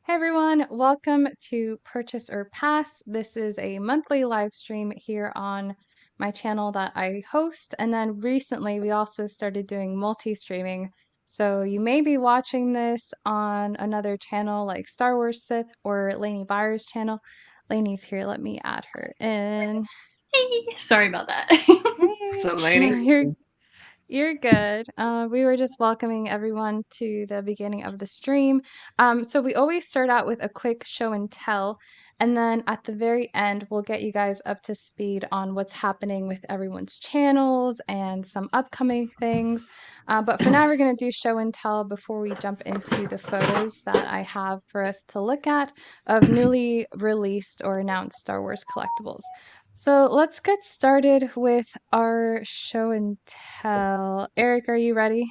Hey everyone, welcome to Purchase or Pass. This is a monthly live stream here on my channel that I host. And then recently we also started doing multi-streaming. So you may be watching this on another channel like Star Wars Sith or Lainey Byers' channel. Lainey's here, let me add her in. Hey, sorry about that. Hey, So, no, Lainey? you're good. We were just welcoming everyone to the beginning of the stream. So we always start out with a quick show and tell, and then at the very end, we'll get you guys up to speed on what's happening with everyone's channels and some upcoming things. But for now, we're going to do show and tell before we jump into the photos that I have for us to look at of newly released or announced Star Wars collectibles. So let's get started with our show and tell. Eric, are you ready?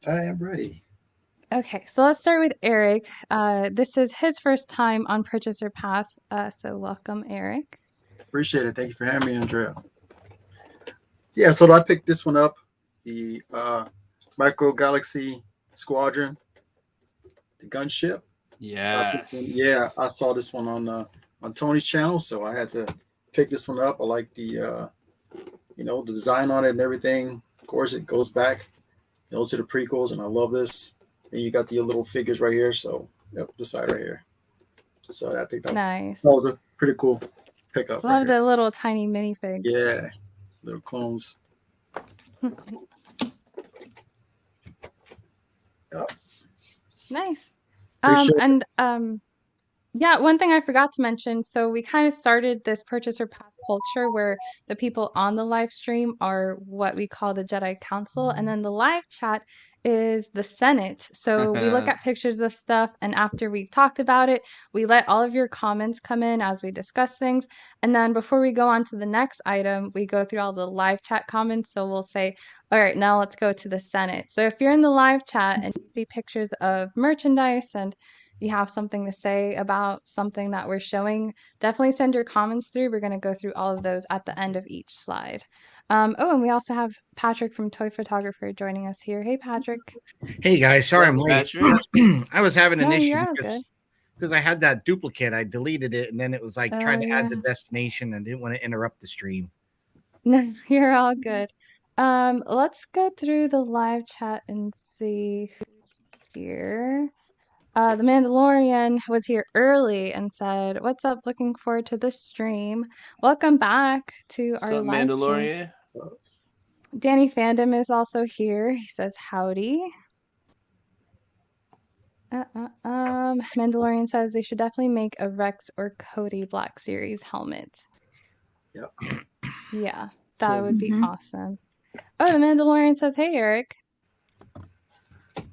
I am ready. Okay, so let's start with Eric. This is his first time on Purchase or Pass, so welcome, Eric. Appreciate it. Thank you for having me, Andrea. Yeah, so I picked this one up, the Micro Galaxy Squadron, the gunship. Yes. I saw this one on Tony's channel, so I had to pick this one up. I like the the design on it and everything. Of course, it goes back, to the prequels, and I love this. And you got the little figures right here, so the side right here. So I think Nice. that was a pretty cool pickup. Love the little tiny minifigs. Yeah, little clones. Yep. Nice. Yeah, one thing I forgot to mention, so we kind of started this Purchase or Pass culture where the people on the live stream are what we call the Jedi Council, and then the live chat is the Senate. So we look at pictures of stuff, and after we've talked about it, we let all of your comments come in as we discuss things. And then before we go on to the next item, we go through all the live chat comments. So we'll say, all right, now let's go to the Senate. So if you're in the live chat and you see pictures of merchandise and you have something to say about something that we're showing, definitely send your comments through. We're going to go through all of those at the end of each slide. And we also have Patrick from Toy Photographer joining us here. Hey, Patrick. Hey, guys. Sorry I'm late. I was having an issue because I had that duplicate. I deleted it, and then it was like trying to add the destination and didn't want to interrupt the stream. No, you're all good. Let's go through the live chat and see who's here. The Mandalorian was here early and said, "What's up? Looking forward to this stream. Welcome back to our live Mandalorian? stream." Danny Fandom is also here. He says, "Howdy." Mandalorian says they should definitely make a Rex or Cody Black Series helmet. Yep. Yeah, that would be awesome. Oh, the Mandalorian says, "Hey, Eric." Hey,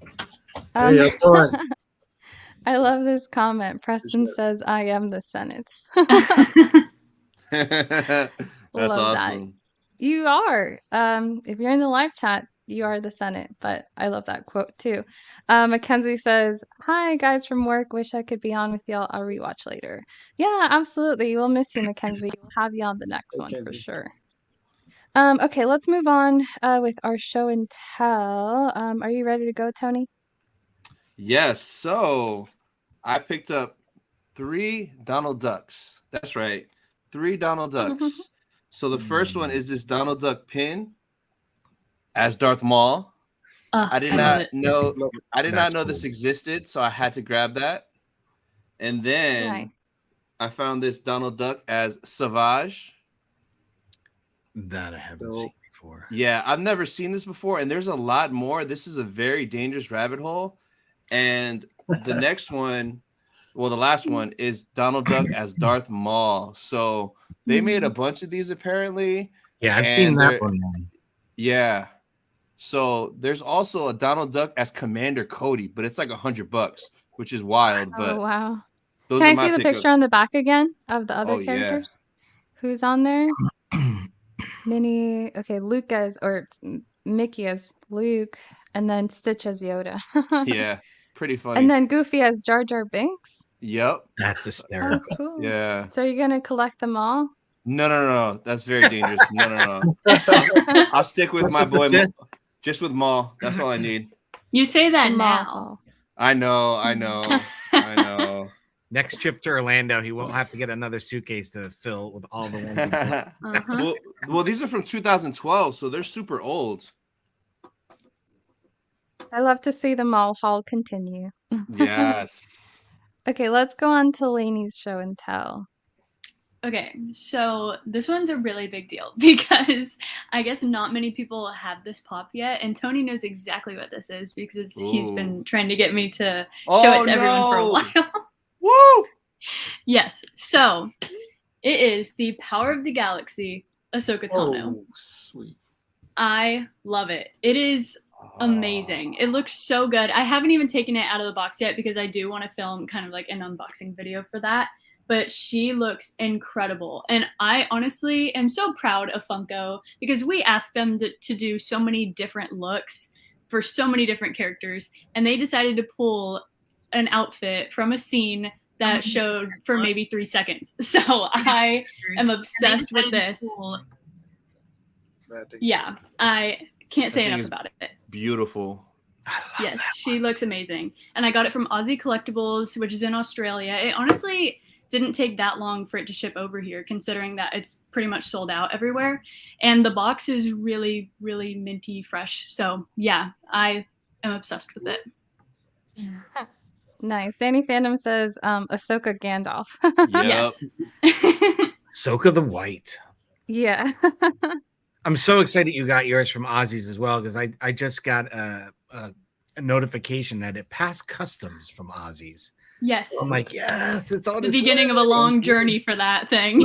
how's it going? I love this comment. Preston says, "I am the Senate." That's love awesome. That. You are. If you're in the live chat, you are the Senate, but I love that quote too. Mackenzie says, "Hi guys from work. Wish I could be on with y'all. I'll rewatch later." Yeah, absolutely. We'll miss you, Mackenzie. We'll have you on the next one for sure. Okay, let's move on with our show and tell. Are you ready to go, Tony? Yes. So I picked up 3 Donald Ducks. That's right. 3 Donald Ducks. So the first one is this Donald Duck pin as Darth Maul. I did not know this existed, so I had to grab that. And then I found this Donald Duck as Savage. That I haven't seen before. Yeah, I've never seen this before, and there's a lot more. This is a very dangerous rabbit hole. And the next one, well, the last one is Donald Duck as Darth Maul. So they made a bunch of these apparently. Yeah, I've seen that one. Yeah. So there's also a Donald Duck as Commander Cody, but it's like $100, which is wild. But wow. Can I see the picture on the back again of the other characters? Yeah. Who's on there? Minnie. Okay, Luke or Mickey as Luke, and then Stitch as Yoda. Yeah, pretty funny. And then Goofy as Jar Jar Binks. Yep. That's hysterical. Oh, cool. Yeah. So are you gonna collect them all? No. That's very dangerous. No. I'll stick with my boy. Just with Maul. That's all I need. You say that now. I know. Next trip to Orlando, he won't have to get another suitcase to fill with all the ones. Well, these are from 2012, so they're super old. I love to see the mall haul continue. Yes. Okay, let's go on to Lainey's show and tell. Okay, so this one's a really big deal because I guess not many people have this pop yet, and Tony knows exactly what this is because he's been trying to get me to show it to everyone for a while. Woo! Yes, so it is the Power of the Galaxy Ahsoka Tano. Oh, sweet. I love it. It is amazing. It looks so good. I haven't even taken it out of the box yet because I do want to film kind of like an unboxing video for that. But she looks incredible. And I honestly am so proud of Funko because we asked them to do so many different looks for so many different characters. And they decided to pull an outfit from a scene that showed for maybe 3 seconds. So I am obsessed with this. Yeah, I can't say enough about it. Beautiful. Yes, she looks amazing. And I got it from Aussie Collectibles, which is in Australia. It honestly didn't take that long for it to ship over here, considering that it's pretty much sold out everywhere. And the box is really, really minty fresh. So yeah, I am obsessed with it. Nice. Danny Fandom says Ahsoka Gandalf. Yes. Ahsoka the White. Yeah. I'm so excited you got yours from Aussies as well because I just got a notification that it passed customs from Aussies. Yes. I'm like, yes, it's on the beginning of a long journey for that thing.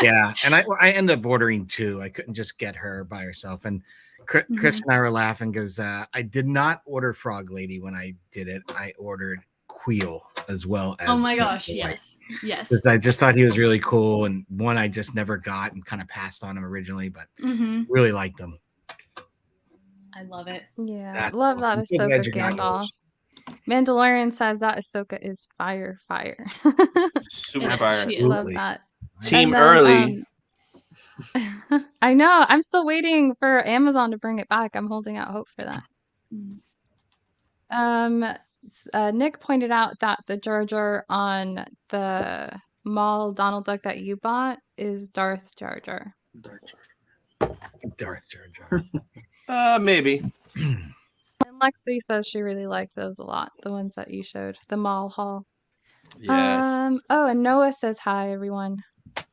Yeah, and I ended up ordering 2. I couldn't just get her by herself. And Chris and I were laughing because I did not order Frog Lady when I did it. I ordered Queel as well as. Oh my gosh! Yes, yes. Because I just thought he was really cool, and one I just never got and kind of passed on him originally, but really liked him. I love it. Yeah, that's love awesome. That Ahsoka Gandalf. Mandalorian says that Ahsoka is fire. Super fire. Love that. Team then, early. I know. I'm still waiting for Amazon to bring it back. I'm holding out hope for that. Nick pointed out that the Jar Jar on the mall Donald Duck that you bought is Darth Jar Jar. Darth Jar Jar. Maybe. And Lexi says she really liked those a lot. The ones that you showed, the mall haul. Yes. Oh, and Noah says hi, everyone.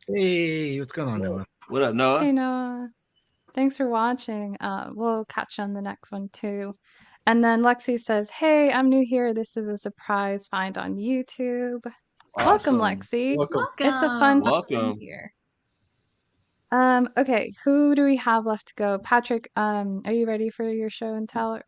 Hey, what's going on, Noah? What up, Noah? Hey, Noah. Thanks for watching. We'll catch you on the next one too. And then Lexi says, "Hey, I'm new here. This is a surprise find on YouTube." Awesome. Welcome, Lexi. Welcome. It's a fun Welcome here. Okay, who do we have left to go? Patrick, are you ready for your show and tell?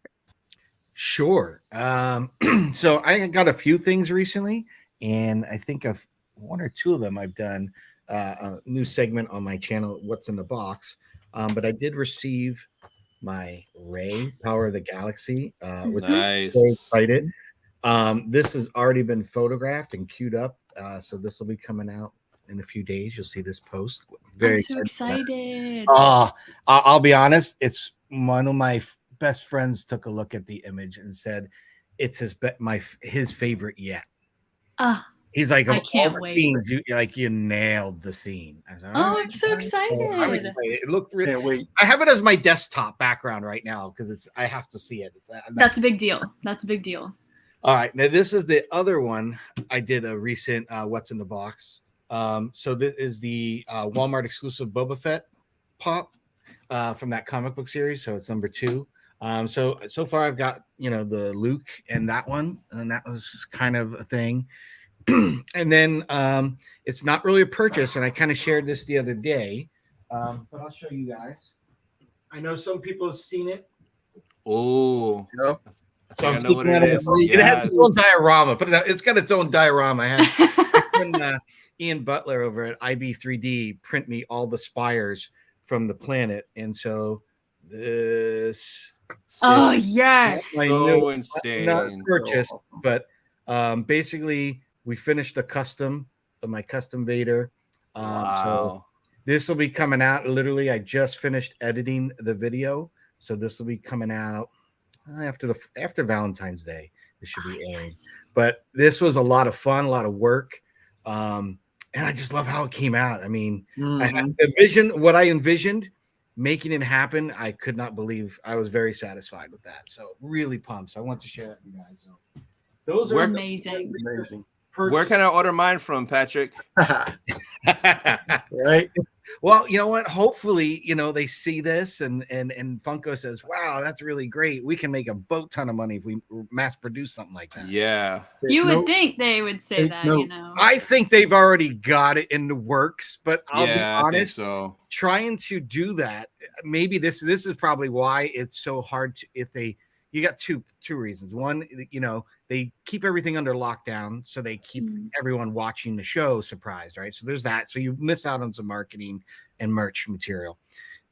Sure. So I got a few things recently, and I think of 1 or 2 of them I've done a new segment on my channel, What's in the Box. But I did receive my Rey Power of the Galaxy, which nice. I'm very excited. This has already been photographed and queued up, so this will be coming out in a few days. You'll see this post. Very excited. I'll be honest. It's one of my best friends took a look at the image and said it's his favorite yet. He's like, of all the scenes, you nailed the scene. I was like, I'm so excited. It looked really. I have it as my desktop background right now because I have to see it. That's a big deal. That's a big deal. All right, now this is the other one. I did a recent What's in the Box. So this is the Walmart exclusive Boba Fett pop from that comic book series. So it's number 2. So far I've got the Luke and that one, and that was kind of a thing. And then it's not really a purchase, and I kind of shared this the other day, but I'll show you guys. I know some people have seen it. Oh, yep. So I'm looking at it. It has its own diorama, but it's got its own diorama. I had Ian Butler over at IB3D print me all the spires from the planet, and so this. Oh yes, so insane. Not purchased, but basically we finished the custom of my custom Vader. So this will be coming out. Literally, I just finished editing the video, so this will be coming out after Valentine's Day It should be A. But this was a lot of fun, a lot of work. And I just love how it came out. I mean, I had the vision, what I envisioned, making it happen. I could not believe. I was very satisfied with that. So really pumped. So I want to share it with you guys. So those are amazing. Amazing. Where can I order mine from, Patrick? Right. Well, you know what? Hopefully, they see this and Funko says, "Wow, that's really great. We can make a boat ton of money if we mass produce something like that." Yeah. You would think they would say that, I think they've already got it in the works, but I'll be I think honest, so. trying to do that, maybe this is probably why it's so hard to, you got two reasons. One, they keep everything under lockdown, so they keep everyone watching the show surprised, right? So there's that. So you miss out on some marketing and merch material.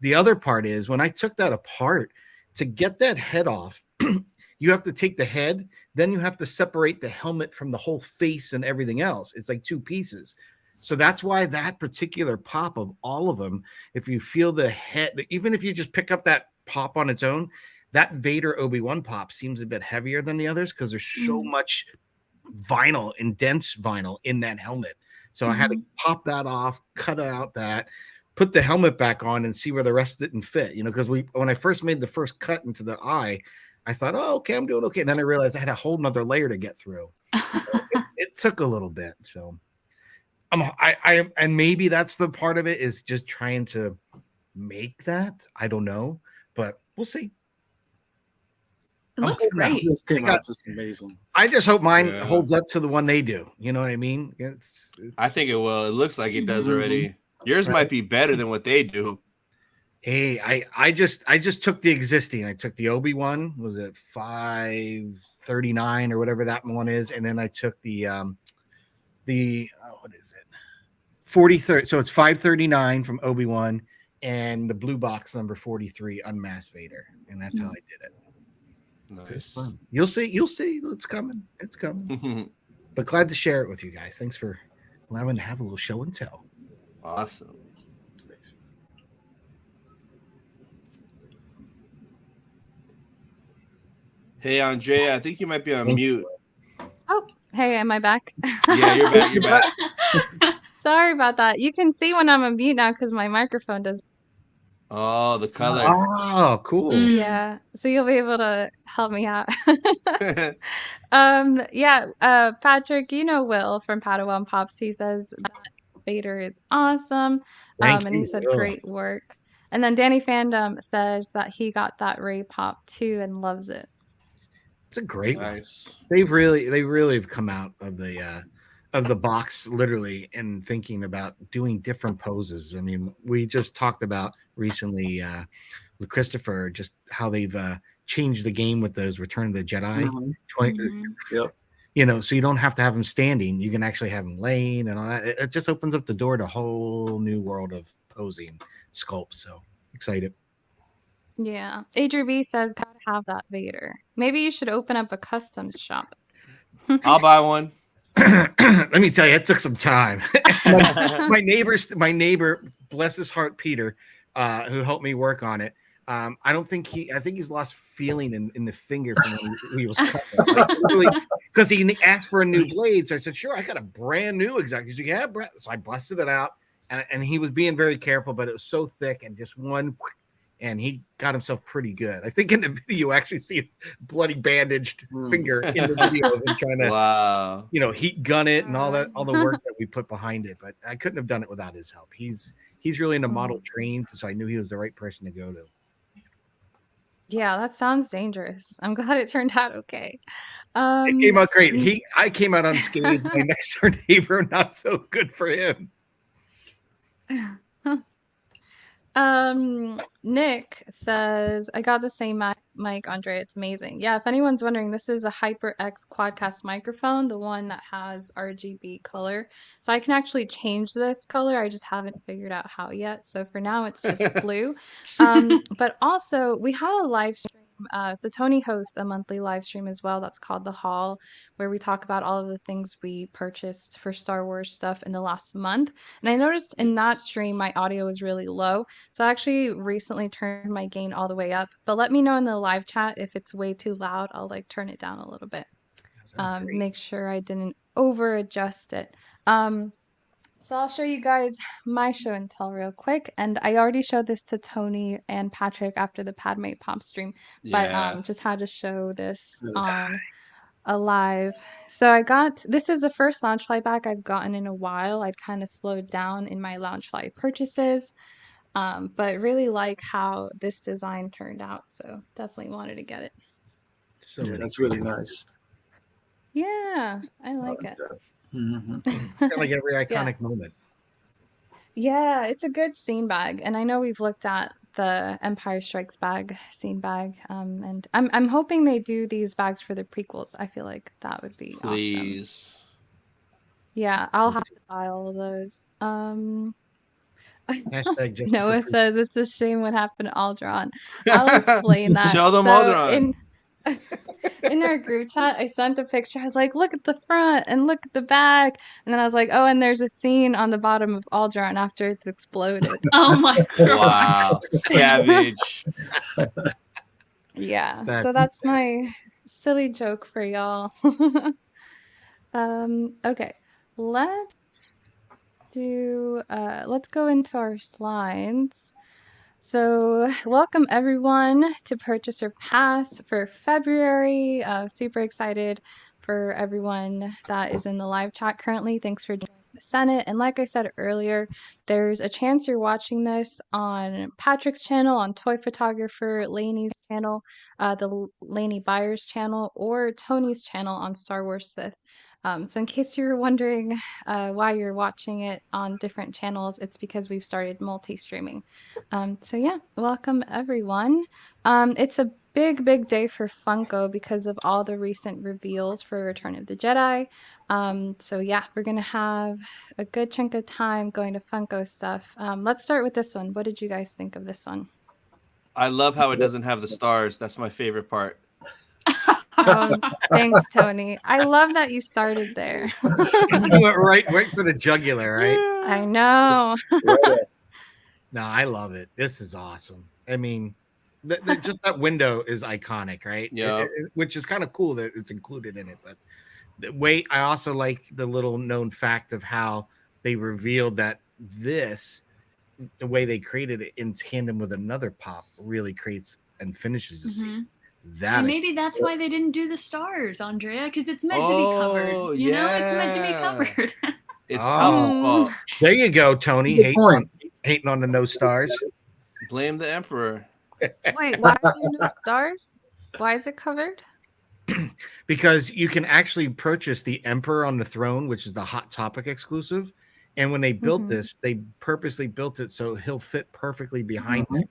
The other part is when I took that apart, to get that head off, you have to take the head, then you have to separate the helmet from the whole face and everything else. It's like two pieces. So that's why that particular pop of all of them, if you feel the head, even if you just pick up that pop on its own, that Vader Obi-Wan pop seems a bit heavier than the others because there's so much vinyl and dense vinyl in that helmet. So I had to pop that off, cut out that, put the helmet back on and see where the rest didn't fit, because when I first made the first cut into the eye, I thought, oh, okay, I'm doing okay. And then I realized I had a whole nother layer to get through. It took a little bit. So and maybe that's the part of it, is just trying to make that. I don't know, but we'll see. It looks great. This came out just amazing. I just hope mine holds up to the one they do. You know what I mean? It's I think it will. It looks like it does already. Yours might be better than what they do. Hey, I just took the existing. I took the Obi-Wan, was it 539 or whatever that one is, and then I took the what is it? 43. So it's 539 from Obi-Wan and the blue box number 43 unmasked Vader, and that's how I did it. Nice. You'll see. It's coming. It's coming. But glad to share it with you guys. Thanks for allowing to have a little show and tell. Awesome. Hey, Andrea, I think you might be on mute. Oh, hey, am I back? Yeah, you're back. You're back. Sorry about that. You can see when I'm on mute now because my microphone does. Oh, the color. Oh, cool. Yeah, so you'll be able to help me out. Patrick, Will from Padawan Pops. He says that Vader is awesome. Thank and you, he said Will. great work. And then Danny Fandom says that he got that Ray pop too and loves it. It's a great Nice. one. They really have come out of the box literally and thinking about doing different poses. I mean, we just talked about recently with Christopher just how they've changed the game with those Return of the Jedi. Yep. So you don't have to have them standing. You can actually have them laying and all that. It just opens up the door to a whole new world of posing sculpts. So excited. Yeah. Adrian B says, gotta have that Vader. Maybe you should open up a customs shop. I'll buy one. Let me tell you, it took some time. my neighbor, bless his heart, Peter, who helped me work on it. I think he's lost feeling in the finger from when he was cutting. Because he asked for a new blade. So I said, sure, I got a brand new exact. He's like, yeah, so I busted it out, and he was being very careful, but it was so thick and just one. And he got himself pretty good. I think in the video, you actually see his bloody bandaged finger in the video of him trying to, heat gun it and all the work that we put behind it. But I couldn't have done it without his help. He's really into model trains, so I knew he was the right person to go to. Yeah, that sounds dangerous. I'm glad it turned out okay. It came out great. I came out unscathed. My next door neighbor, not so good for him. Nick says, I got the same mic, Andre. It's amazing. Yeah, if anyone's wondering, this is a HyperX Quadcast microphone, the one that has RGB color. So I can actually change this color. I just haven't figured out how yet. So for now, it's just blue. But also, we had a live stream. So Tony hosts a monthly live stream as well. That's called The Haul, where we talk about all of the things we purchased for Star Wars stuff in the last month. And I noticed in that stream, my audio was really low. So I actually recently turned my gain all the way up. But let me know in the live chat if it's way too loud. I'll turn it down a little bit. make sure I didn't over adjust it. So I'll show you guys my show and tell real quick. And I already showed this to Tony and Patrick after the Padme Pop stream, but Yeah. just had to show this on a live. So this is the first Loungefly bag I've gotten in a while. I'd kind of slowed down in my Loungefly purchases, but really like how this design turned out. So definitely wanted to get it. So Yeah, that's really nice. Yeah, I like it. It's got like every iconic moment. Yeah, it's a good scene bag, and I know we've looked at the Empire Strikes bag, scene bag, and I'm hoping they do these bags for the prequels. I feel like that would be awesome. Please. Yeah, I'll have to buy all of those. Hashtag just Noah says it's a shame what happened to Alderaan. I'll explain that. Show them Alderaan. In our group chat, I sent a picture. I was like, look at the front and look at the back. And then I was like, oh, and there's a scene on the bottom of Alderaan after it's exploded. Oh my god. Wow. Savage. Yeah. So that's my silly joke for y'all. Okay. Let's go into our slides. So welcome everyone to Purchaser Pass for February. Super excited for everyone that is in the live chat currently. Thanks for joining the Senate. And like I said earlier, there's a chance you're watching this on Patrick's channel, on Toy Photographer Laney's channel, the Laney Buyers channel, or Tony's channel on Star Wars Sith. So in case you're wondering why you're watching it on different channels, it's because we've started multi-streaming. So yeah, welcome everyone. It's a big day for Funko because of all the recent reveals for Return of the Jedi. So yeah, we're gonna have a good chunk of time going to Funko stuff. Let's start with this one. What did you guys think of this one? I love how it doesn't have the stars. That's my favorite part. Oh, thanks, Tony. I love that you started there. You went right for the jugular, right? I know. No, I love it. This is awesome. I mean, just that window is iconic, right? Yeah. Which is kind of cool that it's included in it. But I also like the little known fact of how they revealed that the way they created it in tandem with another pop really creates and finishes the scene. And maybe that's why they didn't do the stars, Andrea, because it's meant to be covered. You know, it's meant to be covered. It's Pop's fault. There you go, Tony. Hating on the no stars. Blame the Emperor. Wait, why are there no stars? Why is it covered? Because you can actually purchase the Emperor on the Throne, which is the Hot Topic exclusive. And when they built this, they purposely built it so he'll fit perfectly behind them.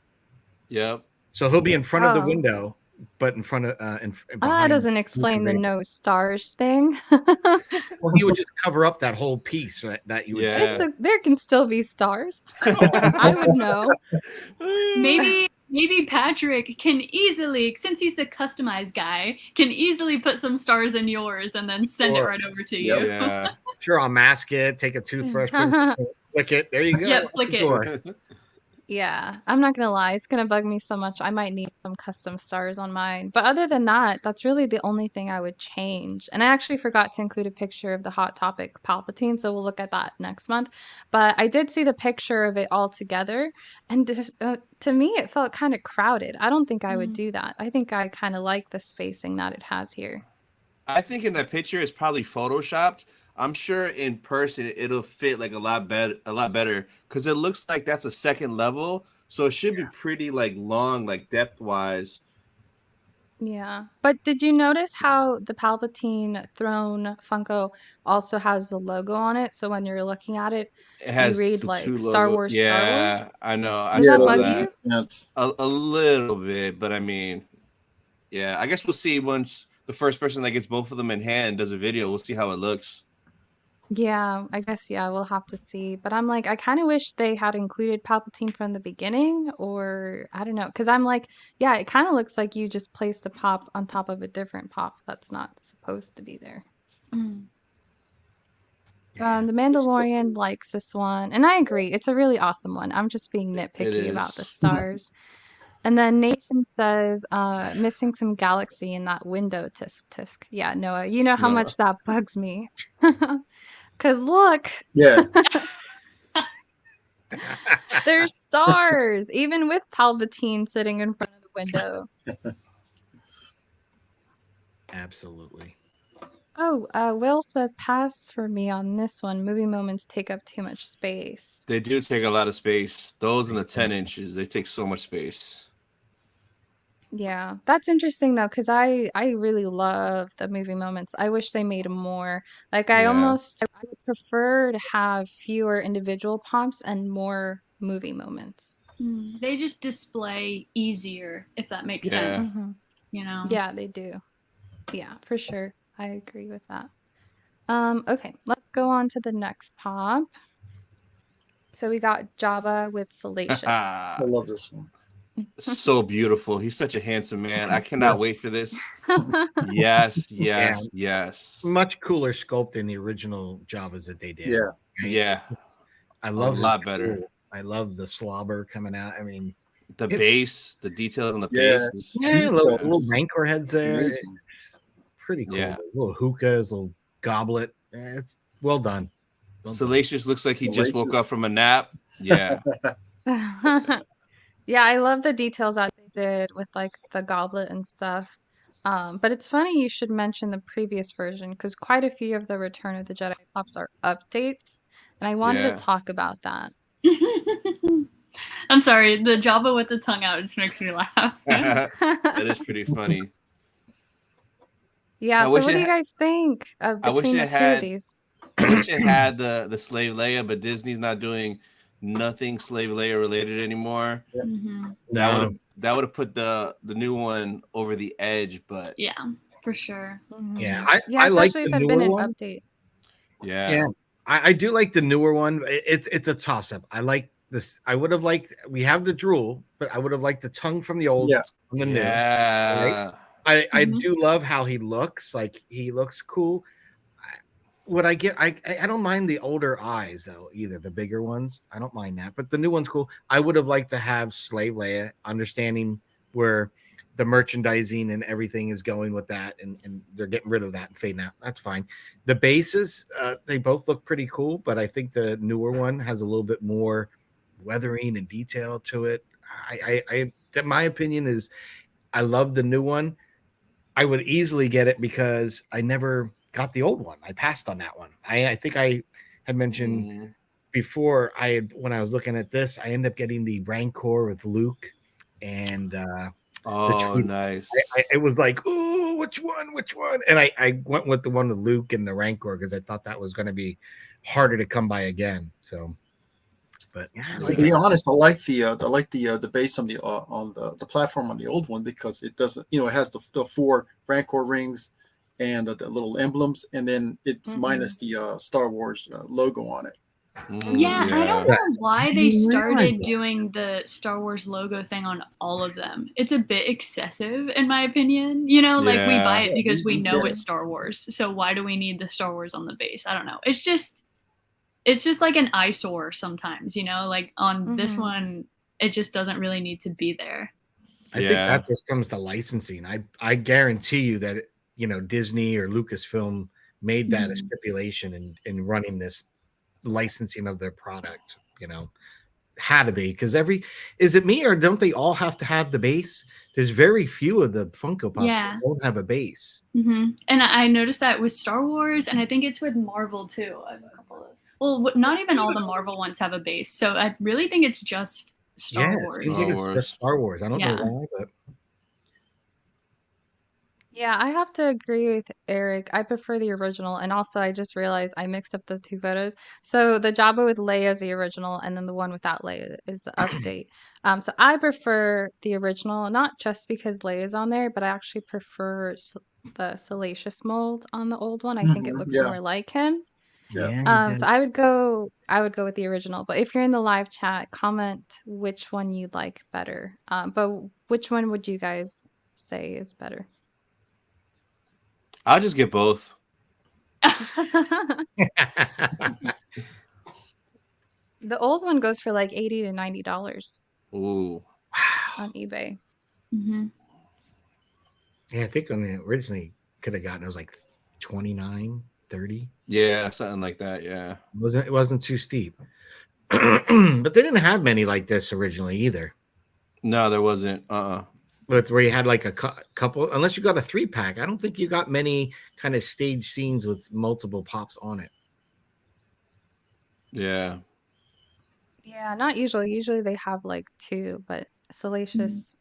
Yep. So he'll be in front of the window, but in front of that doesn't explain the no stars thing. Well, he would just cover up that whole piece that you would see. There can still be stars. I would know. Maybe Patrick can easily, since he's the customized guy, can easily put some stars in yours and then send it right over to you. Yeah. Sure, I'll mask it, take a toothbrush, flick it. There you go. Yep, flick it. Yeah, I'm not gonna lie, it's gonna bug me so much. I might need some custom stars on mine. But other than that, that's really the only thing I would change. And I actually forgot to include a picture of the Hot Topic Palpatine, so we'll look at that next month. But I did see the picture of it all together, and to me, it felt kind of crowded. I don't think I would do that. I think I kind of like the spacing that it has here. I think in that picture it's probably photoshopped. I'm sure in person it'll fit like a lot better because it looks like that's a second level, so it should be pretty like long, like depth wise. Yeah, but did you notice how the Palpatine throne Funko also has the logo on it? So when you're looking at it, has you read like Star Wars. Yeah, Star Wars. I know. Does that bug you? A little bit, but I mean, yeah. I guess we'll see once the first person that gets both of them in hand does a video. We'll see how it looks. Yeah, I guess, we'll have to see. But I'm like, I kind of wish they had included Palpatine from the beginning, or I don't know. Because I'm like, yeah, it kind of looks like you just placed a pop on top of a different pop that's not supposed to be there. The Mandalorian likes this one. And I agree. It's a really awesome one. I'm just being nitpicky about the stars. And then Nation says, missing some galaxy in that window, tisk tisk. Yeah, Noah, you know how No. much that bugs me. Cause look, Yeah. there's stars, even with Palpatine sitting in front of the window. Absolutely. Oh, Will says pass for me on this one. Movie moments take up too much space. They do take a lot of space. Those in the 10 inches, they take so much space. Yeah, that's interesting though, because I really love the movie moments. I wish they made more. Like I Yeah. would prefer to have fewer individual pops and more movie moments. They just display easier, if that makes Yeah. sense. Mhm. You know? Yeah, they do. Yeah, for sure. I agree with that. Okay, let's go on to the next pop. So we got Jabba with Salacious. I love this one. So beautiful. He's such a handsome man. I cannot wait for this. Yes, yes, yes. Much cooler sculpt than the original Javas that they did. Yeah. right? Yeah. I love his lot better. tool. I love the slobber coming out. I mean, The It's- base, the details on the Yeah. base. Is, little rancor heads there. Amazing. It's pretty cool. Yeah. Little hookahs, little goblet. It's well done. Well done. Salacious looks like he just woke Salacious. up from a nap. Yeah. Yeah, I love the details that they did with like the goblet and stuff. But it's funny you should mention the previous version because quite a few of the Return of the Jedi pops are updates, and I wanted Yeah. to talk about that. I'm sorry, the Jabba with the tongue out just makes me laugh. That is pretty funny. Yeah, I so wish what it do you ha- guys think of I wish between the it two of had- these? I wish it had the slave Leia, but Disney's not doing nothing slave Leia related anymore. Mhm. No, That would have put the new one over the edge, but Yeah, for sure. yeah, Mhm. I like especially the if it had been newer an one. update. yeah. I do like the newer one. It's a toss up. I like this. I would have liked. We have the drool, but I would have liked the tongue from the old. Yeah. From the new. Yeah. I Mhm. do love how he looks. Like he looks cool. What I get, I don't mind the older eyes though either. The bigger ones, I don't mind that. But the new one's cool. I would have liked to have Slave Leia, understanding where the merchandising and everything is going with that, and they're getting rid of that and fading out. That's fine. The bases, they both look pretty cool, but I think the newer one has a little bit more weathering and detail to it. That my opinion is, I love the new one. I would easily get it because I never got the old one. I passed on that one. I think I had mentioned Mhm. before when I was looking at this, I ended up getting the Rancor with Luke, and Oh, truth. nice. it was like, oh, which one? And I went with the one with Luke and the Rancor because I thought that was going to be harder to come by again. So, but yeah, I like To be it. honest, I like the base on the platform on the old one because it doesn't, it has the 4 Rancor rings and the little emblems, and then it's minus the Star Wars logo on it. Yeah, I don't know why I they didn't started realize that. doing the Star Wars logo thing on all of them. It's a bit excessive, in my opinion. You know, like we buy it because we know it's Star Wars. So why do we need the Star Wars on the base? I don't know. It's just like an eyesore sometimes, like on this one, it just doesn't really need to be there. I think that just comes to licensing. I guarantee you that Disney or Lucasfilm made that a stipulation in running this licensing of their product. Had to be, because is it me or don't they all have to have the base? There's very few of the Funko Pops that don't have a base. And I noticed that with Star Wars, and I think it's with Marvel too. I have a couple of those. Well, not even all the Marvel ones have a base, so I really think it's just Star Wars. It seems like it's just Star Wars. I don't know why, but Yeah, I have to agree with Eric. I prefer the original, and also I just realized I mixed up the two photos. So the Jabba with Leia is the original, and then the one without Leia is the update. So I prefer the original, not just because Leia's on there, but I actually prefer the Salacious mold on the old one. I think it looks more like him. Yeah. So I would go with the original. But if you're in the live chat, comment which one you'd like better. But which one would you guys say is better? I'll just get both. The old one goes for like $80 to $90. Ooh. wow. on eBay. Mm-hmm. Yeah, I think when they originally could have gotten it was like 29, 30. Yeah, something like that. Yeah. It wasn't too steep. But they didn't have many like this originally either. No, there wasn't. With where you had like a couple, unless you got a 3-pack. I don't think you got many kind of stage scenes with multiple pops on it. Yeah. Yeah, not usually. Usually they have like 2, but Salacious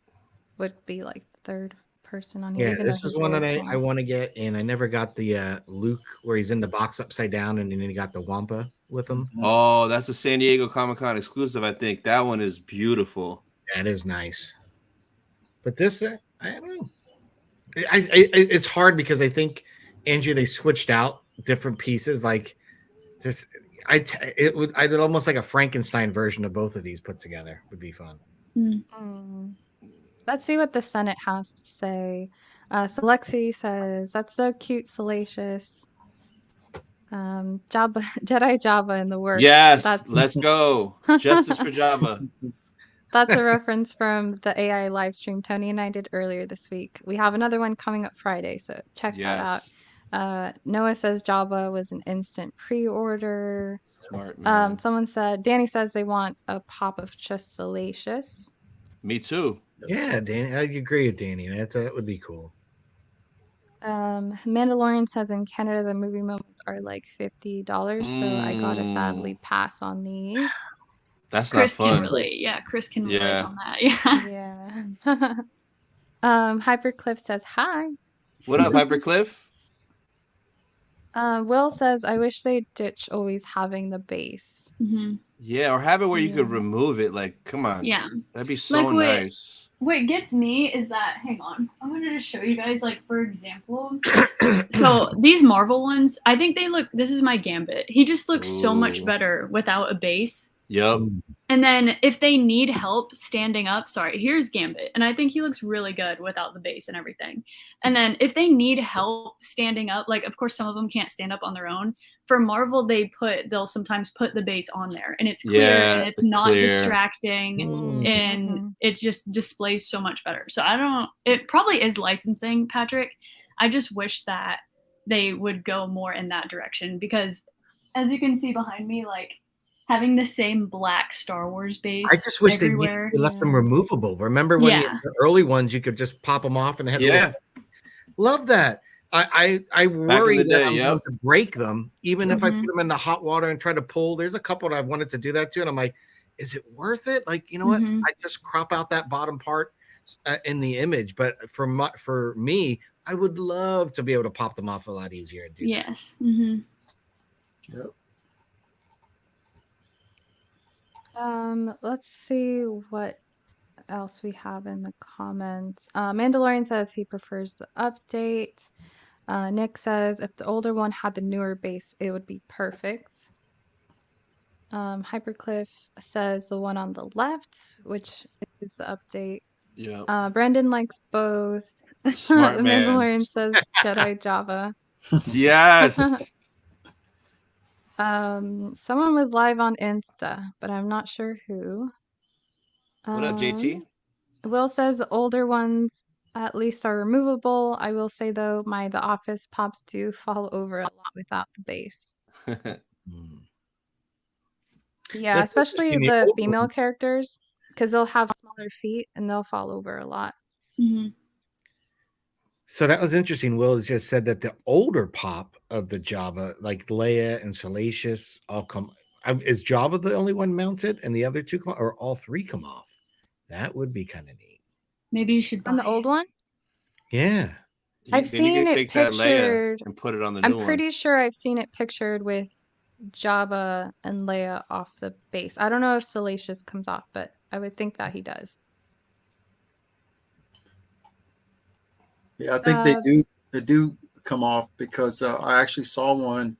would be like third person on here, Yeah, even though this is he's one really that I small. want to get, and I never got the Luke where he's in the box upside down, and then he got the Wampa with him. Oh, that's a San Diego Comic-Con exclusive, I think. That one is beautiful. That is nice. But this, I don't know. It's hard because I think, Andrew, they switched out different pieces. Like this, I did almost like a Frankenstein version of both of these put together. Would be fun. Let's see what the Senate has to say. So Lexi says, that's so cute, Salacious. Jabba, Jedi Jabba in the works. Yes, let's go. Justice for Jabba. That's a reference from the AI live stream Tony and I did earlier this week. We have another one coming up Friday, so check that out. Noah says Jabba was an instant pre-order. Smart, man. Someone said, Danny says they want a pop of just Salacious. Me too. Yeah, Danny, I agree with Danny. That would be cool. Mandalorian says in Canada the movie moments are like $50, so I gotta sadly pass on these. That's Chris not fun. can relate. Yeah, Chris can relate on that. Yeah. Hypercliff says hi. What up, Hypercliff? Will says, I wish they ditch always having the base. Mm-hmm. Yeah, or have it where you could remove it. Like, come on. Yeah. That'd be so like nice. What gets me is that, hang on, I wanted to show you guys, like, for example, so these Marvel ones, I think this is my Gambit. He just looks so much better without a base. Yep. And then if they need help standing up, here's Gambit. And I think he looks really good without the base and everything. And then if they need help standing up, like, of course, some of them can't stand up on their own. For Marvel, they'll sometimes put the base on there, and it's clear and it's not distracting, and it just displays so much better. So it probably is licensing, Patrick. I just wish that they would go more in that direction, because as you can see behind me, like, having the same black Star Wars base. I just wish they left them removable. Remember when the early ones you could just pop them off and have love that. I worry that I'm going to break them, even if I put them in the hot water and try to pull. There's a couple that I've wanted to do that to, and I'm like, is it worth it? Like, you know what? I just crop out that bottom part in the image. But for me, I would love to be able to pop them off a lot easier and do yes. that. Mm-hmm. Yep. Let's see what else we have in the comments. Mandalorian says he prefers the update. Nick says if the older one had the newer base, it would be perfect. Hypercliff says the one on the left, which is the update. Yeah. Brendan likes both. Smart the man. Mandalorian says Jedi Java. Yes. Someone was live on Insta, but I'm not sure who. What up, JT? Will says the older ones at least are removable. I will say though, The Office pops do fall over a lot without the base. Yeah, especially the female characters, because they'll have smaller feet and they'll fall over a lot. Mm-hmm. So that was interesting. Will just said that the older pop of the Jabba, like Leia and Salacious, all come. Is Jabba the only one mounted, and the other two come, or all three come off? That would be kind of neat. Maybe you should buy on the old one. Yeah, I've seen it pictured and put it on the. I'm pretty sure I've seen it pictured with Jabba and Leia off the base. I don't know if Salacious comes off, but I would think that he does. Yeah, I think they do come off, because I actually saw one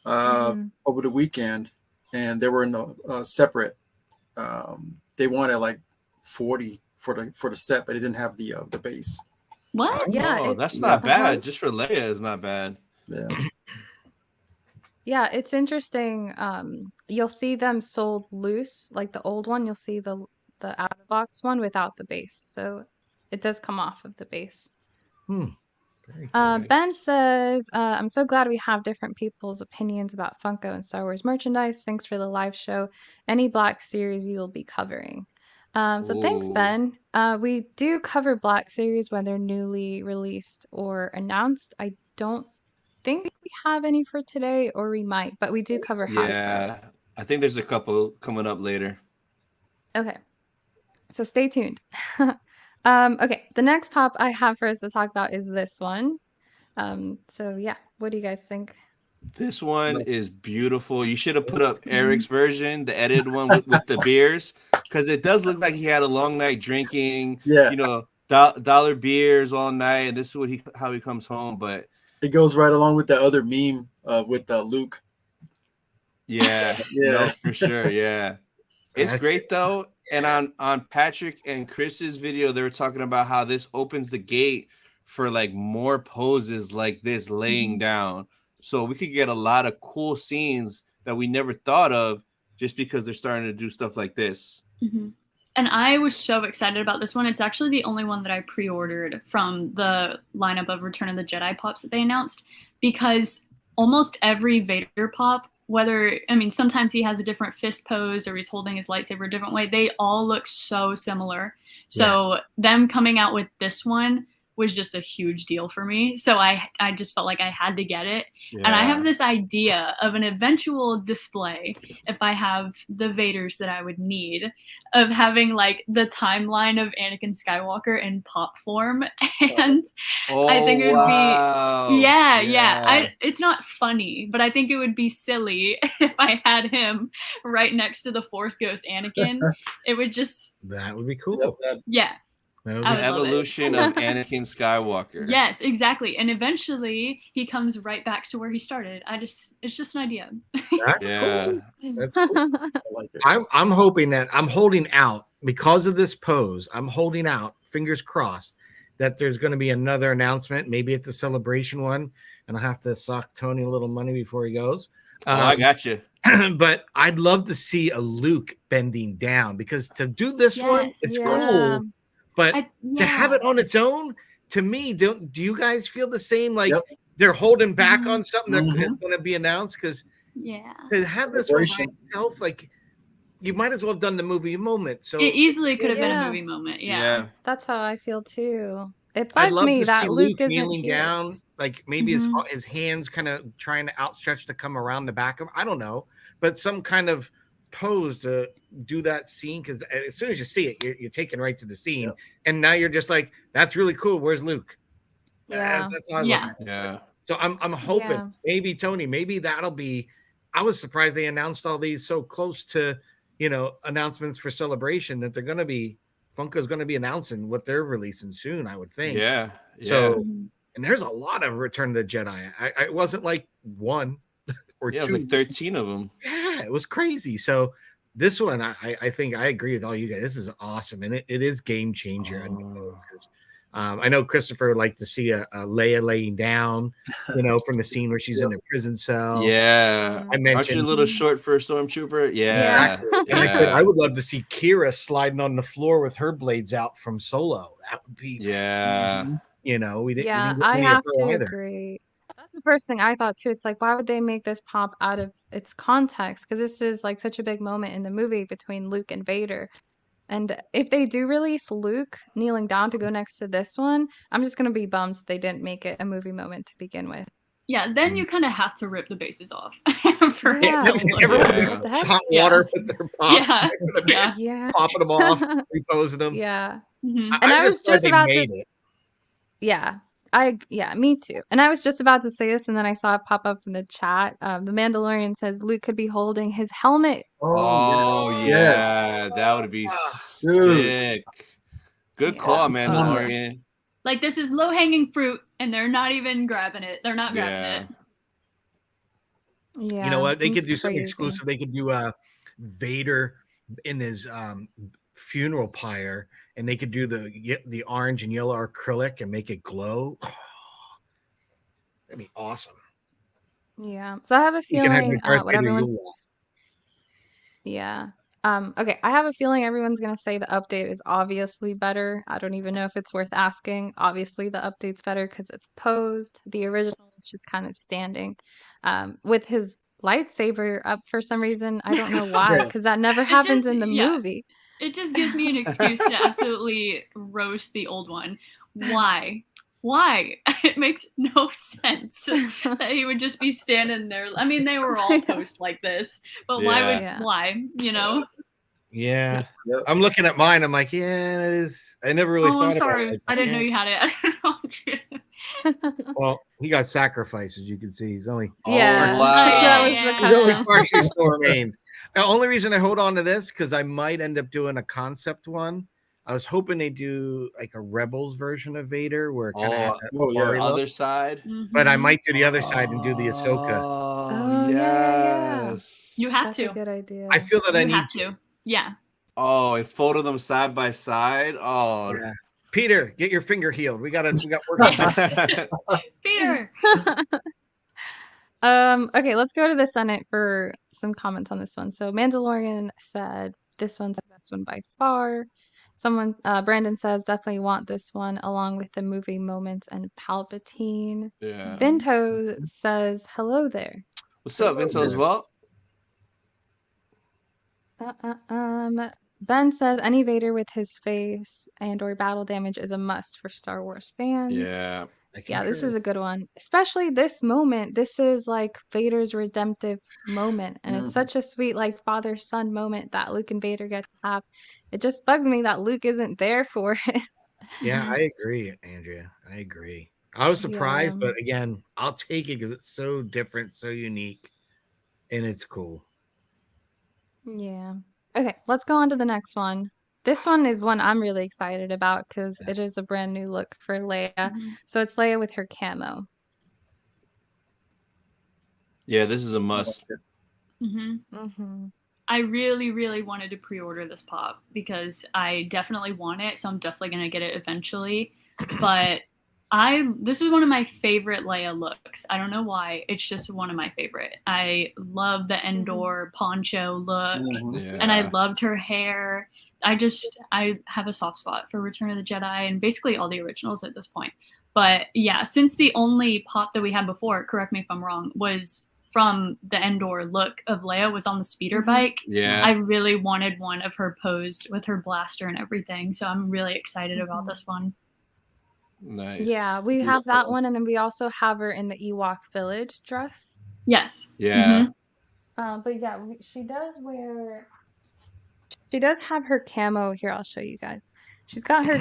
over the weekend, and they were in a separate. They wanted like 40 for the set, but it didn't have the base. What? Yeah, that's not bad. Just for Leia is not bad. Yeah. Yeah, it's interesting. You'll see them sold loose, like the old one. You'll see the the out of box one without the base. So it does come off of the base. Very cool. Ben says, I'm so glad we have different people's opinions about Funko and Star Wars merchandise. Thanks for the live show. Any Black Series you will be covering. So thanks, Ooh. Ben. We do cover Black Series when they're newly released or announced. I don't think we have any for today, or we might, but we do cover Hasbro. Yeah, I think there's a couple coming up later. Okay, so stay tuned. Okay, the next pop I have for us to talk about is this one. So yeah, what do you guys think? This one is beautiful. You should have put up Eric's version, the edited one with the beers, because it does look like he had a long night drinking. Yeah. You know, dollar beers all night, and this is what how he comes home. But It goes right along with the other meme with Luke. yeah, Yeah. no, for sure, yeah, it's great though. And on Patrick and Chris's video, they were talking about how this opens the gate for like more poses like this laying down. So we could get a lot of cool scenes that we never thought of just because they're starting to do stuff like this. And I was so excited about this one. It's actually the only one that I pre-ordered from the lineup of Return of the Jedi pops that they announced, because almost every Vader pop, sometimes he has a different fist pose or he's holding his lightsaber a different way. They all look so similar. So them coming out with this one was just a huge deal for me. So I just felt like I had to get it. Yeah. And I have this idea of an eventual display, if I have the Vaders that I would need, of having like the timeline of Anakin Skywalker in pop form. And I think it would be, it's not funny, but I think it would be silly if I had him right next to the Force Ghost Anakin. It would just... That would be cool. Yeah. The evolution of Anakin Skywalker. Yes, exactly. And eventually he comes right back to where he started. It's just an idea. That's Yeah. cool. That's cool. I like it. I'm hoping that I'm holding out because of this pose. I'm holding out, fingers crossed, that there's going to be another announcement. Maybe it's a celebration one, and I'll have to sock Tony a little money before he goes. I got you. But I'd love to see a Luke bending down, because to do this one, it's cool. But to have it on its own, to me, do you guys feel the same? Like they're holding back on something that is going to be announced? Because to have this one by itself, like, you might as well have done the movie moment. So it easily could have been a movie moment. Yeah. That's how I feel too. It I'd bugs love me to that see Luke isn't kneeling here. down, like maybe his hands kind of trying to outstretch to come around the back of, I don't know, but some kind of pose to do that scene, because as soon as you see it, you're taken right to the scene, and now you're just like, that's really cool. Where's Luke? That's how I look at it. Yeah. So I'm hoping maybe Tony, maybe that'll be. I was surprised they announced all these so close to, announcements for Celebration, that they're going to be, Funko's going to be announcing what they're releasing soon, I would think. Yeah. So, and there's a lot of Return of the Jedi. I wasn't like one or two. It was like 13 of them. Yeah, it was crazy. So this one, I think I agree with all you guys. This is awesome, and it is game changer. I know Christopher would like to see a Leia laying down, from the scene where she's in the prison cell. Yeah, I mentioned, aren't you a little short for a stormtrooper? Yeah. And I said I would love to see Kira sliding on the floor with her blades out from Solo. That would be fun. We didn't. I have to agree. That's the first thing I thought too. It's like, why would they make this pop out of its context? Because this is like such a big moment in the movie between Luke and Vader. And if they do release Luke kneeling down to go next to this one, I'm just going to be bummed they didn't make it a movie moment to begin with. Yeah, then you kind of have to rip the bases off. Everybody's hot water with their pop. Popping them off, reposing them. Yeah. And I was just about to... Yeah. Me too. And I was just about to say this, and then I saw it pop up in the chat. The Mandalorian says Luke could be holding his helmet. Oh yeah, that would be sick. Good call, Mandalorian. Like, this is low-hanging fruit, and they're not even grabbing it. They're not grabbing it. Yeah. You know what? They could do something exclusive. They could do Vader in his funeral pyre, and they could do the orange and yellow acrylic and make it glow. Oh, that'd be awesome. Yeah. So I have a feeling what everyone's... Yeah. Okay, I have a feeling everyone's gonna say the update is obviously better. I don't even know if it's worth asking. Obviously, the update's better because it's posed. The original is just kind of standing, with his lightsaber up for some reason. I don't know why, Yeah. because that never It happens just, in the yeah. movie. It just gives me an excuse to absolutely roast the old one. Why? Why? It makes no sense that he would just be standing there. I mean, they were all posed like this, but Yeah. why, you know? Yeah. Yep. I'm looking at mine. I'm like, yeah, it is. I never really Oh, thought I'm about sorry. it. I didn't know Yeah. you had it. Well, he got sacrificed, as you can see. He's only Yeah, Oh, wow. that was the Yeah. he's only custom. partially still remains. The only reason I hold on to this because I might end up doing a concept one. I was hoping they do like a Rebels version of Vader where it kind of has that Oh, yeah. Atari look. Other side. But I Mhm. might do the other side and do the Ahsoka. Oh, Oh, yeah. yes. You have That's to. a good idea. I feel that I You need have to. to. Yeah. Oh, and photo them side by side. Oh. Yeah. Peter, get your finger healed. We got work to do. Peter. Okay, let's go to the Senate for some comments on this one. So Mandalorian said this one's the best one by far. Someone, Brandon says, definitely want this one along with the movie moments and Palpatine. Yeah. Vinto says, hello there. What's up, Vinto as well? Ben says any Vader with his face and or battle damage is a must for Star Wars fans. Yeah. Yeah, this is a good one. Especially this moment. This is like Vader's redemptive moment. And it's such a sweet, like, father-son moment that Luke and Vader get to have. It just bugs me that Luke isn't there for it. Yeah, I agree, Andrea. I agree. I was surprised, Yeah. but again, I'll take it because it's so different, so unique, and it's cool. Yeah. Okay, let's go on to the next one. This one is one I'm really excited about because it is a brand new look for Leia. Mhm. So it's Leia with her camo. Yeah, this is a must. Mhm. Mm-hmm. I really, really wanted to pre-order this pop because I definitely want it, so I'm definitely gonna get it eventually. But this is one of my favorite Leia looks. I don't know why. It's just one of my favorite. I love the Endor poncho look, Yeah. and I loved her hair. I have a soft spot for Return of the Jedi and basically all the originals at this point. But yeah, since the only pop that we had before, correct me if I'm wrong, was from the Endor look of Leia was on the speeder bike. Yeah. I really wanted one of her posed with her blaster and everything. So I'm really excited about this one. Nice. Yeah, we have that one, and then we also have her in the Ewok village dress. Yes. Yeah. But yeah, she does have her camo here. I'll show you guys. She's got her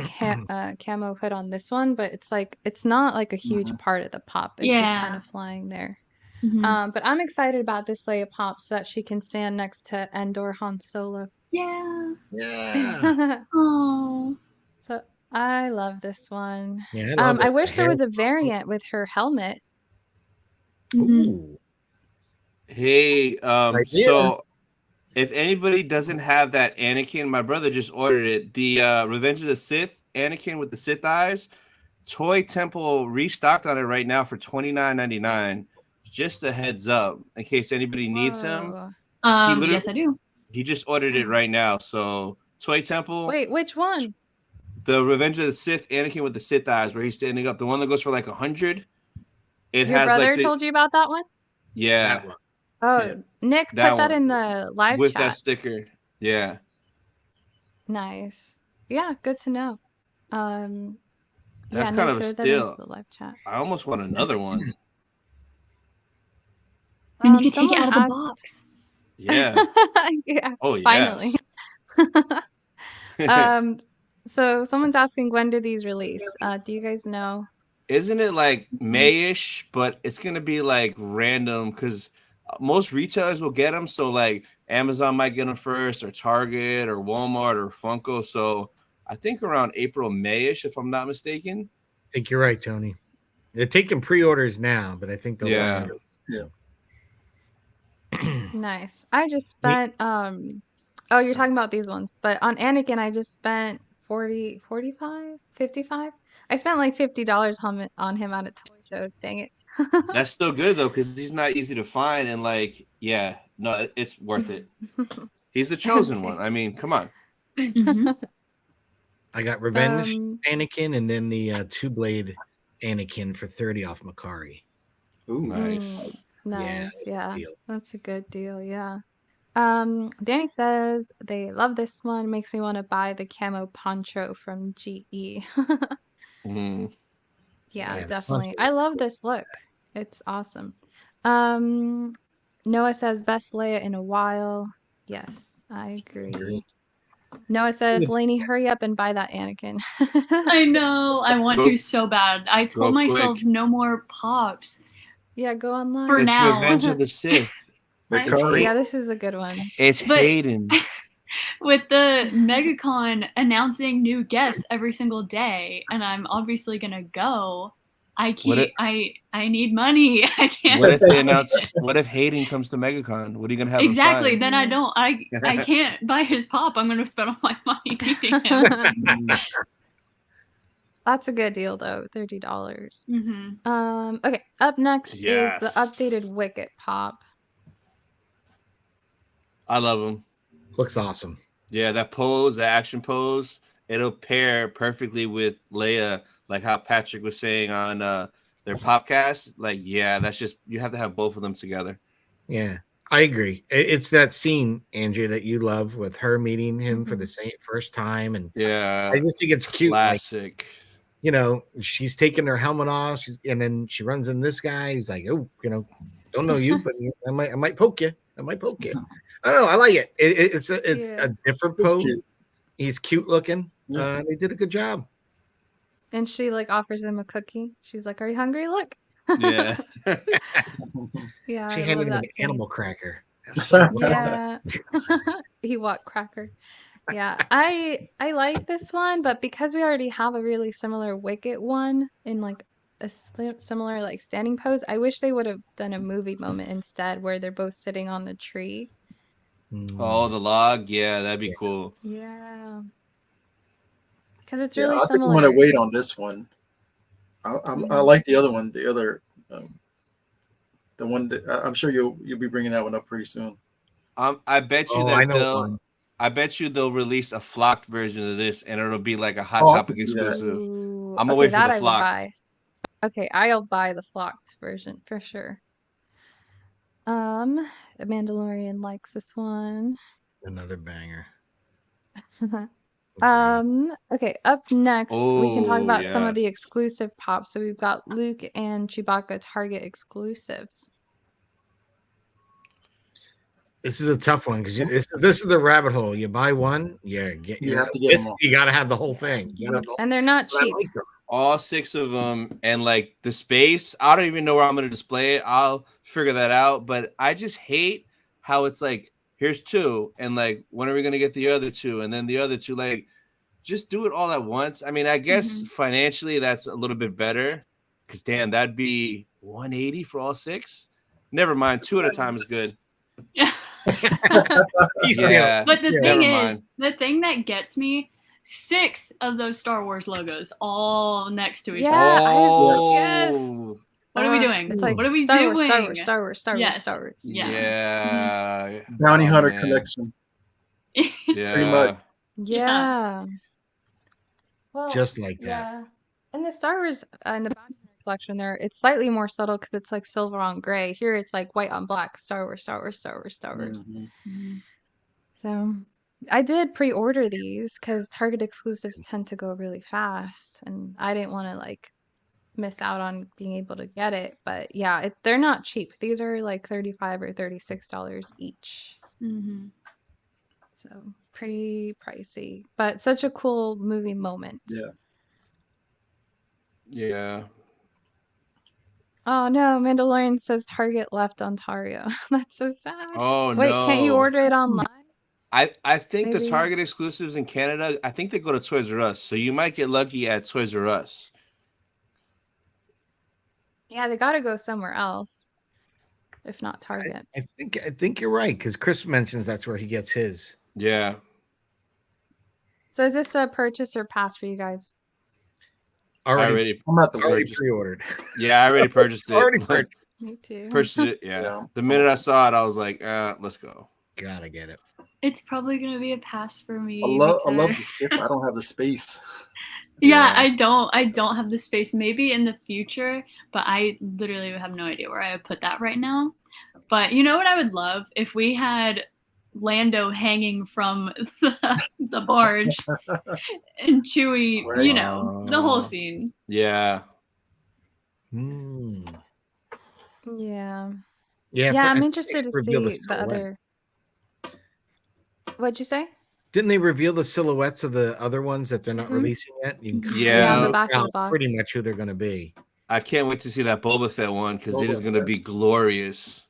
camo hood on this one, but it's not like a huge part of the pop. It's just kind of flying there. But I'm excited about this Leia pop so that she can stand next to Endor Han Solo. Yeah. Yeah. Oh. So I love this one. Yeah, I love I it. wish The there hair- was a variant with her helmet. Ooh. Hey, Idea. so if anybody doesn't have that Anakin, my brother just ordered it. The Revenge of the Sith Anakin with the Sith eyes. Toy Temple restocked on it right now for $29.99. Just a heads up in case anybody needs him. Whoa. Yes, I do. He just ordered it right now. So Toy Temple. Wait, which one? The Revenge of the Sith Anakin with the Sith eyes, where he's standing up. The one that goes for like 100. It Your has brother like told you about that one? Yeah. That one. Oh, Yeah. Nick put That that one. in the live With chat. that sticker. Yeah. Nice. Yeah, good to know. That's yeah, kind Nick of a threw that into steal. the live chat. I almost want another one. And you can take it Someone out of the asked- box. Yeah. yeah, Oh, yes. finally. So someone's asking, when do these release? Do you guys know? Isn't it like Mayish, but it's going to be like random because most retailers will get them. So like Amazon might get them first, or Target, or Walmart, or Funko. So I think around April, Mayish, if I'm not mistaken. I think you're right, Tony. They're taking pre-orders now, but I think they'll Yeah. Nice. I just spent oh, you're talking about these ones, but on Anakin I just spent 40, 45, 55. I spent like $50 on him at a toy show. Dang it. That's still good though, because he's not easy to find, and like, yeah, no, it's worth it. He's the chosen one. I mean, come on. Mhm. I got Revenge Um, Anakin and then the two blade Anakin for 30 off Macari. Ooh. Nice. Nice. that's a Yeah, deal. that's a good deal. Yeah. Danny says they love this one. Makes me want to buy the camo poncho from GE. Mhm. Yeah, Yeah, definitely. I love this look. It's awesome. Um, Noah says best Leia in a while. Yes, I agree. Noah says, Lainey, hurry up and buy that Anakin. I know. I want Go- to so bad. I go told myself quick. no more pops. Yeah, go online. For It's now. Revenge of the Sith. Macari. Yeah, this is a good one. It's But- Hayden. With the MegaCon announcing new guests every single day, and I'm obviously gonna go. I What can't. I need money. I can't. What if they announce? What if Hayden comes to MegaCon? What are you gonna have Exactly. him Then I don't. I can't buy his pop. I'm gonna spend all my money meeting him. sign? That's a good deal though, $30. Hmm. Okay, up next is Yes. the updated Wicket pop. I love him. Looks awesome. Yeah, that pose, that action pose, it'll pair perfectly with Leia, like how Patrick was saying on their podcast. Like, yeah, that's just you have to have both of them together. Yeah, I agree. It's that scene, Andrea, that you love with her meeting him for the same first time, and Yeah, I just think it's cute. Like, classic. you know, she's taking her helmet off, and then she runs in this guy. He's like, "Oh, you know, don't know you, but I might poke you. I might poke you." I don't know. I like it. It's Yeah. a different It's pose. cute. He's cute looking. Yeah. They did a good job. And she like offers him a cookie. She's like, "Are you hungry? Look." Yeah. Yeah, She I handed love him that an scene. animal cracker. That's so cool. Yeah. Ewok cracker. Yeah, I like this one, but because we already have a really similar Wicket one in like a similar like standing pose, I wish they would have done a movie moment instead where they're both sitting on the tree. Oh, the log. Yeah, that'd be Yeah. cool. Yeah. Because it's Yeah, really I think I'm similar. gonna wait on this one. I like the other one. The other, the one that I'm sure you'll be bringing that one up pretty soon. I bet you Oh, that I know they'll. one. I bet you they'll release a flocked version of this, and it'll be like a Hot Oh, I Topic can see that. exclusive. Ooh, I'm gonna okay, wait for that the I would flock. buy. Okay, I'll buy the flocked version for sure. The Mandalorian likes this one. Another banger. Okay, up next, we can talk Oh, about some of the yes. exclusive pops. So we've got Luke and Chewbacca Target exclusives. This is a tough one because this is the rabbit hole. You buy one, You have to get them all. You got to have the whole thing. You gotta have the- And they're not but I cheap. like them. All 6 of them, and like the space, I don't even know where I'm gonna display it. I'll figure that out. But I just hate how it's like, here's 2, and like, when are we gonna get the other 2? And then the other 2, like, just do it all at once. I mean, I guess financially that's a little bit better, because damn, that'd be $180 for all 6. Never mind, 2 at a time is good. Yeah. Yeah, But the Yeah. thing Never is, mind. the thing that gets me, 6 of those Star Wars logos all next to each Yeah. other. Yes. Oh, What are we doing? It's like What are we Star doing? Wars, Star Wars, Star Wars, Star Wars, Yes. Star Wars. Yeah. yeah. Bounty Oh, Hunter man. collection. Yeah. much. Yeah. Well, Just like that. yeah. And the Star Wars in the Bounty Hunter collection there, it's slightly more subtle because it's like silver on gray. Here it's like white on black. Star Wars, Star Wars, Star Wars, Star Wars. Mhm. So I did pre-order these because Target exclusives tend to go really fast, and I didn't want to like miss out on being able to get it. But yeah, they're not cheap. These are like $35 or $36 each. Mhm. So pretty pricey, but such a cool movie moment. Yeah. Yeah. Oh no, Mandalorian says Target left Ontario. That's so sad. Oh, Wait, can't you no. order it online? I think the Maybe. Target exclusives in Canada, I think they go to Toys R Us. So you might get lucky at Toys R Us. Yeah, they gotta go somewhere else. If not Target. I think you're right because Chris mentions that's where he gets his. Yeah. So is this a purchase or pass for you guys? I Already I'm at the already wait. pre-ordered. Yeah, I already purchased it. Already purchased. Me too. Purchased it, yeah. Yeah. The minute I saw it, I was like, let's go. Gotta get it. It's probably gonna be a pass for me. I love the because- stick. I don't have the space. Yeah, Yeah. I don't have the space. Maybe in the future, but I literally have no idea where I would put that right now. But you know what I would love if we had Lando hanging from the barge and Chewie, Right. you know, the whole Uh, scene. Yeah. Hmm. Yeah. Yeah, Yeah, I I'm think interested to they revealed the see the other. silhouettes. What'd you say? Didn't they reveal the silhouettes of the other ones that they're not Mhm. releasing yet? You can Yeah, on the Yeah. make back of the out pretty box. much who they're going to be. I can't wait to see that Boba Fett one because it is Boba going to be Fett. glorious.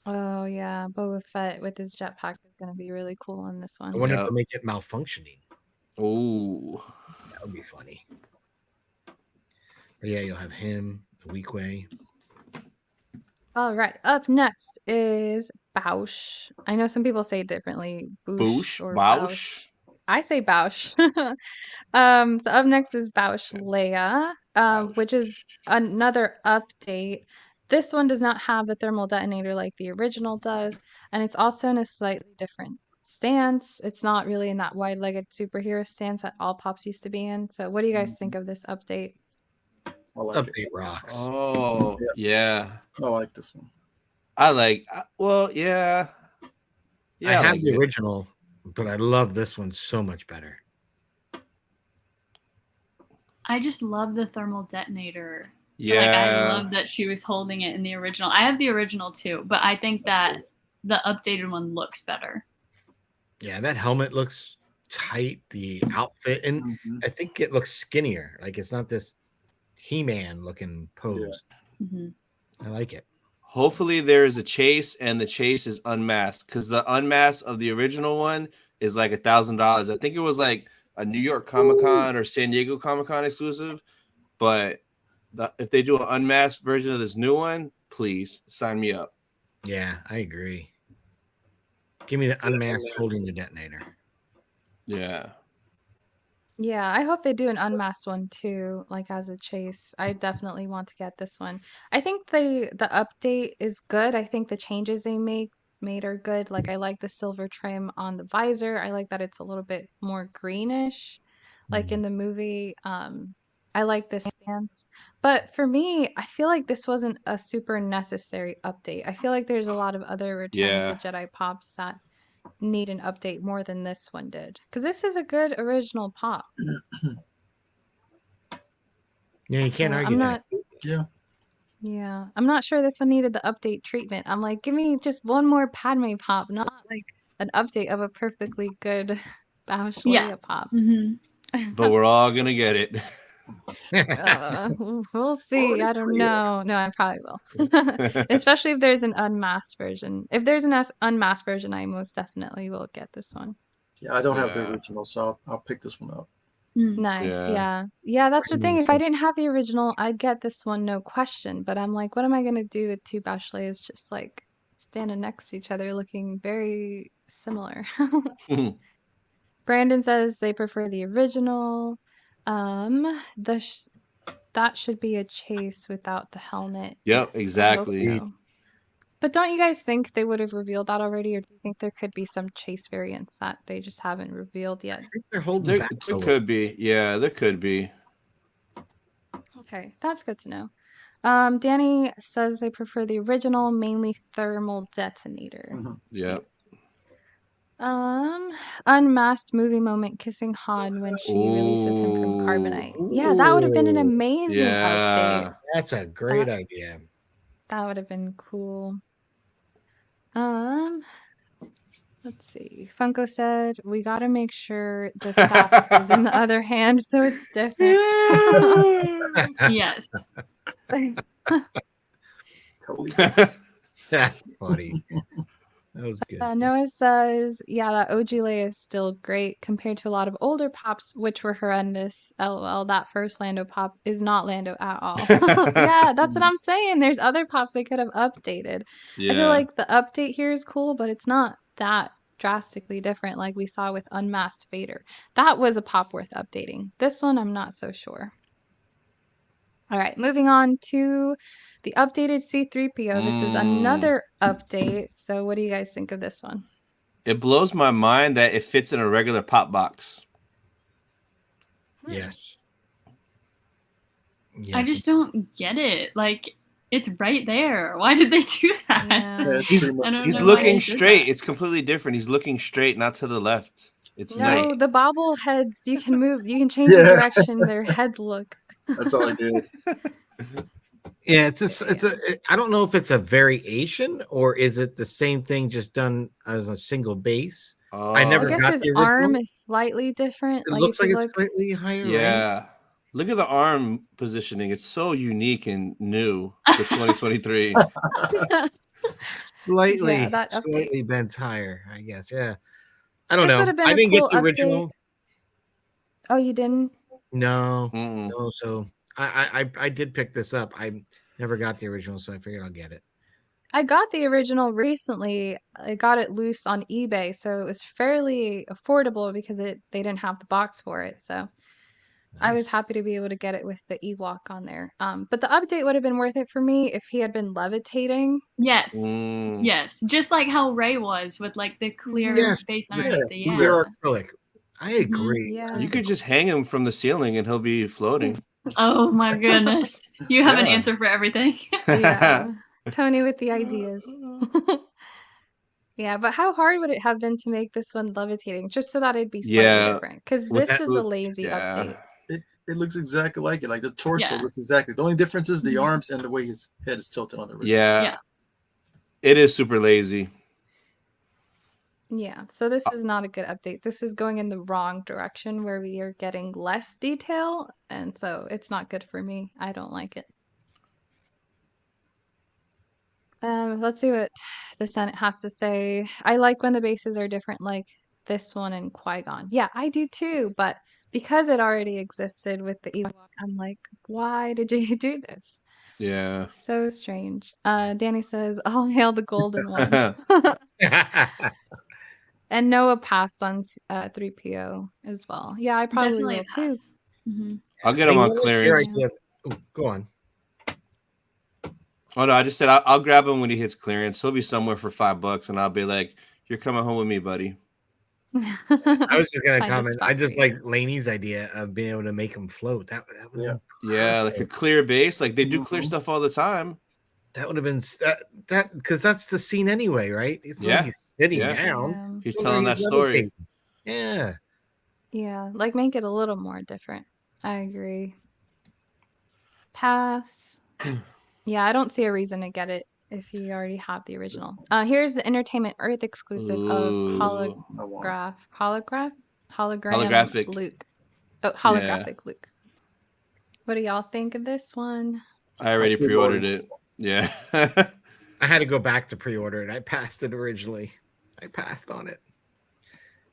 Oh yeah, Boba Fett with his jetpack is gonna be really cool in this I one. wonder if Yep. they'll make it malfunctioning. Ooh. That would be funny. But yeah, you'll have him, the weak way. All right, up next is Bausch. I know some people say it differently, Boosh Boosh. or Bausch. Bausch. I say Bausch. So up next is Bausch Leia, Bausch. which is another update. This one does not have the thermal detonator like the original does, and it's also in a slightly different stance. It's not really in that wide-legged superhero stance that all pops used to be in. So what do you guys think of this update? I like it. Update rocks. Oh, yeah. I like this one. I like, well, yeah. Yeah, I have like the it. original, but I love this one so much better. I just love the thermal detonator. Yeah. Like I love that she was holding it in the original. I have the original too, but I think that the updated one looks better. Yeah, that helmet looks tight, the outfit, and Mhm. I think it looks skinnier. Like it's not this He-Man looking pose. Mhm. I like it. Hopefully there is a chase and the chase is unmasked because the unmasked of the original one is like $1,000. I think it was like a New York Comic-Con or San Diego Comic-Con exclusive. But if they do an unmasked version of this new one, please sign me up. Yeah, I agree. Give me the unmasked holding the detonator. Yeah. Yeah, I hope they do an unmasked one too, like as a chase. I definitely want to get this one. I think the update is good. I think the changes they made are good. Like I like the silver trim on the visor. I like that it's a little bit more greenish, like in the movie. I like this stance. But for me, I feel like this wasn't a super necessary update. I feel like there's a lot of other Return of the Yeah. Jedi pops that need an update more than this one did. Because this is a good original pop. Yeah, you can't So argue I'm that. not, Yeah. yeah, I'm not sure this one needed the update treatment. I'm like, give me just one more Padme pop, not like an update of a perfectly good Bausch Yeah. Leia pop. Mm-hmm. But we're all going to get it. We'll see. I don't know. No, I probably will. Especially if there's an unmasked version. If there's an unmasked version, I most definitely will get this one. Yeah, I don't have the Yeah. original, so I'll pick this one up. Nice. Yeah. Yeah. Yeah, that's the thing. If I Reminiscence. didn't have the original, I'd get this one, no question. But I'm like, what am I gonna do with two Bausch Leias just like standing next to each other looking very similar? Brandon says they prefer the original. That should be a chase without the helmet. Yep, Yes, I hope exactly. so. But don't you guys think they would have revealed that already, or do you think there could be some chase variants that they just haven't revealed I yet? think they're holding There, back. there could be. Yeah, there could be. Okay, that's good to know. Danny says they prefer the original, mainly thermal detonator. Mhm. Yep. Yes. Unmasked movie moment kissing Han when she releases him from carbonite. Yeah, that would have been an Ooh, amazing update. Yeah. that's a great idea. That would have been cool. Let's see. Funko said we got to make sure the staff is in the other hand so it's different. Yes. Totally. That's funny. That was good. Noah says, yeah, that OG Leia is still great compared to a lot of older pops, which were horrendous. LOL, that first Lando pop is not Lando at all. Yeah, that's what I'm saying. There's other pops they could have updated. I feel Yeah. like the update here is cool, but it's not that drastically different like we saw with Unmasked Vader. That was a pop worth updating. This one, I'm not so sure. All right, moving on to the updated C3PO. This is another update. So what do you guys think of this one? It blows my mind that it fits in a regular pop box. Yes. I just don't get it. Like, it's right there. Why did they do that? Yeah. Yeah, it's He's pretty much- I don't he's know why looking they did straight. that. It's completely different. He's looking straight, not to the left. It's No, night. the bobbleheads, you can move, you can change the Yeah. direction their heads look. That's all I did. Yeah, I don't know if it's a variation or is it the same thing just done as a single base. Oh, I I never guess got his the original. arm is slightly different. It Like looks if like you it's look, slightly higher, right? yeah. Look at the arm positioning. It's so unique and new for 2023. Slightly, Yeah, that update. slightly bent higher, I guess. Yeah. I don't This know. would have been I a didn't cool get the update. original. Oh, you didn't? No, Mm-mm. no. So I did pick this up. I never got the original, so I figured I'll get it. I got the original recently. I got it loose on eBay, so it was fairly affordable because they didn't have the box for it. So I was Nice. happy to be able to get it with the Ewok on there. But the update would have been worth it for me if he had been levitating. Yes. Mm. Yes. Just like how Ray was with like the clear Yes, face yeah, underneath the clear acrylic. I agree. Yeah. You could just hang him from the ceiling and he'll be floating. Oh my goodness. You have an Yeah. answer for everything. Yeah. Tony with the ideas. Yeah, but how hard would it have been to make this one levitating just so that it'd be slightly Yeah, different? Because with this that is a look, lazy update. It looks exactly like it. Like the torso Yeah. looks exactly. The only difference is the Mhm. arms and the way his head is tilted on the original. Yeah. Yeah. It is super lazy. Yeah, so this is not a good update. This is going in the wrong direction where we are getting less detail, and so it's not good for me. I don't like it. Let's see what the Senate has to say. I like when the bases are different, like this one and Qui-Gon. Yeah, I do too, but because it already existed with the Ewok, I'm like, why did you do this? Yeah. So strange. Danny says, "I'll hail the golden one." And Noah passed on 3PO as well. Yeah, I probably Definitely will a too. pass. Mhm. I'll get him on Your clearance. idea- oh, go on. Oh no, I just said I'll grab him when he hits clearance. He'll be somewhere for $5, and I'll be like, "You're coming home with me, buddy." I was just gonna Find a comment. spot I for just you. like Laney's idea of being able to make him float. That would Yeah. Yeah, like a clear base. Like they do clear Mhm. stuff all the time. that would have been that because that's the scene anyway, right? It's Yeah. like he's sitting Yeah. down. Yeah. He's so telling he's that story. levitating. Yeah. Yeah, like make it a little more different. I agree. Pass. Yeah, I don't see a reason to get it if you already have the original. Here's the Entertainment Earth exclusive of Ooh. hologram Holographic. Luke. Oh, holographic Luke. What do y'all think of this one? I already I pre-ordered pre-ordered. it. Yeah. I had to go back to pre-order it. I passed it originally. I passed on it.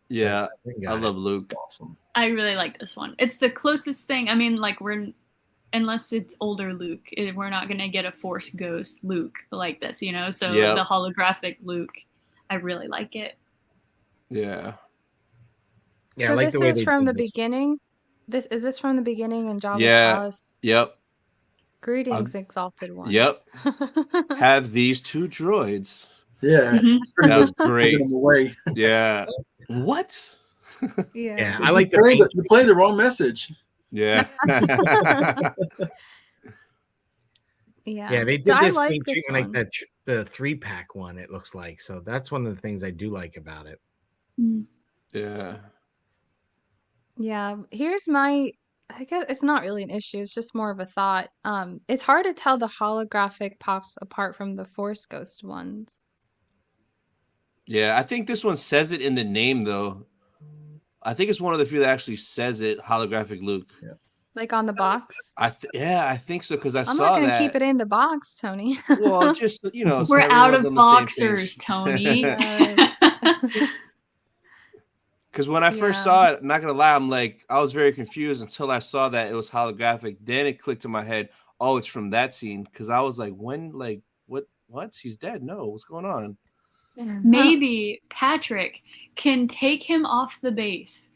Yeah. I I got love Luke. It's awesome. I really like this one. It's the closest thing. I mean, like unless it's older Luke, we're not gonna get a Force Ghost Luke like this, you know. So Yep. the holographic Luke, I really like it. Yeah. Yeah, So I like this the way is they from did the this. beginning. Is this from the beginning in Jabba's Yeah. palace? Yep. Greetings, exalted one. Yep. Have these two droids. Yeah. Mhm. That was great. Giving them away. Yeah. What? Yeah. Yeah, I like the You're playing the wrong message. Yeah. Yeah, they did So I this like paint this treatment like one. the 3-pack one, it looks like. So that's one of the things I do like about it. Yeah. Yeah, here's my I guess it's not really an issue, it's just more of a thought. It's hard to tell the holographic pops apart from the Force Ghost ones. Yeah. I think this one says it in the name though. I think it's one of the few that actually says it, holographic Luke. Yeah. Like on the box. I think so because I I'm saw not gonna that. keep it in the box, Tony. Well, just so We're out everyone's of on the same boxers, page. Tony. Because when I first Yeah. saw it, I'm not gonna lie, I'm like, I was very confused until I saw that it was holographic. Then it clicked in my head, oh, it's from that scene. Because I was like, when, like, what? He's dead? No, what's going on? Maybe Patrick can take him off the base,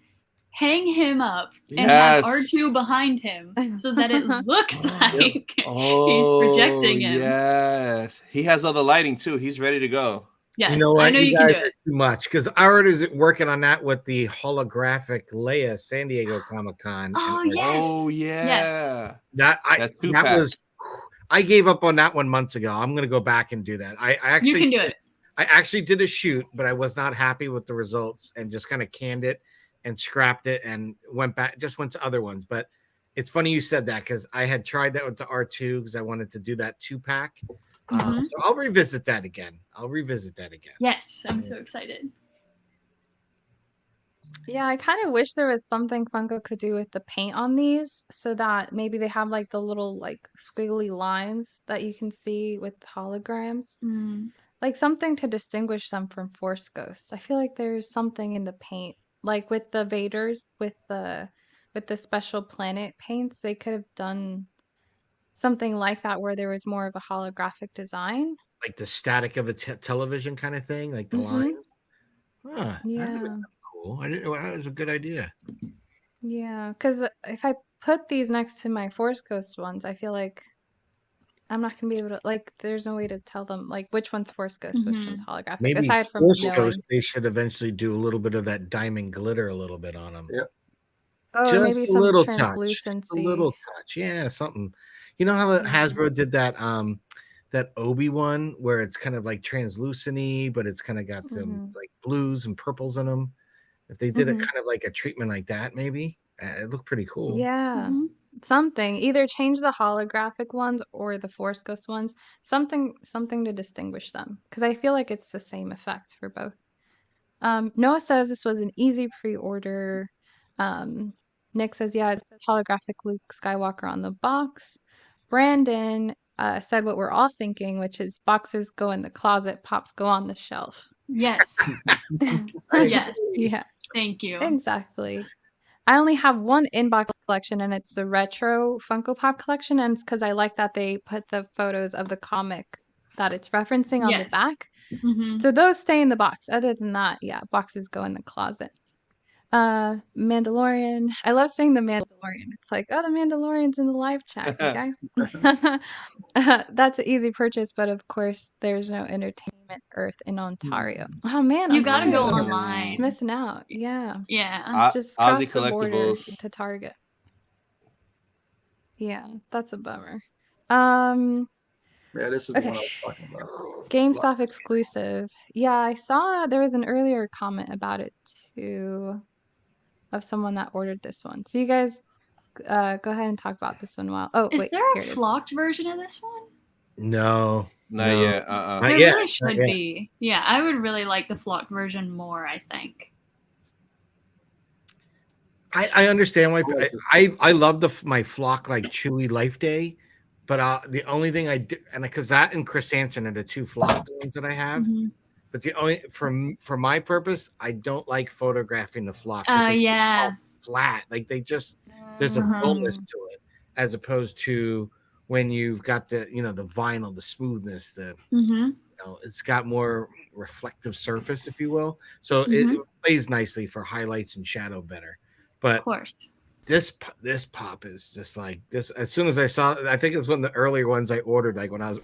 hang him up, and have Yes. R2 behind him so that it looks like Oh, he's projecting him. Yes, he has all the lighting too. He's ready to go. Yes, You know what? I know You you can do guys are it. too much because I was working on that with the holographic Leia San Diego Comic Con. Oh And yes, Oh yes. yeah. that That two that pack. was I gave up on that one months ago. I'm gonna go back and do that. You can do it. I actually did a shoot, but I was not happy with the results and just kind of canned it and scrapped it and went to other ones. But it's funny you said that because I had tried that with the R2 because I wanted to do that 2-pack. Mhm. So I'll revisit that again. Yes, I'm so excited. Yeah, I kind of wish there was something Funko could do with the paint on these so that maybe they have like the little like squiggly lines that you can see with holograms. Mm. Like something to distinguish them from Force Ghosts. I feel like there's something in the paint. Like with the Vaders with the special planet paints, they could have done something like that where there was more of a holographic design. Like the static of a television kind of thing, like the Mm-hmm. lines. Huh, Yeah. cool. I didn't. That was a good idea. Yeah, because if I put these next to my Force Ghost ones, I feel like I'm not gonna be able to like. There's no way to tell them like which one's Force Ghost, which one's holographic, Maybe aside from Force knowing. Ghost, they should eventually do a little bit of that diamond glitter a little bit on them. Yep. Oh, Just maybe a some little touch. A translucency. little touch. Yeah, something. You know how Hasbro did that that Obi one where it's kind of like translucent-y, but it's kind of got some like blues and purples in them. If they did it kind of like a treatment like that, maybe it looked pretty cool. Yeah, something. Either change the holographic ones or the Force Ghost ones. Something to distinguish them, because I feel like it's the same effect for both. Noah says this was an easy pre-order. Nick says, yeah, it says holographic Luke Skywalker on the box. Brandon said what we're all thinking, which is boxes go in the closet, pops go on the shelf. Yes. Yes. Yeah, Thank you. exactly. I only have one inbox collection, and it's the retro Funko Pop collection, and it's because I like that they put the photos of the comic that it's referencing on the Yes. back. Mhm. So those stay in the box. Other than that, yeah, boxes go in the closet. Mandalorian. I love saying the Mandalorian. It's like, oh, the Mandalorian's in the live chat, you guys. That's an easy purchase, but of course, there's no Entertainment Earth in Ontario. Oh man, You gotta go Ontario online. is missing out. Yeah, Yeah. just Aussie cross the border Collectibles. to Target. Yeah, that's a bummer. Yeah, this is the one I was talking about. GameStop exclusive. Yeah, I saw there was an earlier comment about it too, of someone that ordered this one. So you guys go ahead and talk about this one while. Oh, Is wait, there here a it is. flocked version of this one? No, Not no. yet. Not There yet, really not should yet. be. Yeah, I would really like the flocked version more, I think. I understand why I love my flock like Chewy Life Day, but the only thing I do, and because that and Chris Hansen are the two flocked ones that I have. Mhm. But the only for my purpose, I don't like photographing the flock. 'Cause they're Yeah. all flat. Like they just there's a dullness to it, as opposed to when you've got the the vinyl, the smoothness, Mhm. it's got more reflective surface, if you will. So it plays nicely for highlights and shadow better. But Of course. this pop is just like this. As soon as I saw it, I think it's one of the earlier ones I ordered. Like when I was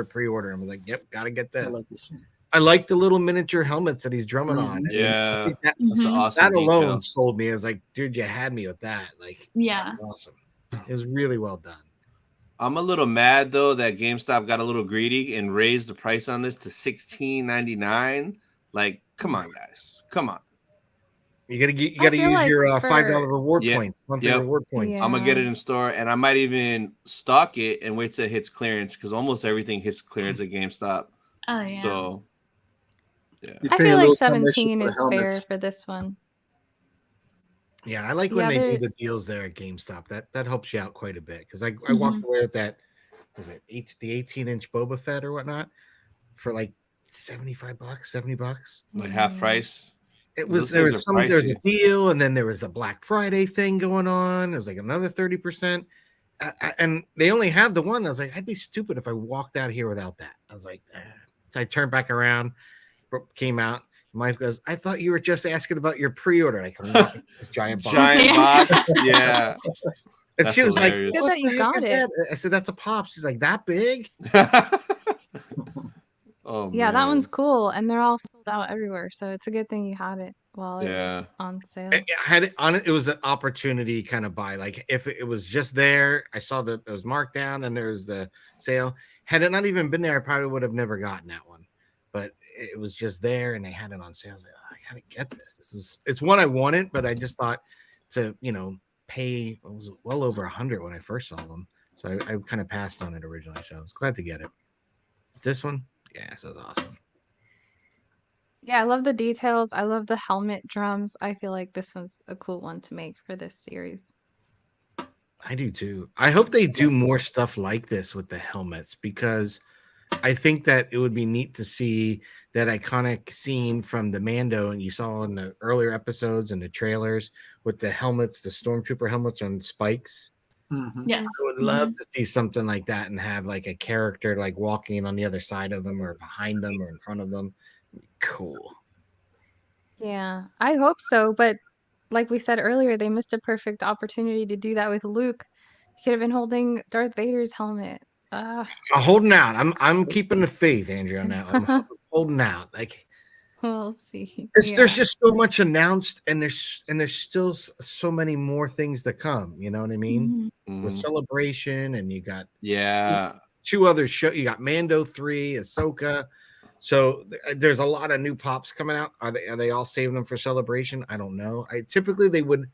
pre-order, I was like, "Yep, gotta get this." I like this one. I like the little miniature helmets that he's drumming on. I mean, Yeah. I think That's an Mhm. awesome that alone detail. sold me. I was like, dude, you had me with that. Like, Yeah. awesome. It was really well done. I'm a little mad though that GameStop got a little greedy and raised the price on this to $16.99. Like, come on, guys, come on. You gotta feel use like your for- $5 reward Yep. points, monthly Yep. reward points. Yeah. I'm gonna get it in store, and I might even stock it and wait till it hits clearance because almost everything hits clearance at GameStop. Oh yeah. So, yeah, You I pay a feel little like commission 17 for the is fair helmets. for this one. Yeah, I like Yeah, when they do they're- the deals there at GameStop. That helps you out quite a bit because I Mm-hmm. walked away with that. Was it the 18-inch Boba Fett or whatnot for like $75, $70? like half price. It Those was there things was are there's a pricey. deal, and then there was a Black Friday thing going on. It was like another 30%, and they only had the one. I was like, I'd be stupid if I walked out here without that. I was like, So I turned back around, came out. My wife goes, I thought you were just asking about your pre-order. I come walking this giant box. Giant box. Yeah. And That's she was hilarious. like, Good "What that you the heck got is it." that?" I said, "That's a pop." She's like, "That big?" Oh, Oh Yeah, that one's man. cool, and they're all sold out everywhere. So it's a good thing you had it while it was Yeah. on sale. I had it on it. It was an opportunity kind of buy. Like if it was just there, I saw that it was marked down and there was the sale. Had it not even been there, I probably would have never gotten that one. But it was just there and they had it on sale. I was like, oh, I gotta get this. It's one I wanted, but I just thought to, pay, it was well over 100 when I first saw them. So I kind of passed on it originally. So I was glad to get it. This one, yeah, so it's awesome. Yeah, I love the details. I love the helmet drums. I feel like this one's a cool one to make for this series. I do too. I hope they do more stuff like this with the helmets because I think that it would be neat to see that iconic scene from the Mando and you saw in the earlier episodes and the trailers with the helmets, the stormtrooper helmets on spikes. Mhm. Yes. I would love to see something like that and have like a character like walking on the other side of them or behind them or in front of them. Cool. Yeah, I hope so. But like we said earlier, they missed a perfect opportunity to do that with Luke. He could have been holding Darth Vader's helmet. I'm holding out. I'm keeping the faith, Andrew, on that. I'm holding out. Like We'll see. there's just so much announced, and there's still so many more things to come. You know what I mean? With Celebration, and you got Yeah. two other shows. You got Mando 3, Ahsoka. So there's a lot of new pops coming out. Are they all saving them for Celebration? I don't know. Typically they would.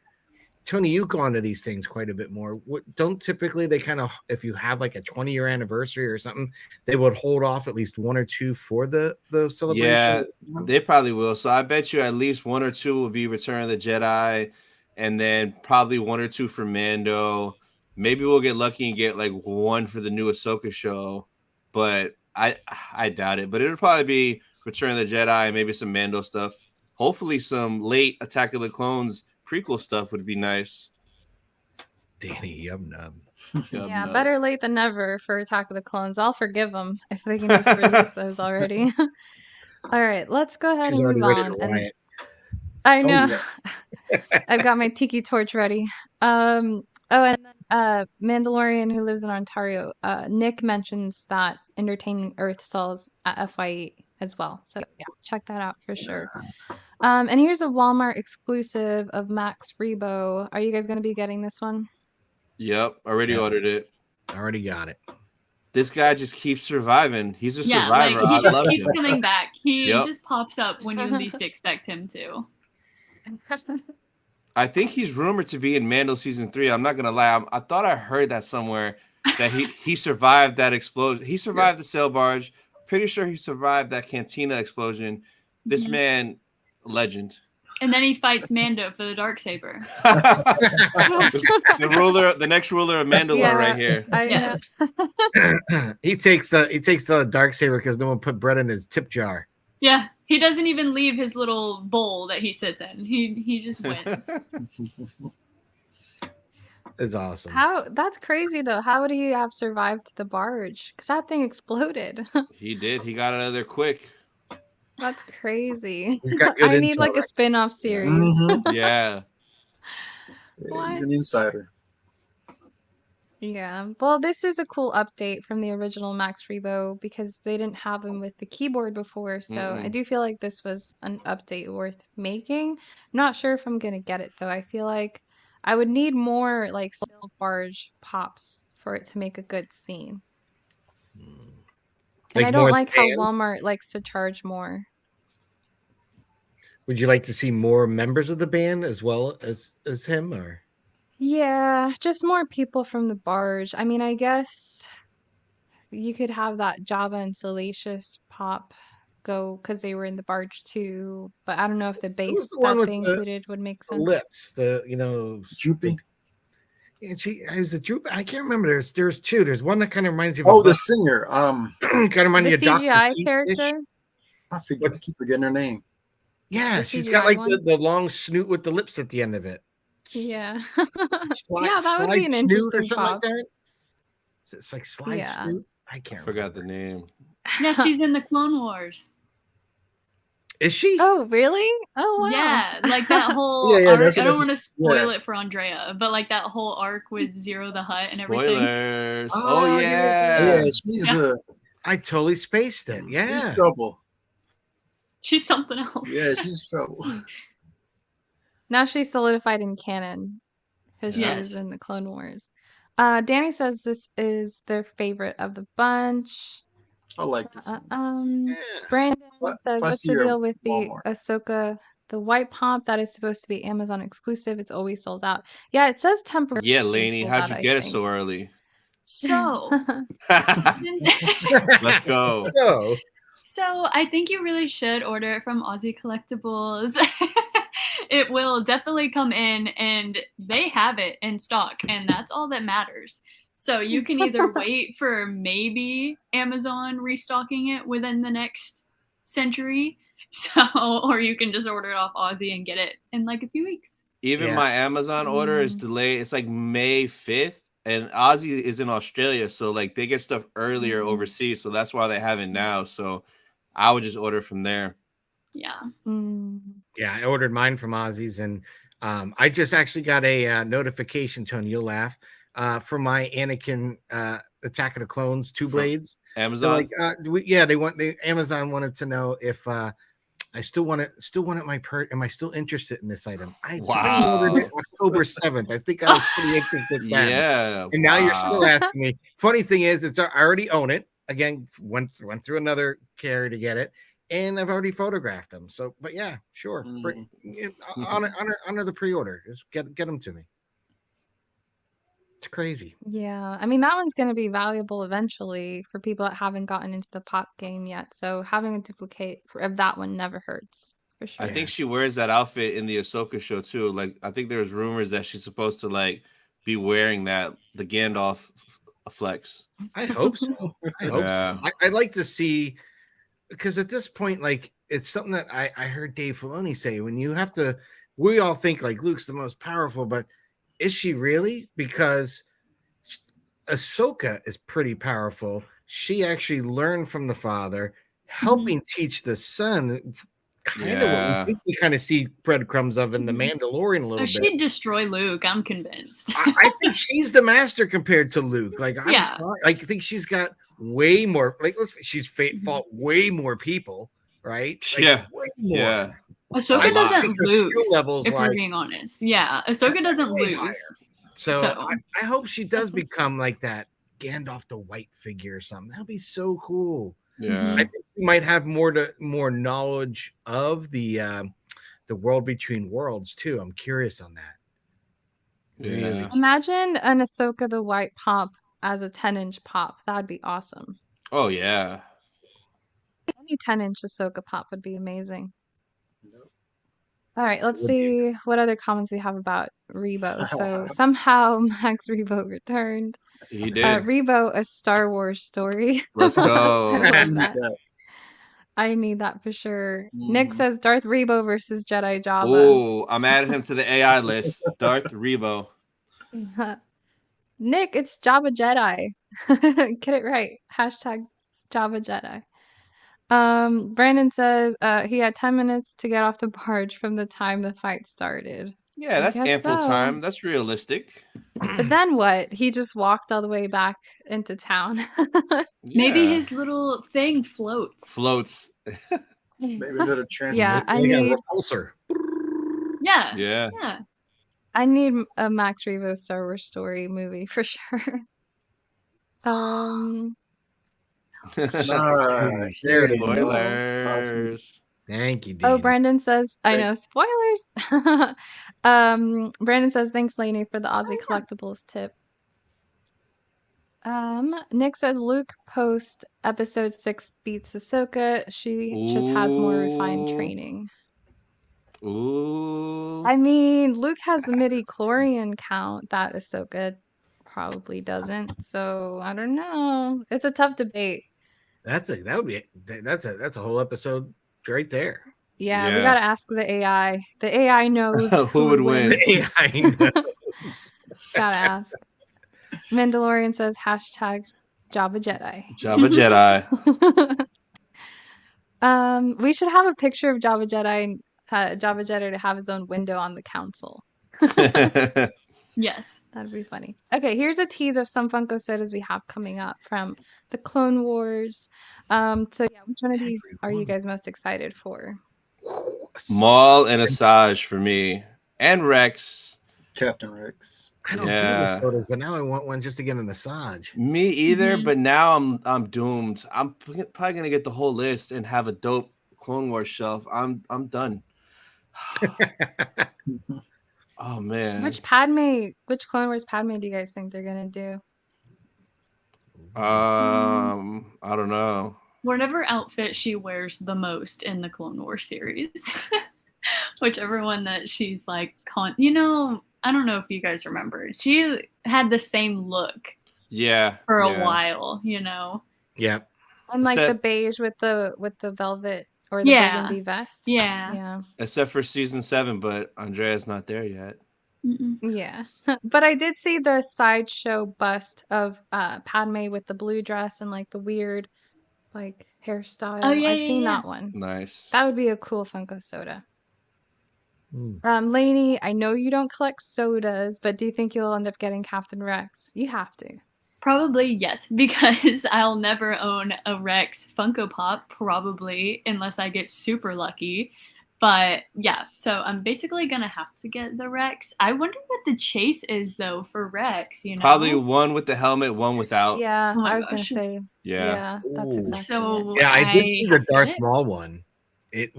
Tony, you go onto these things quite a bit more. Don't typically they kind of, if you have like a 20-year anniversary or something, they would hold off at least one or two for the celebration? Yeah, they probably will. So I bet you at least one or two will be Return of the Jedi, and then probably one or two for Mando. Maybe we'll get lucky and get like one for the new Ahsoka show, but I doubt it. But it'll probably be Return of the Jedi, maybe some Mando stuff. Hopefully some late Attack of the Clones prequel stuff would be nice. Danny, yum nub. Yeah, better late than never for Attack of the Clones. I'll forgive them if they can just release those already. All right, let's go ahead She's and already move ready on. to And riot. I know. I've got my tiki torch ready. And then Mandalorian who lives in Ontario, Nick mentions that Entertainment Earth sells at FY8 as well. So yeah, check that out for sure. And here's a Walmart exclusive of Max Rebo. Are you guys going to be getting this one? Yep, already ordered it. Already got it. This guy just keeps surviving. He's a Yeah, survivor. like he I just love keeps him. coming back. He Yep. just pops up when you least expect him to. I think he's rumored to be in Mando season 3. I'm not gonna lie. I thought I heard that somewhere that he survived that explosion. He survived the sail barge. Pretty sure he survived that cantina explosion. This man, legend. And then he fights Mando for the Darksaber. the next ruler of Mandalore right here. Yes. he takes the Darksaber because no one put bread in his tip jar. Yeah, he doesn't even leave his little bowl that he sits in. He just wins. It's awesome. That's crazy though. How would he have survived the barge? Because that thing exploded. He did. He got out of there quick. That's crazy. He's got good I need intel, like a right? spin-off series. Mhm. Yeah. He's an insider. Yeah. Well, this is a cool update from the original Max Rebo because they didn't have him with the keyboard before. So I do feel like this was an update worth making. I'm not sure if I'm gonna get it though. I feel like I would need more like sail barge pops for it to make a good scene. And I don't like how Walmart likes to charge more. Would you like to see more members of the band as well as him, or? Yeah, just more people from the barge. I mean, I guess you could have that Java and Salacious pop go because they were in the barge too, but I don't know if the bass that they included would make sense. Lips, Droopy. And it was a droop. I can't remember. There's two. There's one that kind of reminds you of. Oh, the singer. kind of reminds you The of Dr. CGI Seuss-ish. character. I keep forgetting her name. Yeah, The she's CGI got like one? the long snoot with the lips at the end of it. Yeah. Sly, Yeah, that would be an Sly Snoot or interesting something pop. like that. It's like Sly Yeah. Snoot. I can't remember. Forgot the name. Yeah, she's in the Clone Wars. Is she? Oh, really? Oh, wow. Yeah, like that whole Yeah, arc. that's I what don't I want to was- spoil yeah. it for Andrea, but like that whole arc with Zero the Hutt and everything. Spoilers. Oh, Oh, yeah. yeah. Yeah, she's Yeah. the. I totally spaced it. She's Yeah. trouble. She's something else. Yeah, she's trouble. Now she's solidified in canon because she was Yes. in the Clone Wars. Danny says this is their favorite of the bunch. I like this one. Yeah. Brandon What- says, if I "What's see the her at deal with the Walmart. Ahsoka, the white pomp that is supposed to be Amazon exclusive? It's always sold out." Yeah, it says temporarily Yeah, Lainey, sold how'd out, you I get it think. so early? So, Let's since go. So I think you really should order it from Aussie Collectibles. It will definitely come in, and they have it in stock, and that's all that matters. So you can either wait for maybe Amazon restocking it within the next century, or you can just order it off Aussie and get it in like a few weeks. Even Yeah. my Amazon order is Mm. delayed. It's like May 5th, and Ozzy is in Australia, so like they get stuff earlier Mm. overseas, so that's why they have it now. So I would just order from there. Yeah. Mm. yeah, I ordered mine from Ozzy's, and I just actually got a notification, Tony, you'll laugh, for my Anakin Attack of the Clones 2 blades. They're Amazon. like, Amazon wanted to know if I still want my am I still interested in this item? I pre-ordered it October 7th. I think I was pretty interested then. Yeah. And now you're still asking me. Funny thing is, I already own it. Again, went through another carrier to get it, and I've already photographed them. So, but yeah, sure. Honor the pre-order. Just get them to me. It's crazy. Yeah, I mean that one's going to be valuable eventually for people that haven't gotten into the pop game yet. So having a duplicate of that one never hurts for sure. I think she wears that outfit in the Ahsoka show too. Like I think there's rumors that she's supposed to like be wearing the Gandalf flex. I hope so. Yeah. I'd like to see, because at this point, like it's something that I heard Dave Filoni say. When you have to, we all think like Luke's the most powerful, but is she really? Because Ahsoka is pretty powerful. She actually learned from the father, helping teach the son. Kind of what we think we kind of see breadcrumbs of in the Mandalorian a little bit. She'd destroy Luke, I'm convinced. I think she's the master compared to Luke. Like I'm sorry, I think she's got way more. Like she's fought way more people, right? Like, Yeah. way more. Yeah. Ahsoka doesn't think her skill lose, level's if we're like being honest. Yeah, Ahsoka doesn't way lose. higher. So So- I hope she does become like that Gandalf the White figure or something. That'd be so cool. Yeah. I think we might have more knowledge of the world between worlds too. I'm curious on that. Yeah. Really. Imagine an Ahsoka the White pop as a 10-inch pop. That would be awesome. Oh yeah. Any 10-inch Ahsoka pop would be amazing. Nope. All right, let's Would be. see what other comments we have about Rebo. So somehow Max Rebo returned. He did. Rebo, a Star Wars story. Let's go. I love Yeah. that. I need that for sure. Nick Mhm. says Darth Rebo versus Jedi Jabba. Oh, I'm adding him to the AI list. Darth Rebo. Nick, it's Jabba Jedi. Get it right. Hashtag Jabba Jedi. Brandon says he had 10 minutes to get off the barge from the time the fight started. Yeah, that's guess ample so. time. That's realistic. But then what? He just walked all the way back into town. Maybe Yeah. his little thing floats. Floats. Maybe another transmission. Yeah, I They got a need repulsor. Yeah. Yeah. Yeah. I need a Max Rebo Star Wars story movie for sure. Nice. There it is. Spoilers. Thank you, Dean. Oh, Brandon says, I Great. know, spoilers. Brandon says, thanks, Lainey, for the Aussie Collectibles tip. Nick says, Luke post episode 6 beats Ahsoka. She just has more refined Ooh. training. Ooh. I mean, Luke has a midi-chlorian count that Ahsoka probably doesn't. So I don't know. It's a tough debate. That's a whole episode right there. Yeah, we Yeah. gotta ask the AI. The AI knows Who would win? I know. Gotta ask. Mandalorian says hashtag Jabba Jedi. Jabba Jedi. We should have a picture of Jabba Jedi and Jabba Jedi to have his own window on the council. Yes. That'd be funny. Okay, here's a tease of some Funko sodas we have coming up from the Clone Wars. So yeah, which one of these are you guys most excited for? Maul and Asajj for me, and Rex. Captain Rex. I don't do the sodas, but now I want one just to get an Asajj. Me either, but now I'm doomed. I'm probably gonna get the whole list and have a dope Clone Wars shelf. I'm done. Oh man. Which Clone Wars Padme do you guys think they're gonna do? I don't know. Whatever outfit she wears the most in the Clone Wars series. Whichever one that she's like, you know, I don't know if you guys remember. She had the same look. Yeah. For a while, you know. Yeah. And like the beige with the velvet or the burgundy vest. Yeah. Yeah. Except for season 7, but Andrea's not there yet. Yeah. But I did see the sideshow bust of Padme with the blue dress and like the weird like hairstyle. Oh, yeah, I've seen that one. Nice. That would be a cool Funko soda. Lainey, I know you don't collect sodas, but do you think you'll end up getting Captain Rex? You have to. Probably yes, because I'll never own a Rex Funko Pop, probably, unless I get super lucky. But yeah, so I'm basically gonna have to get the Rex. I wonder what the chase is though for Rex, you know? Probably one with the helmet, one without. Yeah, Oh my I was gonna gosh. say. Yeah. That's exactly So it. Yeah, I did see the have to Darth get it. Maul one.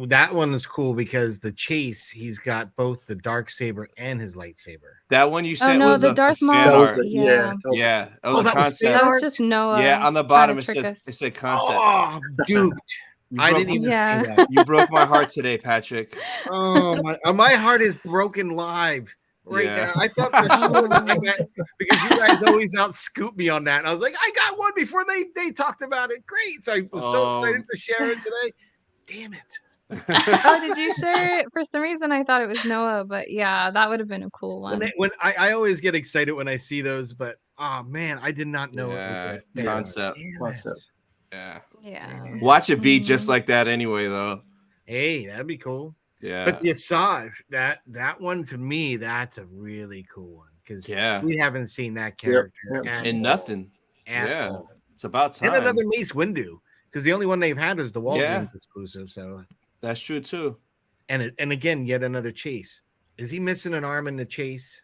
That one is cool because the chase, he's got both the dark saber and his lightsaber. That one you Oh sent no, was the a Darth fan Maul. That was art. Yeah. Yeah, that Oh, was a that was concept. That was just Noah. Yeah, on the trying bottom to it trick said us. it said concept. Oh, duped. You I broke didn't even Yeah. see that. You broke my heart today, Patrick. Oh my heart is broken live right Yeah. now. I thought for sure that I got, because you guys always outscoop me on that. And I was like, I got one before they talked about it. Great. So I was so excited to share it today. Damn it. Oh, did you share it? For some reason, I thought it was Noah, but yeah, that would have been a cool one. When I always get excited when I see those, but oh man, I did not know it was a fan. Concept. Damn it. Yeah. Yeah. Watch it be just like that anyway, though. Hey, that'd be cool. Yeah. But the Asajj, that one to me, that's a really cool one because we haven't seen that character in nothing. At all. It's about time. And another Mace Windu, because the only one they've had is the Walgreens exclusive. So that's true too. And again, yet another chase. Is he missing an arm in the chase?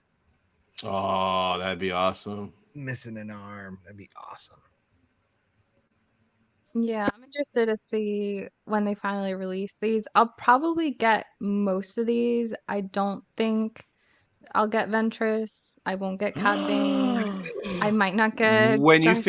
Oh, that'd be awesome. Missing an arm. That'd be awesome. Yeah, I'm interested to see when they finally release these. I'll probably get most of these. I don't think I'll get Ventress. I won't get Cad Bane. I might not get when you Darth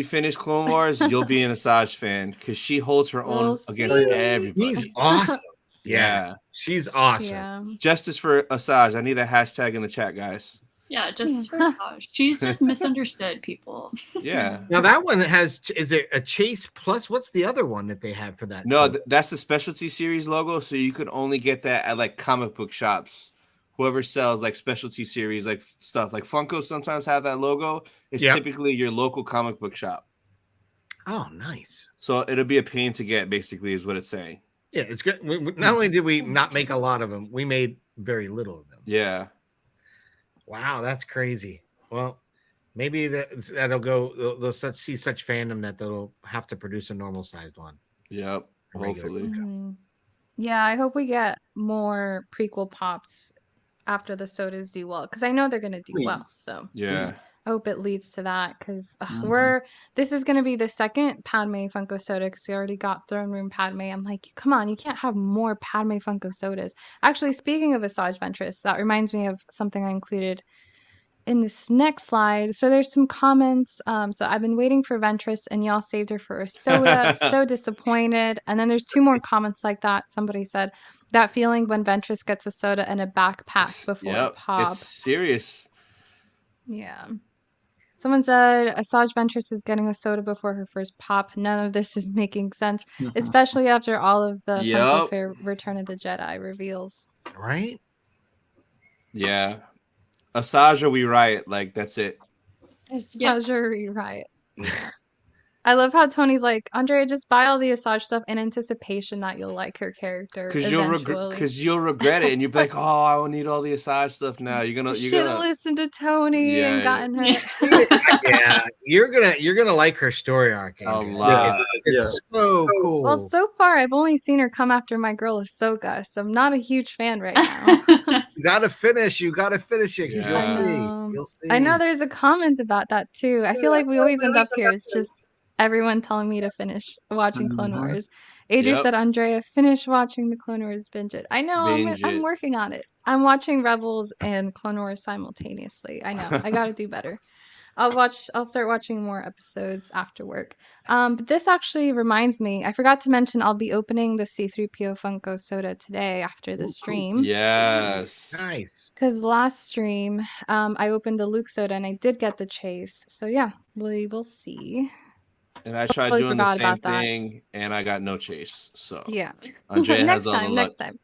finish Clone Wars, you'll be an Asajj fan because she holds her own We'll against see. everybody. He's awesome. Yeah, she's awesome. Yeah. Justice for Asajj. I need that hashtag in the chat, guys. Yeah, just for Asajj. She's just misunderstood, people. Yeah. Now that one is it a chase plus? What's the other one that they have for that? No, that's the specialty series logo. So you could only get that at like comic book shops. Whoever sells like specialty series, like stuff like Funko sometimes have that logo. It's typically your local comic book shop. Oh, nice. So it'll be a pain to get, basically, is what it's saying. Yeah, it's good. Not only did we not make a lot of them, we made very little of them. Yeah. Wow, that's crazy. Well, maybe that'll go. They'll see such fandom that they'll have to produce a normal sized one. Yep. Hopefully. Yeah, I hope we get more prequel pops after the sodas do well, because I know they're gonna do well. So yeah, I hope it leads to that, because this is gonna be the second Padme Funko soda, because we already got Throne Room Padme. I'm like, come on, you can't have more Padme Funko sodas. Actually, speaking of Asajj Ventress, that reminds me of something I included in this next slide. So there's some comments. So I've been waiting for Ventress and y'all saved her for a soda. So disappointed. And then there's 2 more comments like that. Somebody said that feeling when Ventress gets a soda and a backpack before a pop. It's serious. Yeah. Someone said Asajj Ventress is getting a soda before her first pop. None of this is making sense, especially after all of the Funko Fair Return of the Jedi reveals. Right? Yeah. Asajj or we riot. Like, that's it. Asajj or we riot. I love how Tony's like, Andrea, just buy all the Asajj stuff in anticipation that you'll like her character eventually. Because you'll regret it, and you'll be like, "Oh, I don't need all the Asajj stuff now." You should have listened to Tony and gotten her. Yeah, you're gonna like her story arc, Andrea. lot. It's so cool. Well, so far I've only seen her come after my girl Ahsoka, so I'm not a huge fan right now. You gotta finish it. 'Cause Yeah. You'll see. I know there's a comment about that too. I feel like we always end up here. It's just everyone telling me to finish watching Clone Wars. Adri Yep. said, Andrea, finish watching the Clone Wars, binge it. I know, Binge I'm it. working on it. I'm watching Rebels and Clone Wars simultaneously. I know, I gotta do better. I'll start watching more episodes after work. But this actually reminds me, I forgot to mention I'll be opening the C3PO Funko Soda today after the stream. Yes. Nice. Because last stream, I opened the Luke Soda and I did get the chase. So yeah, we will see. And I tried Totally doing the forgot same about that. thing, and I got no chase. So Yeah. Andrea next has all the time, luck. next time.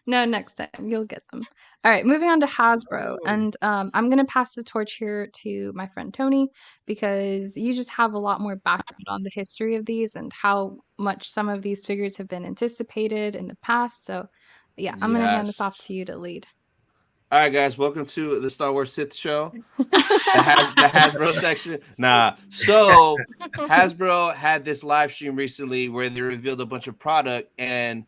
No, next time you'll get them. All right, moving on to Hasbro, and I'm gonna pass the torch here to my friend Tony because you just have a lot more background on the history of these and how much some of these figures have been anticipated in the past. So, yeah, I'm gonna hand this off Yes. to you to lead. All right, guys, welcome to the Star Wars Sith Show, the Hasbro section. Nah, so Hasbro had this live stream recently where they revealed a bunch of product, and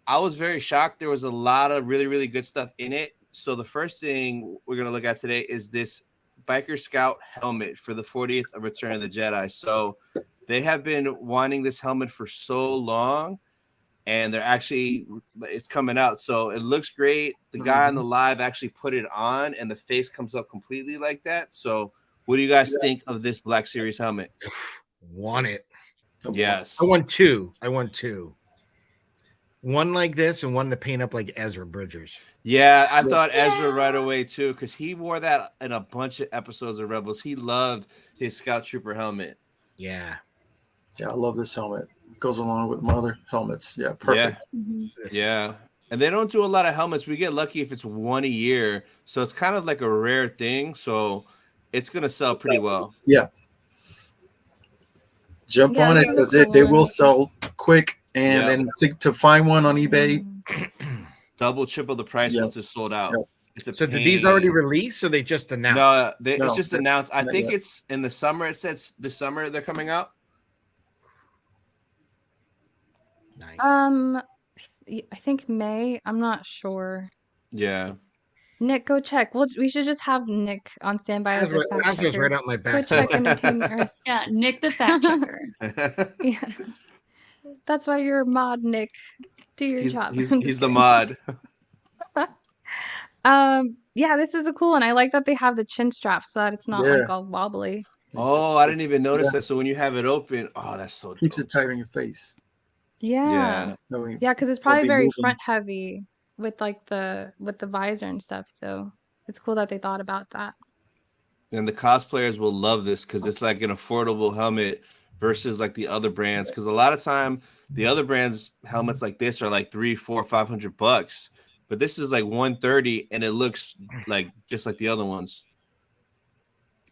I was very shocked. There was a lot of really, really good stuff in it. So the first thing we're gonna look at today is this Biker Scout helmet for the 40th of Return of the Jedi. So they have been wanting this helmet for so long, and it's coming out. So it looks great. The guy on the live actually put it on, and the face comes up completely like that. So what do you guys think of this Black Series helmet? Want it. Yes. I want two. One like this and one to paint up like Ezra Bridgers. Yeah, I thought Ezra right away too, because he wore that in a bunch of episodes of Rebels. He loved his Scout Trooper helmet. Yeah. Yeah, I love this helmet. Goes along with my other helmets. Yeah, perfect. Yeah. And they don't do a lot of helmets. We get lucky if it's one a year. So it's kind of like a rare thing. So it's going to sell pretty well. Yeah. Jump on it because they will sell quick. And then to find one on eBay, double, triple the price once it's sold out. It's so did these already release or they just announced? No, it's just announced. I think it's in the summer. It says the summer they're coming out. Nice. I think May. I'm not sure. Yeah. Nick, go check. We should just have Nick on standby as our fact checker. Right out my back. Go check Entertainment. Yeah, Nick the fact checker. Yeah. That's why you're a mod, Nick. Do your job. He's the mod. Yeah, this is a cool one. I like that they have the chin strap so that it's not like all wobbly. Oh, I didn't even notice that. So when you have it open, that's so dope. Keeps it tight on your face. Yeah. Yeah, because it's probably very front heavy with like the visor and stuff. So it's cool that they thought about that. And the cosplayers will love this because it's like an affordable helmet versus like the other brands. Because a lot of time the other brands helmets like this are like $300, $400, $500, but this is like $130 and it looks like just like the other ones.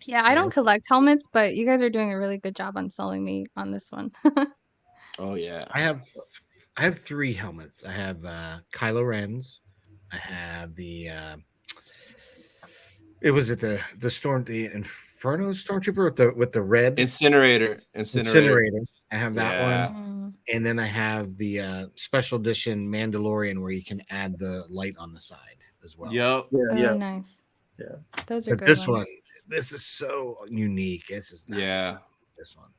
Yeah, I don't collect helmets, but you guys are doing a really good job on selling me on this one. Oh yeah. I have 3 helmets. I have Kylo Ren's. I have the it was at the Inferno Stormtrooper with the red Incinerator. I have that one. And then I have the special edition Mandalorian where you can add the light on the side as well. Yep. Yeah. Nice. Yeah. Those are but good ones. This is so unique. This is nice. This one.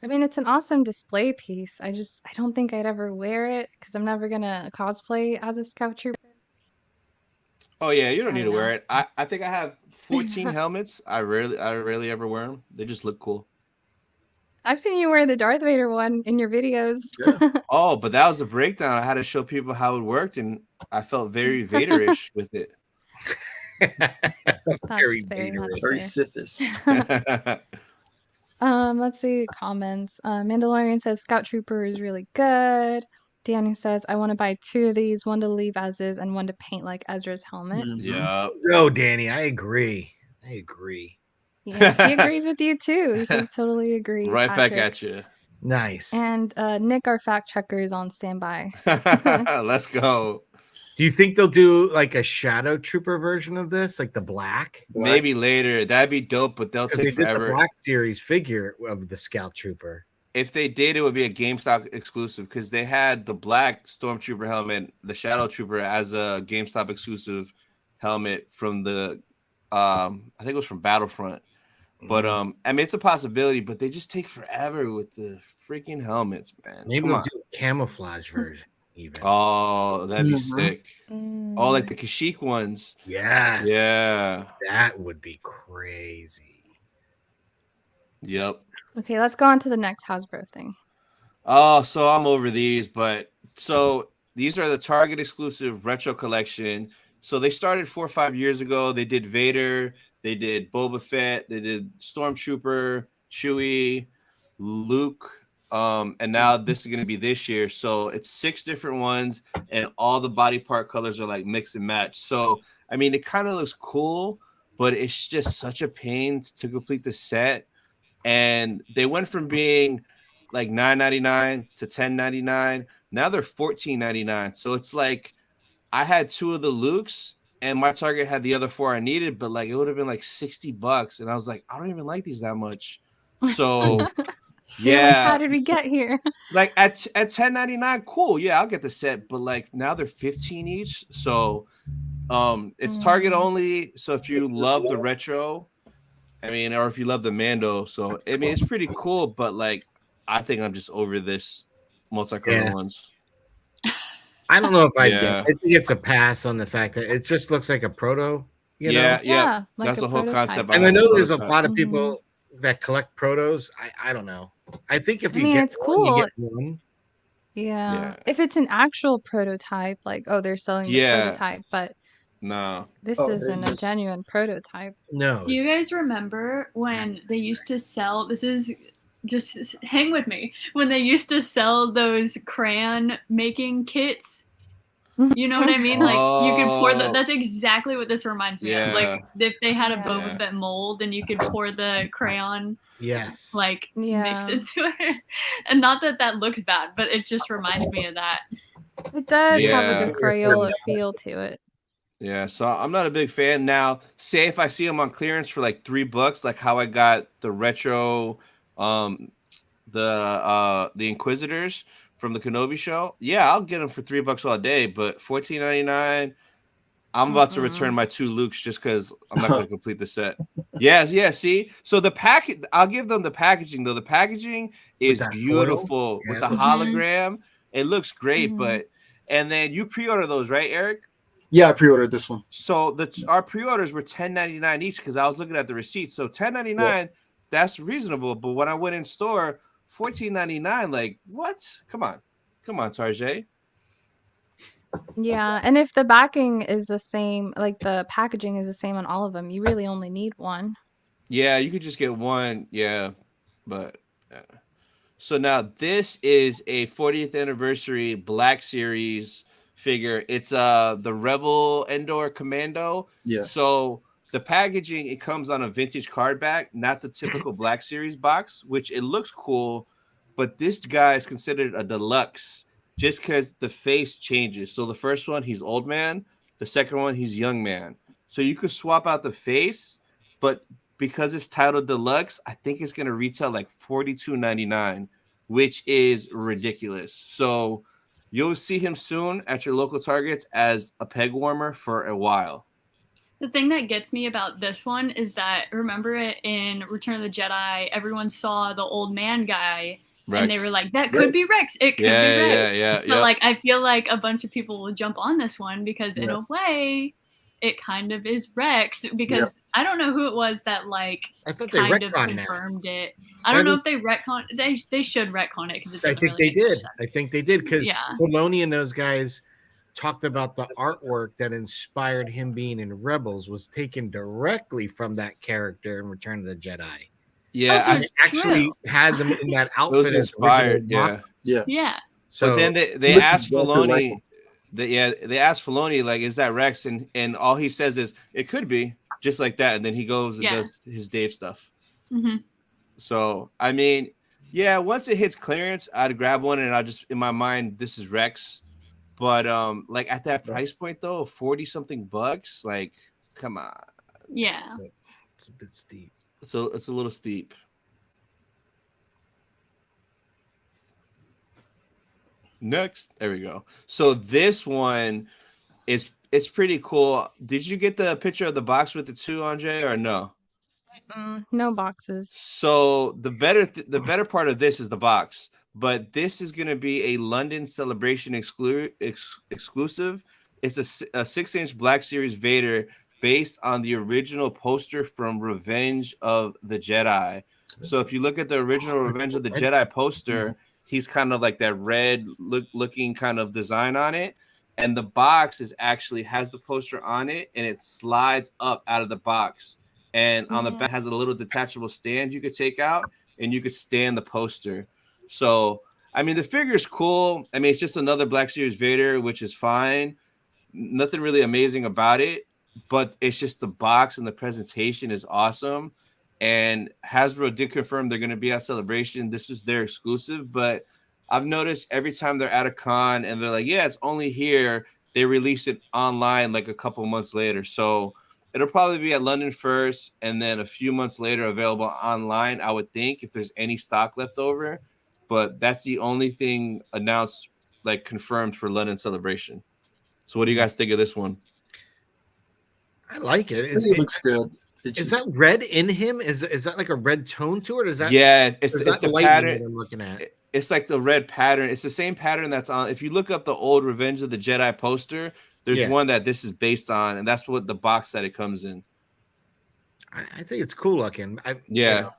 I mean, it's an awesome display piece. I don't think I'd ever wear it because I'm never gonna cosplay as a Scout Trooper. Oh yeah, you don't need to wear it. I think I have 14 helmets. I rarely ever wear them. They just look cool. I've seen you wear the Darth Vader one in your videos. Yeah. Oh, but that was the breakdown. I had to show people how it worked, and I felt very Vaderish with it. Very Vaderish. Very Sithish. Let's see comments. Mandalorian says Scout Trooper is really good. Danny says I want to buy 2 of these, one to leave as is and one to paint like Ezra's helmet. Yeah. No, Danny, I agree. Yeah, he agrees with you too. He says totally agree, Right back Patrick. at you. Nice. And Nick, our fact checker, is on standby. Let's go. Do you think they'll do like a Shadow Trooper version of this, like the black? Maybe later. That'd be dope, but they'll Because take they did the forever. Black Series figure of the Scout Trooper. If they did, it would be a GameStop exclusive because they had the black Stormtrooper helmet, the Shadow Trooper, as a GameStop exclusive helmet from the, I think it was from Battlefront. But I mean, it's a possibility, but they just take forever with the freaking helmets, man. Maybe Come they'll on. do a camouflage version, even. Oh, that'd be sick. Oh, like the Mm. Kashyyyk ones. Yes. Yeah. That would be crazy. Yep. Okay, let's go on to the next Hasbro thing. Oh, so I'm over these, but so these are the Target exclusive retro collection. So they started 4 or 5 years ago. They did Vader, they did Boba Fett, they did Stormtrooper, Chewie, Luke, and now this is going to be this year. So it's 6 different ones, and all the body part colors are like mix and match. So I mean, it kind of looks cool, but it's just such a pain to complete the set. And they went from being like $9.99 to $10.99. Now they're $14.99. So it's like I had 2 of the Lukes and my Target had the other 4 I needed, but like it would have been like $60. And I was like, I don't even like these that much. So You're like, how yeah, did we get here? like at $10.99, cool. Yeah, I'll get the set, but like now they're 15 each. So it's Target only. So if you love the retro, I mean, or if you love the Mando, so I mean, it's pretty cool, but like, I think I'm just over this multicolor ones. I don't know if I get. Yeah. I think it's a pass on the fact that it just looks like a proto. You know? Yeah. Like That's a the whole prototype. concept. And I know there's a prototype. lot of people that collect protos. I don't know. I think if I you mean, get it's one, you cool. get one. Yeah. If it's an actual prototype, like, oh, they're selling the prototype, but no, this Oh, isn't a genuine prototype. No. Do you guys remember when they used to sell? This is just hang with me. When they used to sell those crayon making kits. You know what I mean? Like you could pour the. That's exactly what this reminds me of. Like if they had a Boba Fett mold and you could pour the crayon, like mix into it. And not that that looks bad, but it just reminds me of that. It does have a good Crayola feel to it. Yeah, so I'm not a big fan. Now, say if I see them on clearance for like $3, like how I got the retro, the Inquisitors from the Kenobi show, yeah, I'll get them for $3 all day. But $14.99, I'm about to return my 2 Lukes just because I'm not going to complete the set. Yeah. See, so the package, I'll give them the packaging though. The packaging is beautiful with the hologram. It looks great, but and then you pre-order those, right, Eric? Yeah, I pre-ordered this one. So our pre-orders were $10.99 each because I was looking at the receipt. So $10.99, that's reasonable. But when I went in store, $14.99, like what? Come on, Tarjay. Yeah, and if the backing is the same, like the packaging is the same on all of them, you really only need one. Yeah, you could just get one. Yeah, but so now this is a 40th anniversary Black Series figure. It's the Rebel Endor Commando. Yeah. So the packaging, it comes on a vintage card back, not the typical Black Series box, which it looks cool, but this guy is considered a deluxe just because the face changes. So the first one, he's old man. The second one, he's young man. So you could swap out the face, but because it's titled deluxe, I think it's going to retail like $42.99, which is ridiculous. So you'll see him soon at your local Targets as a peg warmer for a while. The thing that gets me about this one is that, remember it in Return of the Jedi, everyone saw the old man guy, Rex. And they were like, that could be Rex. It could be Rex. Yeah. But like, I feel like a bunch of people will jump on this one because in a way, it kind of is Rex, because I don't know who it was that like I thought they kind of retconned confirmed it. I don't know if they retcon. They should retcon it because I think they did. I think they did because Filoni and those guys talked about the artwork that inspired him being in Rebels was taken directly from that character in Return of the Jedi. Yeah, so I actually had them in that outfit. Those inspired. Yeah. So but then they asked Filoni. They asked Filoni, like, is that Rex? And all he says is, it could be. just like that, and then he goes and Yeah. does his Dave stuff. Mm-hmm. So I mean, yeah, once it hits clearance, I'd grab one, and I just in my mind, this is Rex. But like at that price point though, 40 something bucks, like come on. Yeah. It's a bit steep. It's a little steep. Next, there we go. So this one is it's pretty cool. Did you get the picture of the box with the two, Andre, or no? No boxes. So the better part of this is the box, but this is going to be a London Celebration exclusive. It's a 6-inch Black Series Vader based on the original poster from Revenge of the Jedi. So if you look at the original Revenge of the Jedi poster, he's kind of like that red looking kind of design on it. And the box actually has the poster on it, and it slides up out of the box. And on the back has a little detachable stand you could take out, and you could stand the poster. So, I mean, the figure is cool. I mean, it's just another Black Series Vader, which is fine. Nothing really amazing about it, but it's just the box and the presentation is awesome. And Hasbro did confirm they're going to be at Celebration. This is their exclusive, but I've noticed every time they're at a con and they're like, yeah, it's only here, they release it online like a couple months later. So it'll probably be at London first, and then a few months later available online, I would think, if there's any stock left over. But that's the only thing announced, like confirmed for London Celebration. So what do you guys think of this one? I like it. It looks good. Is that red in him? Is that like a red tone to it? Or is that it's the pattern I'm looking at? It's like the red pattern. It's the same pattern that's on. If you look up the old Revenge of the Jedi poster, there's one that this is based on, and that's what the box that it comes in. I think it's cool looking. Yeah.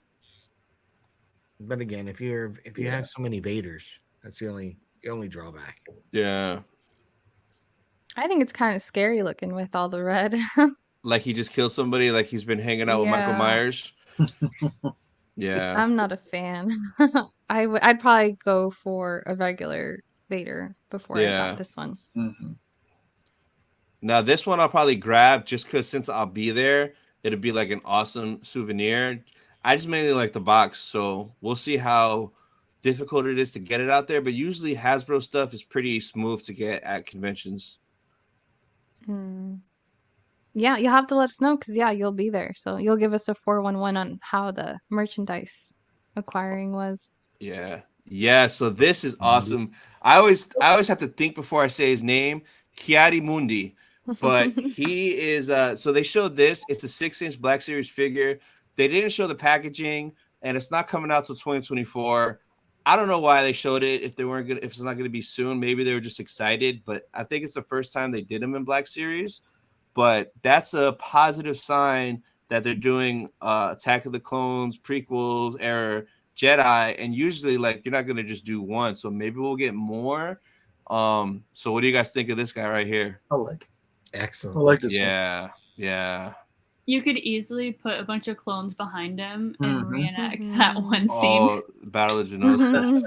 But again, if you have so many Vaders, that's the only drawback. Yeah. I think it's kind of scary looking with all the red. Like he just killed somebody, like he's been hanging out with Michael Myers. Yeah. I'm not a fan. I'd probably go for a regular Vader before I got this one. Mm-hmm. Now this one I'll probably grab just because since I'll be there, it'll be like an awesome souvenir. I just mainly like the box, so we'll see how difficult it is to get it out there. But usually Hasbro stuff is pretty smooth to get at conventions. Yeah, you'll have to let us know because you'll be there. So you'll give us a 411 on how the merchandise acquiring was. Yeah. So this is awesome. I always have to think before I say his name, Chiari Mundi. But he is so they showed this. It's a 6-inch Black Series figure. They didn't show the packaging, and it's not coming out till 2024. I don't know why they showed it if it's not gonna be soon. Maybe they were just excited, but I think it's the first time they did them in Black Series. But that's a positive sign that they're doing Attack of the Clones, prequels, era Jedi, and usually like you're not gonna just do one, so maybe we'll get more. So what do you guys think of this guy right here? I like it. Excellent. I like this one. Yeah. You could easily put a bunch of clones behind him and reenact that one scene. Oh, Battle of Geonosis.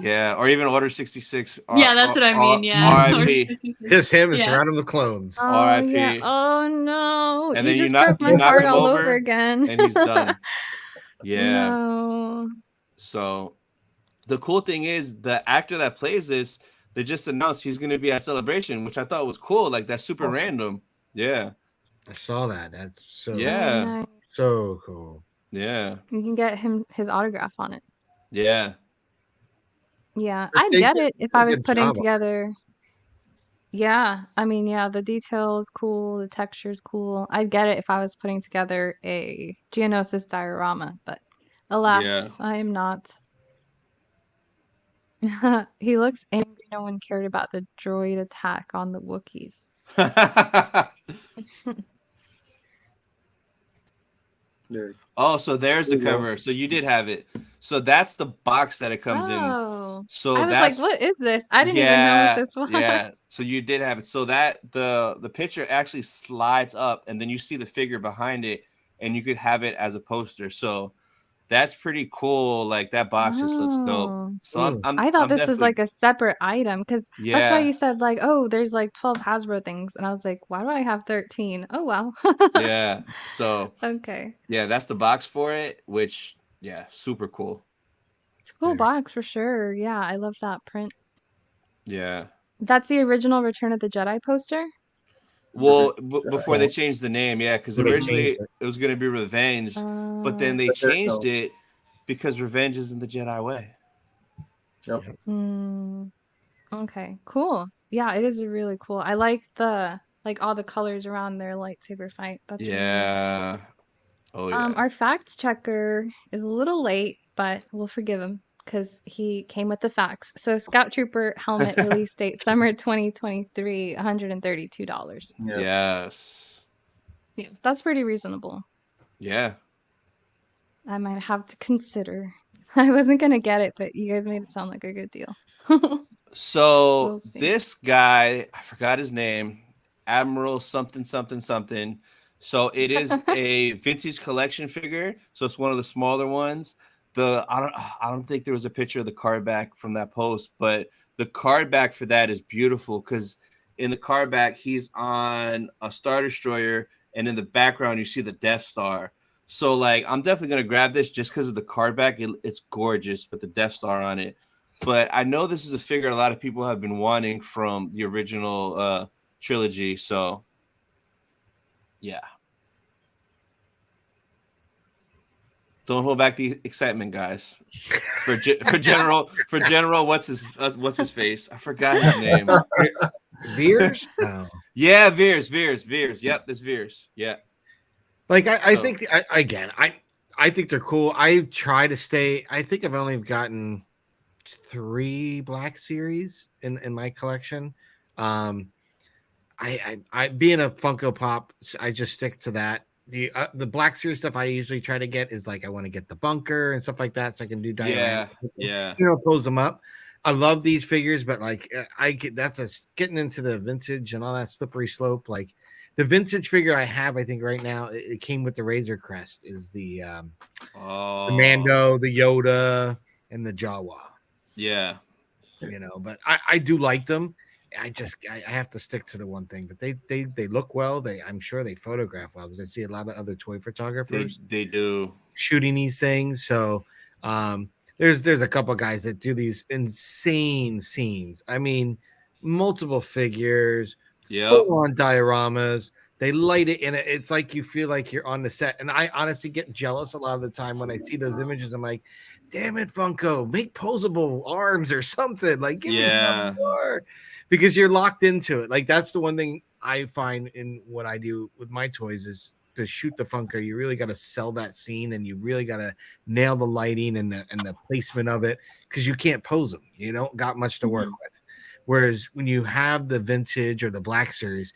Yeah, or even Order 66. Yeah, that's what I mean. Yeah. R.I.P. Just him and surround him with clones. R.I.P. Yeah. Oh no! And you then just you broke my heart all over again. And he's done. Yeah. No. So the cool thing is the actor that plays this, they just announced he's going to be at Celebration, which I thought was cool. Like that's super random. Yeah. I saw that. That's so Nice. so cool. Yeah. You can get his autograph on it. Yeah. Yeah, I'd get it if I was putting together. Yeah, I mean, the detail is cool, the texture is cool. I'd get it if I was putting together a Geonosis diorama, but alas, I am not. He looks angry no one cared about the droid attack on the Wookiees. So there's the cover. So you did have it. So that's the box that it comes in. So I was like, what is this? I didn't even know what this was. Yeah. So you did have it. So that the picture actually slides up, and then you see the figure behind it, and you could have it as a poster. So That's pretty cool. Like that box just looks dope. Oh. So I'm Ooh. I'm I thought I'm this was definitely like a separate item because that's why yeah you said like, oh, there's like 12 Hasbro things. And I was like, why do I have 13? Oh, well. yeah. So Okay. yeah, that's the box for it. Which yeah, super cool. It's a cool box for sure. Yeah, I love that print. Yeah. That's the original Return of the Jedi poster? Well, before Yeah. they changed the name, yeah, because Well, they changed originally it. it was gonna be Revenge, but then they But there's changed no. it because revenge isn't the Jedi way. Yep. Okay, cool. Yeah, it is really cool. I like the like all the colors around their lightsaber fight. That's really neat. Yeah. Oh yeah. Our fact checker is a little late, but we'll forgive him because he came with the facts. So Scout Trooper helmet release date summer 2023, $132. Yeah. Yes. Yeah, that's pretty reasonable. Yeah. I might have to consider. I wasn't gonna get it, but you guys made it sound like a good deal. So We'll see. this guy, I forgot his name, Admiral something something something. So it is a vintage collection figure. So it's one of the smaller ones. I don't think there was a picture of the card back from that post, but the card back for that is beautiful because in the card back he's on a Star Destroyer, and in the background you see the Death Star. So like I'm definitely gonna grab this just because of the card back. It's gorgeous with the Death Star on it. But I know this is a figure a lot of people have been wanting from the original trilogy. So, yeah. Don't hold back the excitement, guys. For general, what's his face? I forgot his name. Veers? No. Yeah, Veers. Yep, this Veers. Yeah. Like I So- think I think they're cool. I try to stay. I think I've only gotten 3 Black Series in my collection. I being a Funko Pop, I just stick to that. The Black Series stuff I usually try to get is like I want to get the bunker and stuff like that, so I can do dioramas. Yeah. Close them up. I love these figures, but like that's getting into the vintage and all that slippery slope. Like the vintage figure I have, I think right now it came with the Razor Crest is the Mando, the Yoda, and the Jawa. Yeah. But I do like them. I have to stick to the one thing, but they look well. I'm sure they photograph well because I see a lot of other toy photographers They do. shooting these things. So there's a couple guys that do these insane scenes. I mean, multiple figures, full on dioramas. They light it in it. It's like you feel like you're on the set. And I honestly get jealous a lot of the time when I see those images. I'm like, damn it, Funko, make posable arms or something. Like, give me something more. Because you're locked into it. Like, that's the one thing I find in what I do with my toys is to shoot the Funko. You really got to sell that scene, and you really got to nail the lighting and the placement of it because you can't pose them. You don't got much to work with. Whereas when you have the vintage or the Black Series,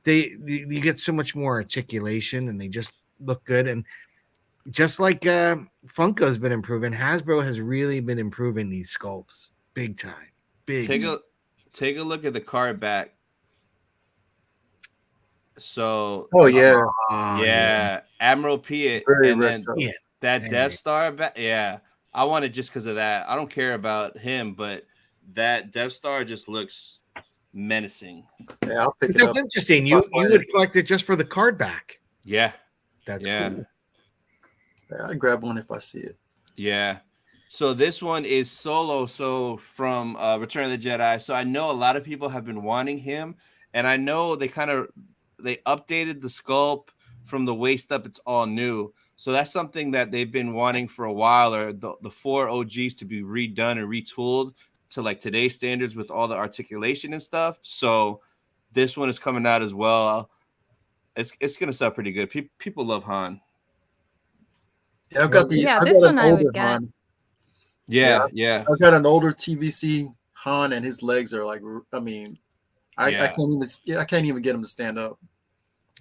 you get so much more articulation, and they just look good. And just like Funko's been improving, Hasbro has really been improving these sculpts big time. Take a look at the card back. So yeah, Admiral Piet, and then that Death Star back. Yeah, I want it just because of that. I don't care about him, but that Death Star just looks menacing. Yeah, I'll pick it That's up. interesting. You would collect it just for the card back. Yeah, that's cool. Yeah, I'd grab one if I see it. Yeah. So this one is Solo. So from Return of the Jedi. So I know a lot of people have been wanting him, and I know they updated the sculpt from the waist up. It's all new. So that's something that they've been wanting for a while, or the 4 OGs to be redone and retooled to like today's standards with all the articulation and stuff. So this one is coming out as well. It's gonna sell pretty good. People love Han. Yeah, I've got this one I would get. Han. Yeah. I've got an older TVC Han, and his legs are like, I mean, I can't even get him to stand up.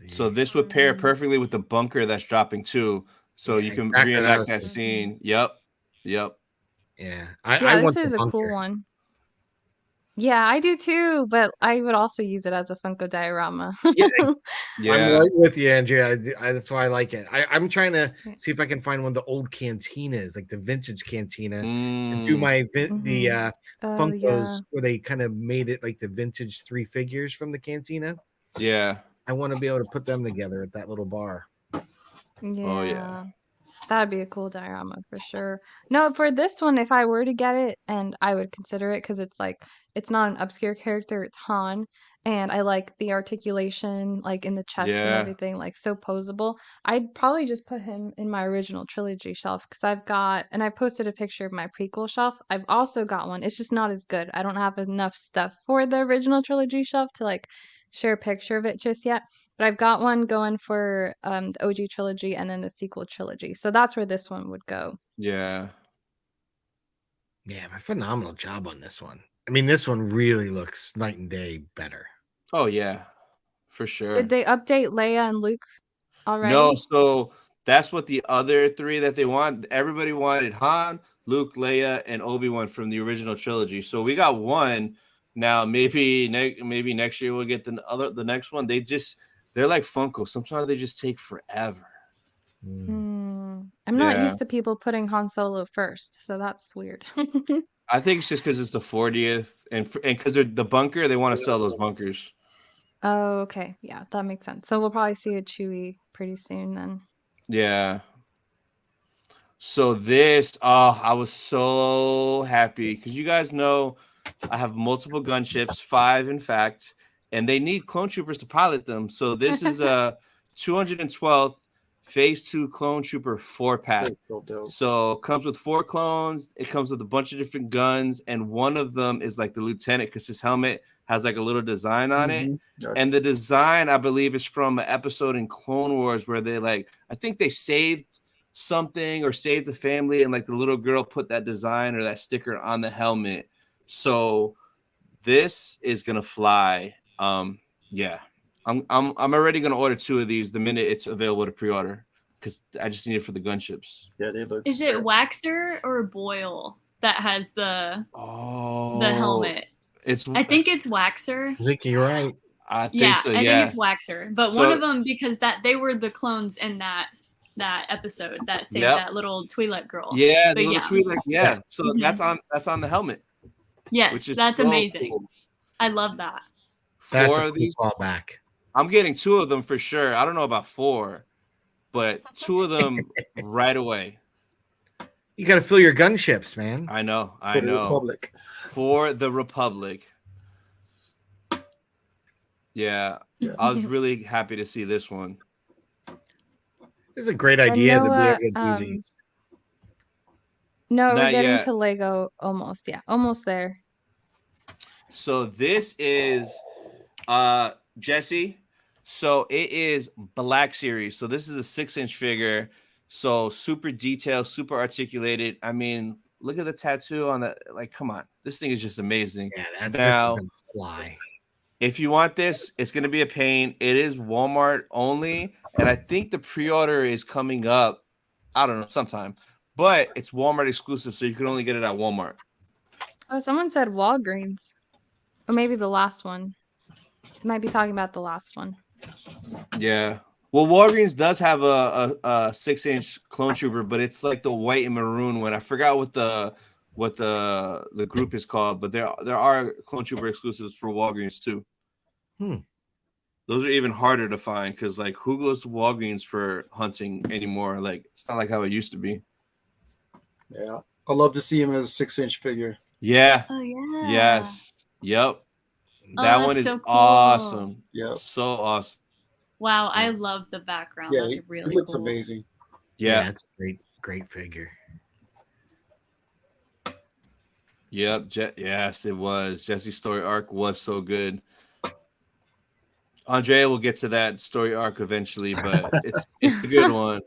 So this would pair perfectly with the bunker that's dropping too. So you can reenact that scene. Yep. Yeah. This is a cool one. Yeah, I do too, but I would also use it as a Funko diorama. Yeah, I'm Yeah. right with you, Andrea. That's why I like it. I'm trying to Yeah. see if I can find one of the old cantinas, like the vintage cantina, and do Mm, my Mhm. Oh, Funkos yeah. where they kind of made it like the vintage 3 figures from the cantina. yeah. I want to be able to put them together at that little bar. Oh yeah. Yeah. That'd be a cool diorama for sure. No, for this one, if I were to get it, and I would consider it because it's like it's not an obscure character, it's Han, and I like the articulation, like in the chest and Yeah. everything, like so posable. I'd probably just put him in my original trilogy shelf because I've got, and I posted a picture of my prequel shelf. I've also got one. It's just not as good. I don't have enough stuff for the original trilogy shelf to like share a picture of it just yet. But I've got one going for the OG trilogy and then the sequel trilogy. So that's where this one would go. Yeah. Yeah, a phenomenal job on this one. I mean, this one really looks night and day better. Oh yeah. For Did sure. they update Leia and Luke No, already? so that's what the other three that they want. Everybody wanted Han, Luke, Leia, and Obi-Wan from the original trilogy. So we got one. Now maybe next year we'll get the next one. They're like Funko. Sometimes they just take forever. I'm not Yeah. used to people putting Han Solo first, so that's weird. I think it's just because it's the 40th and because they're the bunker, they want to sell those bunkers. Oh, okay. Yeah, that makes sense. So we'll probably see a Chewie pretty soon then. Yeah. So this, oh, I was so happy because you guys know I have multiple gunships, 5 in fact, and they need clone troopers to pilot them. So this is a 212th Phase 2 Clone Trooper 4-pack. That's so dope. So it comes with 4 clones. It comes with a bunch of different guns, and one of them is like the lieutenant because his helmet has like a little design on it. Yes. And the design, I believe, is from an episode in Clone Wars where they I think they saved something or saved a family, and like the little girl put that design or that sticker on the helmet. So this is gonna fly. Yeah, I'm already gonna order 2 of these the minute it's available to pre-order because I just need it for the gunships. Yeah, they look. Is it Waxer or Boyle that has the helmet? I think it's Waxer. I think you're right. I think Yeah, so. I Yeah. think it's Waxer. But one of them, because they were the clones in that episode that saved that little Twi'lek girl. Yeah, But the little Twi'lek. Yeah. So Mhm. that's on the helmet. Yes, Which is that's so amazing. cool. I love that. That's 4 a of cool these. callback. I'm getting 2 of them for sure. I don't know about 4, but 2 of them right away. You got to fill your gunships, man. I know. For the Republic. For the Republic. Yeah. I was really happy to see this one. This is a great idea to be Noah, able to do these. No, we're Not getting yet. to Lego almost. Yeah, almost there. So this is Jesse. So it is Black Series. So this is a 6-inch figure. So super detailed, super articulated. I mean, look at the tattoo on that. Like, come on. This thing is just amazing. Yeah, this is now, gonna fly. if you want this, it's going to be a pain. It is Walmart only. And I think the pre-order is coming up. I don't know, sometime. But it's Walmart exclusive, so you can only get it at Walmart. Oh, someone said Walgreens. Or maybe the last one. Might be talking about the last one. Yeah. Well, Walgreens does have a 6-inch clone trooper, but it's like the white and maroon one. I forgot what the group is called, but there are clone trooper exclusives for Walgreens too. Those are even harder to find because like who goes to Walgreens for hunting anymore? Like it's not like how it used to be. Yeah, I love to see him as a 6-inch figure. Yeah. Oh yeah. Yes. Yep. Oh, That one that's is so cool. awesome. Yeah. So awesome. Wow, I love the background. Yeah, That's really he looks cool. amazing. Yeah. It's a great figure. Yep. Yes, it was. Jesse's story arc was so good. Andrea will get to that story arc eventually, but it's a good one.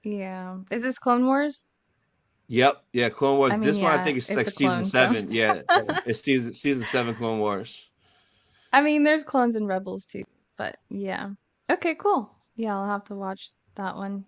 Yeah. Is this Clone Wars? Yep. Yeah, Clone Wars. I mean, This one I yeah, think is it's like a season clone, 7. so. Yeah. It's season 7 Clone Wars. I mean, there's clones and rebels too, but yeah. Okay, cool. Yeah, I'll have to watch that one.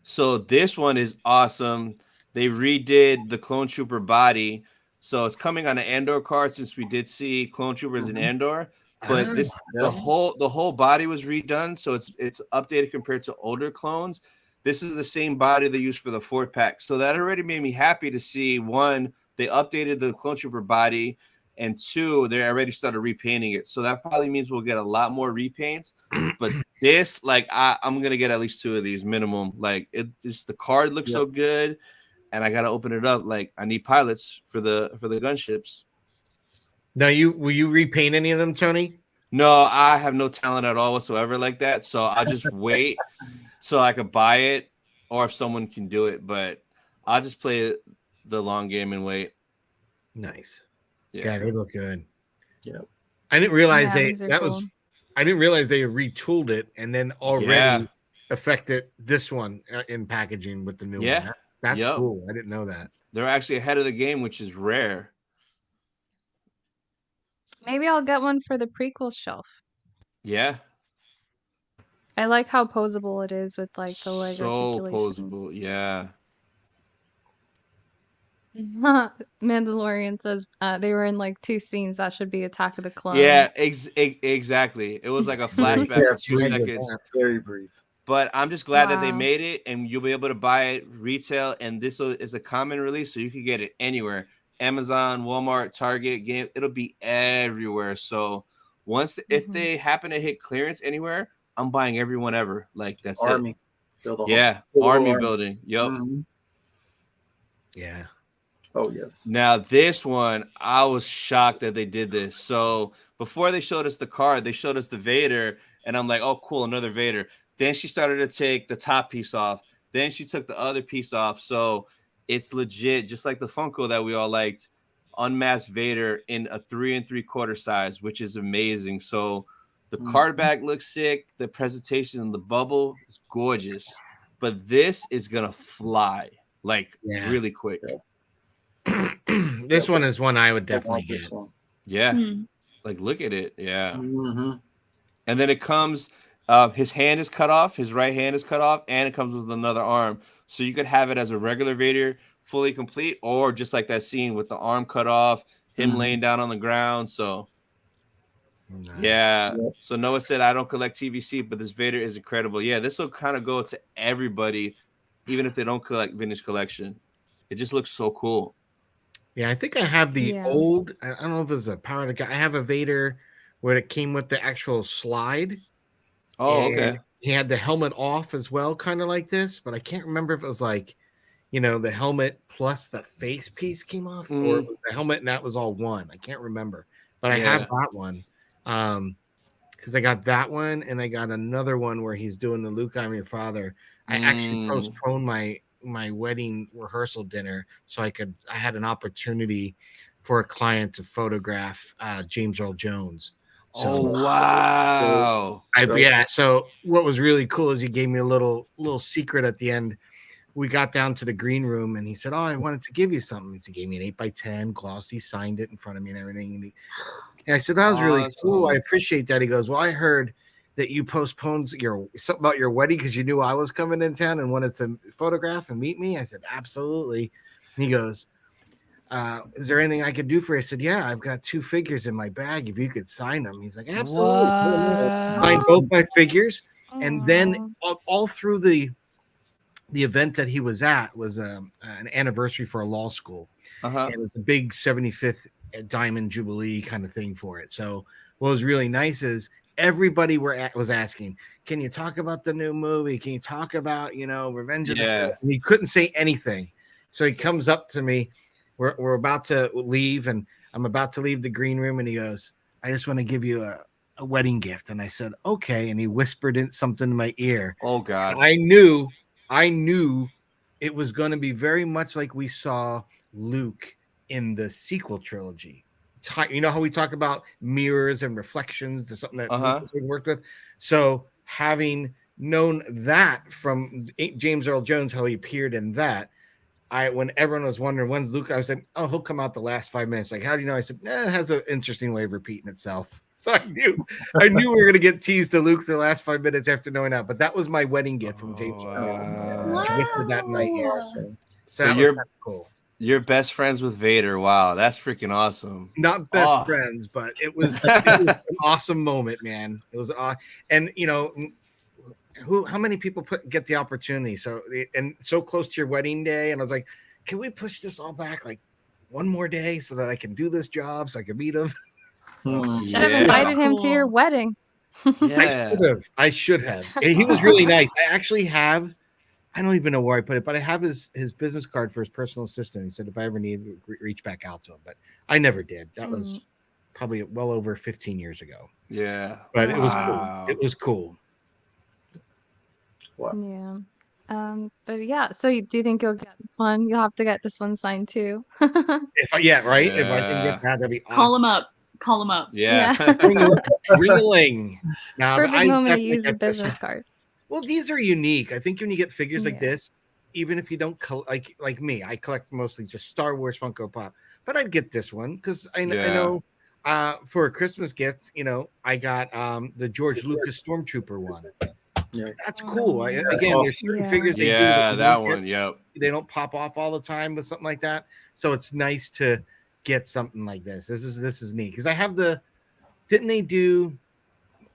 So this one is awesome. They redid the clone trooper body. So it's coming on an Andor card since we did see Clone Troopers in Andor. But the yeah. whole body was redone, so it's updated compared to older clones. This is the same body they used for the 4-pack. So that already made me happy to see, one, they updated the Clone Trooper body, and two, they already started repainting it. So that probably means we'll get a lot more repaints. But this, like, I'm gonna get at least 2 of these minimum. Like, the card looks so good, and I gotta open it up. Like, I need pilots for the gunships. Now, will you repaint any of them, Tony? No, I have no talent at all whatsoever like that. So I'll just wait so I could buy it, or if someone can do it. But I'll just play the long game and wait. Nice. Yeah, they look good. Yeah. I didn't realize Yeah, these are cool. I didn't realize they retooled it and then already affected this one in packaging with the new one. That's cool. I didn't know that. They're actually ahead of the game, which is rare. Maybe I'll get one for the prequel shelf. Yeah. I like how posable it is with like the leg so articulation. posable. Yeah. Mandalorian says they were in like 2 scenes. That should be Attack of the Clones. Yeah, exactly. It was like a flashback for 2 seconds. Very brief. But I'm just glad that they Wow. made it, and you'll be able to buy it retail. And this is a common release, so you can get it anywhere: Amazon, Walmart, Target, game. It'll be everywhere. So if they happen to hit clearance anywhere, I'm buying everyone ever. Like, that's Army. it. Yeah, army building. Yep. Yeah. Oh yes. Now this one, I was shocked that they did this. So before they showed us the card, they showed us the Vader, and I'm like, oh, cool, another Vader. Then she started to take the top piece off. Then she took the other piece off. So it's legit, just like the Funko that we all liked, unmasked Vader in a 3 3/4 size, which is amazing. So the card back looks sick. The presentation in the bubble is gorgeous. But this is gonna fly like really quick. This one is one I would definitely get. Yeah. Like, look at it. Yeah. And then it comes, his hand is cut off, his right hand is cut off, and it comes with another arm. So you could have it as a regular Vader, fully complete, or just like that scene with the arm cut off, him laying down on the ground. So so Noah said, I don't collect TVC, but this Vader is incredible. Yeah, this will kind of go to everybody, even if they don't collect vintage collection. It just looks so cool. Yeah, I think I have the old, I don't know if it's a Power of the Guy. I have a Vader where it came with the actual slide. Oh, okay. He had the helmet off as well, kind of like this, but I can't remember if it was like, the helmet plus the face piece came off, or it was the helmet and that was all one. I can't remember, but I have that one. Because I got that one and I got another one where he's doing the Luke, I'm your father. I actually postponed my wedding rehearsal dinner so I had an opportunity for a client to photograph James Earl Jones. So, wow. So what was really cool is he gave me a little secret at the end. We got down to the green room and he said, oh, I wanted to give you something. He gave me an 8x10 glossy, signed it in front of me and everything. And I said, that was really cool. I appreciate that. He goes, well, I heard that you postponed something about your wedding because you knew I was coming in town and wanted to photograph and meet me. I said, absolutely. And he goes, is there anything I could do for you? I said, yeah, I've got 2 figures in my bag. If you could sign them. He's like, absolutely. Signed both my figures. And then all through the event that he was at was an anniversary for a law school. And it was a big 75th Diamond Jubilee kind of thing for it. So what was really nice is everybody was asking, can you talk about the new movie? Can you talk about, Revenge of the Sith? And he couldn't say anything. So he comes up to me. We're about to leave, and I'm about to leave the green room, and he goes, I just want to give you a wedding gift. And I said, okay. And he whispered in something in my ear. Oh, God. And I knew it was going to be very much like we saw Luke in the sequel trilogy. You know how we talk about mirrors and reflections to something that Lucas worked with. So having known that from James Earl Jones, how he appeared in that, when everyone was wondering when's Luke, I was like, oh, he'll come out the last 5 minutes. Like, how do you know? I said, it has an interesting way of repeating itself. So I knew we were going to get teased to Luke the last 5 minutes after knowing that. But that was my wedding gift from James Earl. I whispered that in my ear. So that was cool. You're best friends with Vader. Wow, that's freaking awesome. Not best Oh. friends, but it was an awesome moment, man. It was and you know, how many people get the opportunity? So and so close to your wedding day, and I was like, can we push this all back like one more day so that I can do this job so I can meet him? Should have invited him to your wedding. Yeah. I should have. And he was really nice. I actually have. I don't even know where I put it, but I have his business card for his personal assistant. He said if I ever need to reach back out to him, but I never did. That was probably well over 15 years ago. Yeah. But it was cool. It was cool. What? Yeah. But yeah, so do you think you'll get this one? You'll have to get this one signed too. If I can get that, that'd be awesome. Call him up. Call him up. Yeah. Ring. Now, perfect moment to use a business card. Well, these are unique. I think when you get figures like this, even if you don't like me, I collect mostly just Star Wars Funko Pop, but I'd get this one because I know for a Christmas gift, you know, I got the George Lucas Stormtrooper one. Yeah, that's cool. Again, there's certain figures they do that one. Yep. They don't pop off all the time with something like that, so it's nice to get something like this. This is neat because I have didn't they do?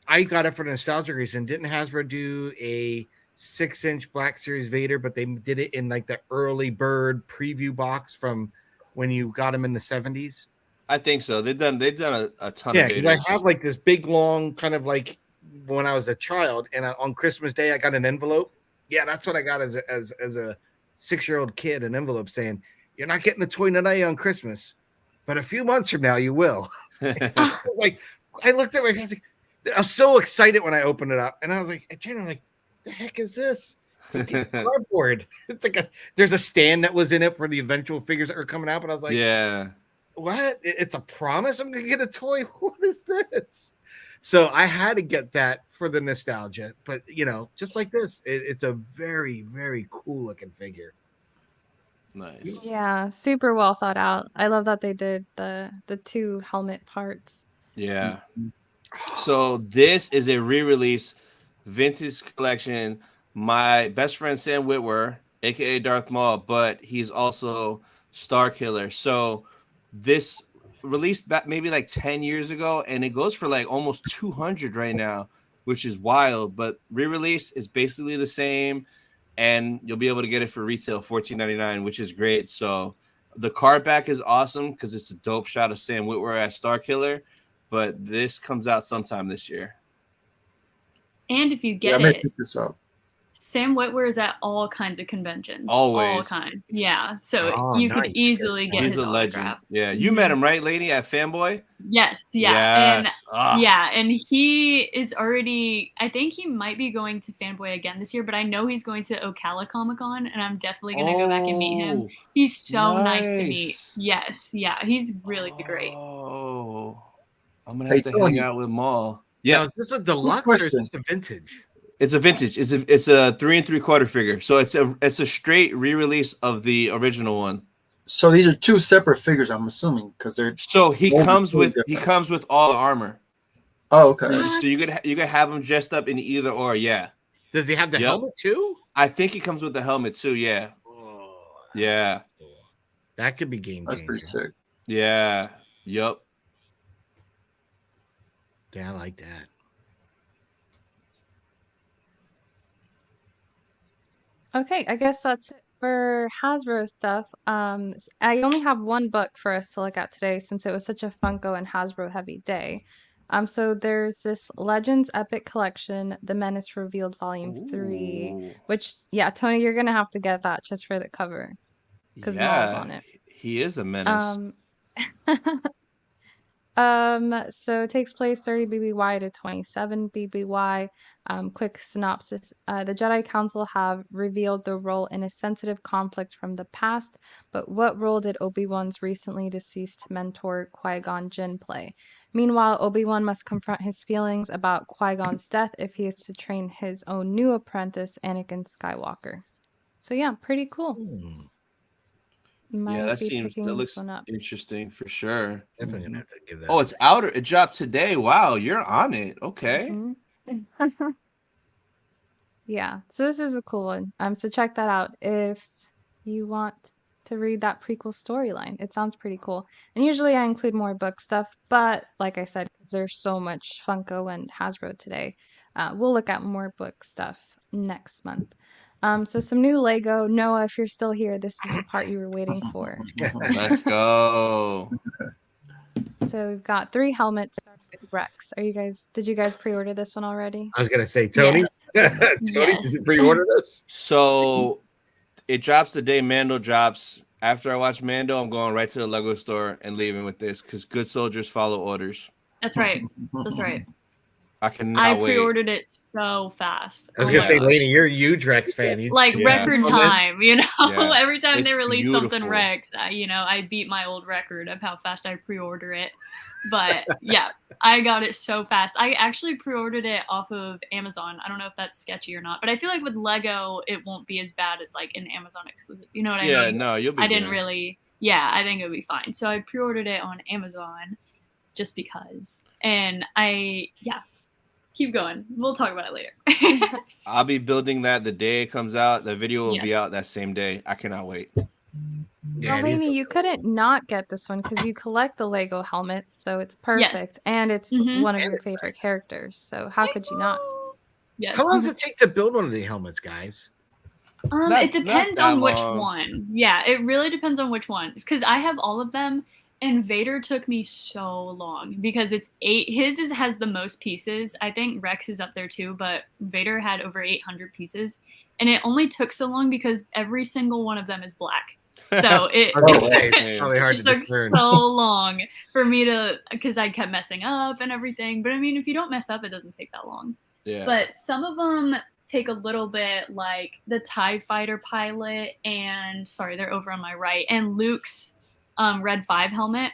I got it for the nostalgia reason. Didn't Hasbro do a 6-inch Black Series Vader, but they did it in like the early bird preview box from when you got them in the 70s? I think so. They've done a ton of Yeah, because I Vaders. have like this big long kind of like when I was a child, and on Christmas Day I got an envelope. Yeah, that's what I got as a 6-year-old kid, an envelope saying, "You're not getting a toy today on Christmas, but a few months from now you will." I was like, I looked at my hands like, I was so excited when I opened it up, and I was like, I turned around like, the heck is this? It's a piece of cardboard. It's like there's a stand that was in it for the eventual figures that were coming out, but I was like, yeah, what? It's a promise I'm gonna get a toy. What is this? So I had to get that for the nostalgia, but you know, just like this, it's a very, very cool looking figure. Nice. Yeah, super well thought out. I love that they did the 2 helmet parts. Yeah. So this is a re-release vintage collection. My best friend Sam Witwer, aka Darth Maul, but he's also Star Killer. So this released back maybe like 10 years ago, and it goes for like almost 200 right now, which is wild. But re-release is basically the same, and you'll be able to get it for retail $14.99, which is great. So the card back is awesome because it's a dope shot of Sam Witwer as Star Killer. But this comes out sometime this year. And if you get I may it, pick this up. Sam Witwer is at all kinds of conventions. Always. All kinds. Yeah. So Oh, you nice. could easily get He's his a legend. autograph. Yeah. You met him, right, lady, at Fanboy? Yes. Yeah. Yes. And he is already, I think he might be going to Fanboy again this year, but I know he's going to Ocala Comic Con, and I'm definitely going to go back and meet him. He's so nice to meet. Yes. Yeah. He's really great. Oh. I'm going to have to hang out with Maul. Yeah. Yeah. Now, is this a deluxe or is this a vintage? It's a vintage. It's a 3 3/4 figure. So it's a straight re-release of the original one. So these are 2 separate figures, I'm assuming, because they're. So he comes with all the armor. Oh, okay. So you could have him dressed up in either or. Yeah. Does he have the helmet too? I think he comes with the helmet too. Yeah. Oh, Yeah. cool. That could be game changer. That's pretty sick. Yeah. Yep. Yeah, I like that. Okay, I guess that's it for Hasbro stuff. I only have one book for us to look at today since it was such a Funko and Hasbro heavy day. So there's this Legends Epic Collection, The Menace Revealed Volume 3, Ooh. which, yeah, Tony, you're gonna have to get that just for the cover because Maul's on it. He is a menace. So it takes place 30 BBY to 27 BBY. Quick synopsis. The Jedi Council have revealed the role in a sensitive conflict from the past, but what role did Obi-Wan's recently deceased mentor Qui-Gon Jinn play? Meanwhile, Obi-Wan must confront his feelings about Qui-Gon's death if he is to train his own new apprentice, Anakin Skywalker. So yeah, pretty cool. Yeah, that looks up. interesting for sure. Definitely gonna have to give that. Oh, it's out. It dropped today. Wow, you're on it. Okay. Mm-hmm. Yeah, so this is a cool one. So check that out if you want to read that prequel storyline. It sounds pretty cool. And usually I include more book stuff, but like I said, 'cause there's so much Funko and Hasbro today, we'll look at more book stuff next month. So some new Lego. Noah, if you're still here, this is the part you were waiting for. Let's go. So we've got 3 helmets starting with Rex. Did you guys pre-order this one already? I was gonna say, Tony. Yes. Tony, Yes. did you pre-order this? So it drops the day Mando drops. After I watch Mando, I'm going right to the Lego store and leaving with this because good soldiers follow orders. That's right. That's right. I cannot I wait. pre-ordered it so fast. I was Oh gonna my say, gosh. Lainey, you're a huge Rex fan. You, like Yeah. record time, you know. Yeah. Every time It's they release something beautiful. Rex, I beat my old record of how fast I pre-order it. But yeah, I got it so fast. I actually pre-ordered it off of Amazon. I don't know if that's sketchy or not, but I feel like with Lego, it won't be as bad as like an Amazon exclusive. You know what I Yeah, mean? no, you'll be I didn't good. really. Yeah, I think it'll be fine. So I pre-ordered it on Amazon just because, and keep going. We'll talk about it later. I'll be building that the day it comes out. The video will be Yes. out that same day. I cannot wait. yeah, Well, these Lainey, are- you couldn't not get this one because you collect the Lego helmets, so it's Yes. perfect. And it's Mhm. one of your favorite characters, so how could you not? Yes. How long does it take to build one of the helmets, guys? Not- It depends not that on which long. one. Yeah, it really depends on which one. Because I have all of them, and Vader took me so long because it's 8. Has the most pieces. I think Rex is up there too, but Vader had over 800 pieces, and it only took so long because every single one of them is black. So it, Oh, Yeah. okay. It's probably hard to it took discern. so long for me to, because I kept messing up and everything. But I mean, if you don't mess up, it doesn't take that long. Yeah. But some of them take a little bit, like the TIE fighter pilot, and sorry, they're over on my right, and Luke's Red 5 helmet.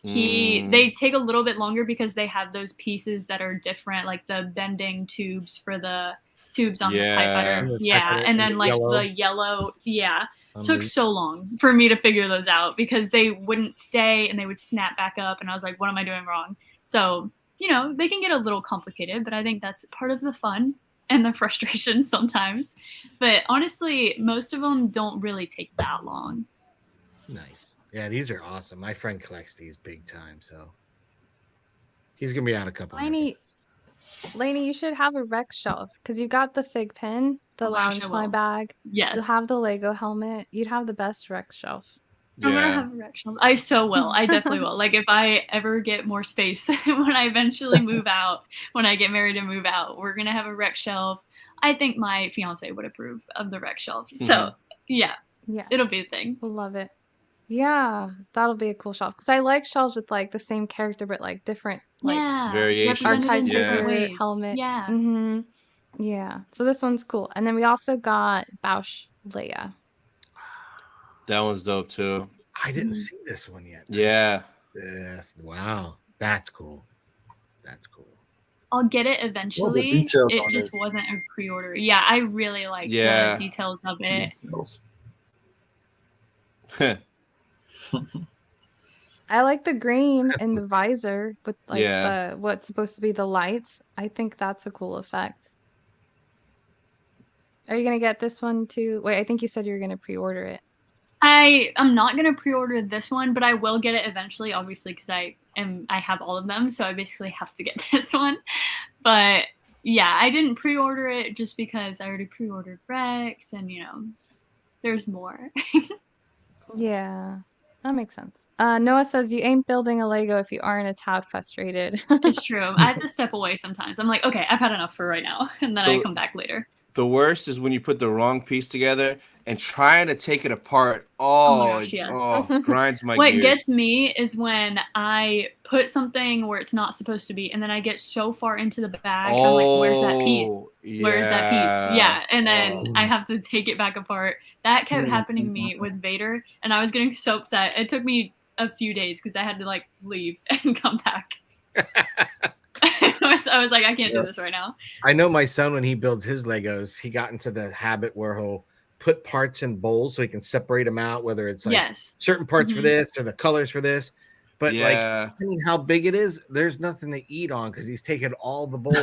They take a little bit longer because they have those pieces that are different, like the bending tubes for the tubes on the TIE Yeah. fighter. The TIE Yeah, fighter and and then the like yellow. the yellow, yeah. on Took the- so long for me to figure those out because they wouldn't stay and they would snap back up, and I was like, what am I doing wrong? So, they can get a little complicated, but I think that's part of the fun and the frustration sometimes. But honestly, most of them don't really take that long. Nice. Yeah, these are awesome. My friend collects these big time, so he's gonna be out a couple. Lainey, you should have a Rex shelf because you got the fig pin, the Oh my gosh, lounge I fly will. bag. Yes. You'll have the Lego helmet. You'd have the best Rex shelf. I'm gonna Yeah. have a Rex shelf. I so will. I definitely will. Like if I ever get more space when I eventually move out, when I get married and move out, we're gonna have a Rex shelf. I think my fiance would approve of the Rex shelf. So yeah, Yes. it'll be a thing. We'll love it. Yeah, that'll be a cool shelf because I like shelves with like the same character but like different like Yeah. Variations, represented in archetype yeah. different figure ways. helmet. Yeah. Mm-hmm. Yeah. So this one's cool. And then we also got Bausch Leia. That one's dope too. I didn't see this one yet. Yeah. Yes. Wow. That's cool. That's cool. I'll get it eventually. details It on just this. wasn't a pre-order. Yeah, I really like Yeah. the details of it. Details. I like the green in the visor with like Yeah. the what's supposed to be the lights. I think that's a cool effect. Are you gonna get this one too? Wait, I think you said you were gonna pre-order it. I'm not gonna pre-order this one, but I will get it eventually, obviously, because I have all of them, so I basically have to get this one. But yeah, I didn't pre-order it just because I already pre-ordered Rex, and there's more. Yeah, that makes sense. Noah says you ain't building a Lego if you aren't a tad frustrated. It's true. I have to step away sometimes. I'm like, okay, I've had enough for right now, and then I So- come back later. The worst is when you put the wrong piece together and trying to take it apart. Oh my Oh, gosh, yes. Grinds my What gears. gets me is when I put something where it's not supposed to be, and then I get so far into the bag, and I'm like, where's that piece? Where's that piece? Yeah, and then I have to take it back apart. That kept happening to me with Vader, and I was getting so upset. It took me a few days because I had to like leave and come back. I was like, I can't do this right now. I know my son, when he builds his Legos, he got into the habit where he'll put parts in bowls so he can separate them out, whether it's like Yes. certain parts for Mhm. this or the colors for this. But like, Yeah. depending how big it is, there's nothing to eat on because he's taking all the bowls.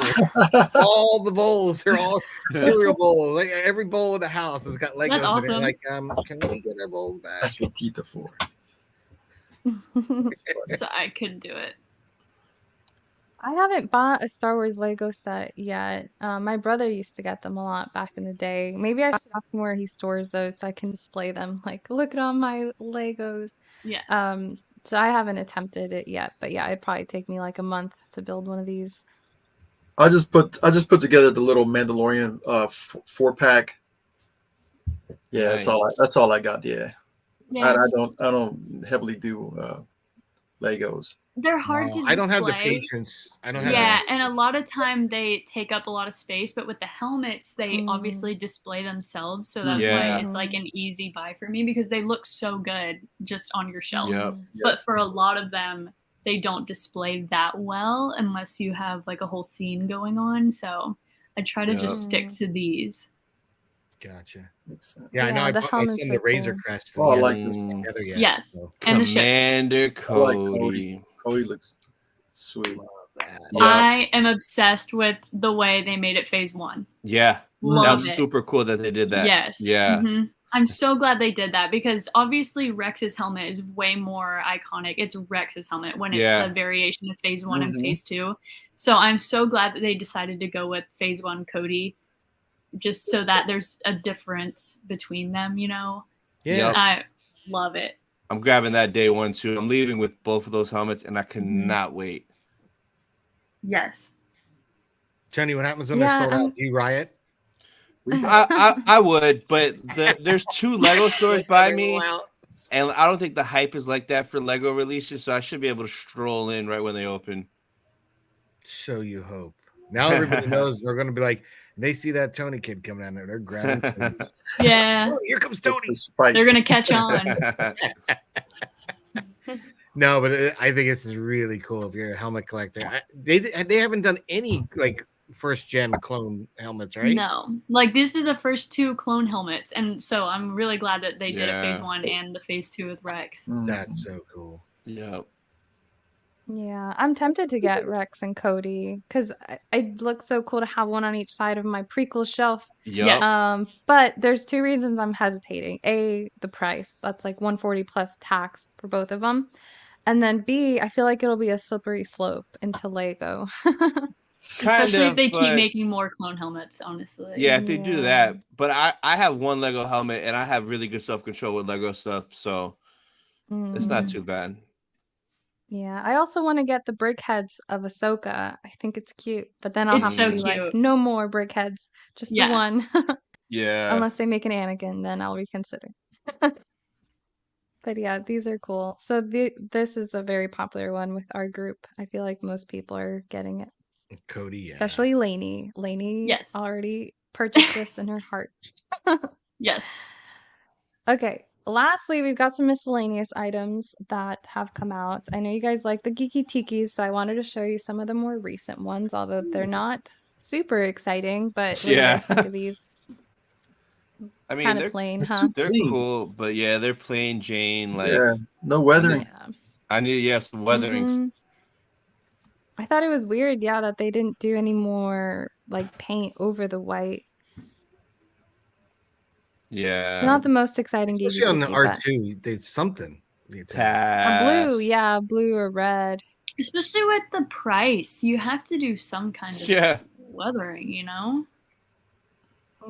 All the bowls, they're all cereal bowls. Like every bowl in the house has got Legos That's in it. awesome. Like, can we get our bowls back? That's what Tita for. So I couldn't do it. I haven't bought a Star Wars Lego set yet. My brother used to get them a lot back in the day. Maybe I should ask him where he stores those so I can display them. Like, look at all my Legos. Yes. So I haven't attempted it yet, but yeah, it'd probably take me like a month to build one of these. I just put together the little Mandalorian 4-pack. Yeah, Nice. that's all I got. Yeah. Yeah. I don't heavily do Legos. They're hard to display. I don't have the patience. I don't have Yeah, and a lot of time they take up a lot of space, but with the helmets, they obviously display themselves, so that's Yeah. why it's like an easy buy for me because they look so good just on your shelf. Yep. But for a lot of them, they don't display that well unless you have like a whole scene going on. So I try to just stick to these. Gotcha. Makes sense. Yeah, I know. Yeah, I the bought my helmets son the are Razor cool. Crest. Oh, I and like he this. hasn't put it together yet, Yes. so. And the ships. Commander Cody. Cody. Cody looks sweet. Yeah. I am obsessed with the way they made it phase 1. Yeah. That Love was it. super cool that they did that. Yes. Yeah. Mhm. I'm so glad they did that because obviously Rex's helmet is way more iconic. It's Rex's helmet when it's Yeah. the variation of phase 1 and phase 2. So I'm so glad that they decided to go with phase 1 Cody just so that there's a difference between them, you know? Yeah. Yep. I love it. I'm grabbing that day one too. I'm leaving with both of those helmets and I cannot wait. Yes. Tony, what happens when Yeah, they're sold out? Do you riot? I would, but there's 2 Lego stores by me, Well, and I don't think the hype is like that for Lego releases, so I should be able to stroll in right when they open. so you hope. Now everybody knows they're going to be like, they see that Tony kid coming down there, they're grabbing things. Yeah. Oh, here comes Tony. Spike. They're going to catch on. No, but I think this is really cool if you're a helmet collector. They haven't done any like first gen clone helmets, right? No. Like this is the first 2 clone helmets. And so I'm really glad that they did it phase 1 and the phase 2 with Rex. That's so cool. Yep. Yeah, I'm tempted to get Rex and Cody because it'd look so cool to have one on each side of my prequel shelf. Yep. Yes. But there's 2 reasons I'm hesitating. A, the price. That's like $140 plus tax for both of them. And then B, I feel like it'll be a slippery slope into Lego. Especially if they keep but- making more clone helmets, honestly. Yeah, if they do Yeah. that. But I have one Lego helmet and I have really good self-control with Lego stuff, so it's not too bad. Yeah, I also want to get the brick heads of Ahsoka. I think it's cute, but then I'll It's have to so be like, cute. no more brick heads, just Yeah. the one. Yeah. Unless they make an Anakin, then I'll reconsider. But yeah, these are cool. So this is a very popular one with our group. I feel like most people are getting it, Cody, yeah. especially Lainey. Lainey Yes. already purchased this in her heart. Yes. Okay, lastly, we've got some miscellaneous items that have come out. I know you guys like the Geeky Tikis, so I wanted to show you some of the more recent ones, although they're not super exciting. But what do you guys think of these? I mean, Kind they're of plain, huh? they're Clean. cool, but yeah, they're plain Jane. Like Yeah, no weathering. Yeah. I need some weatherings. Mhm. I thought it was weird, yeah, that they didn't do any more like paint over the white. Yeah. It's not the most exciting Geeky Especially on the Tiki, but R2, there's something. a Pass. blue, yeah, blue or red. Especially with the price, you have to do some kind of Yeah. weathering, you know?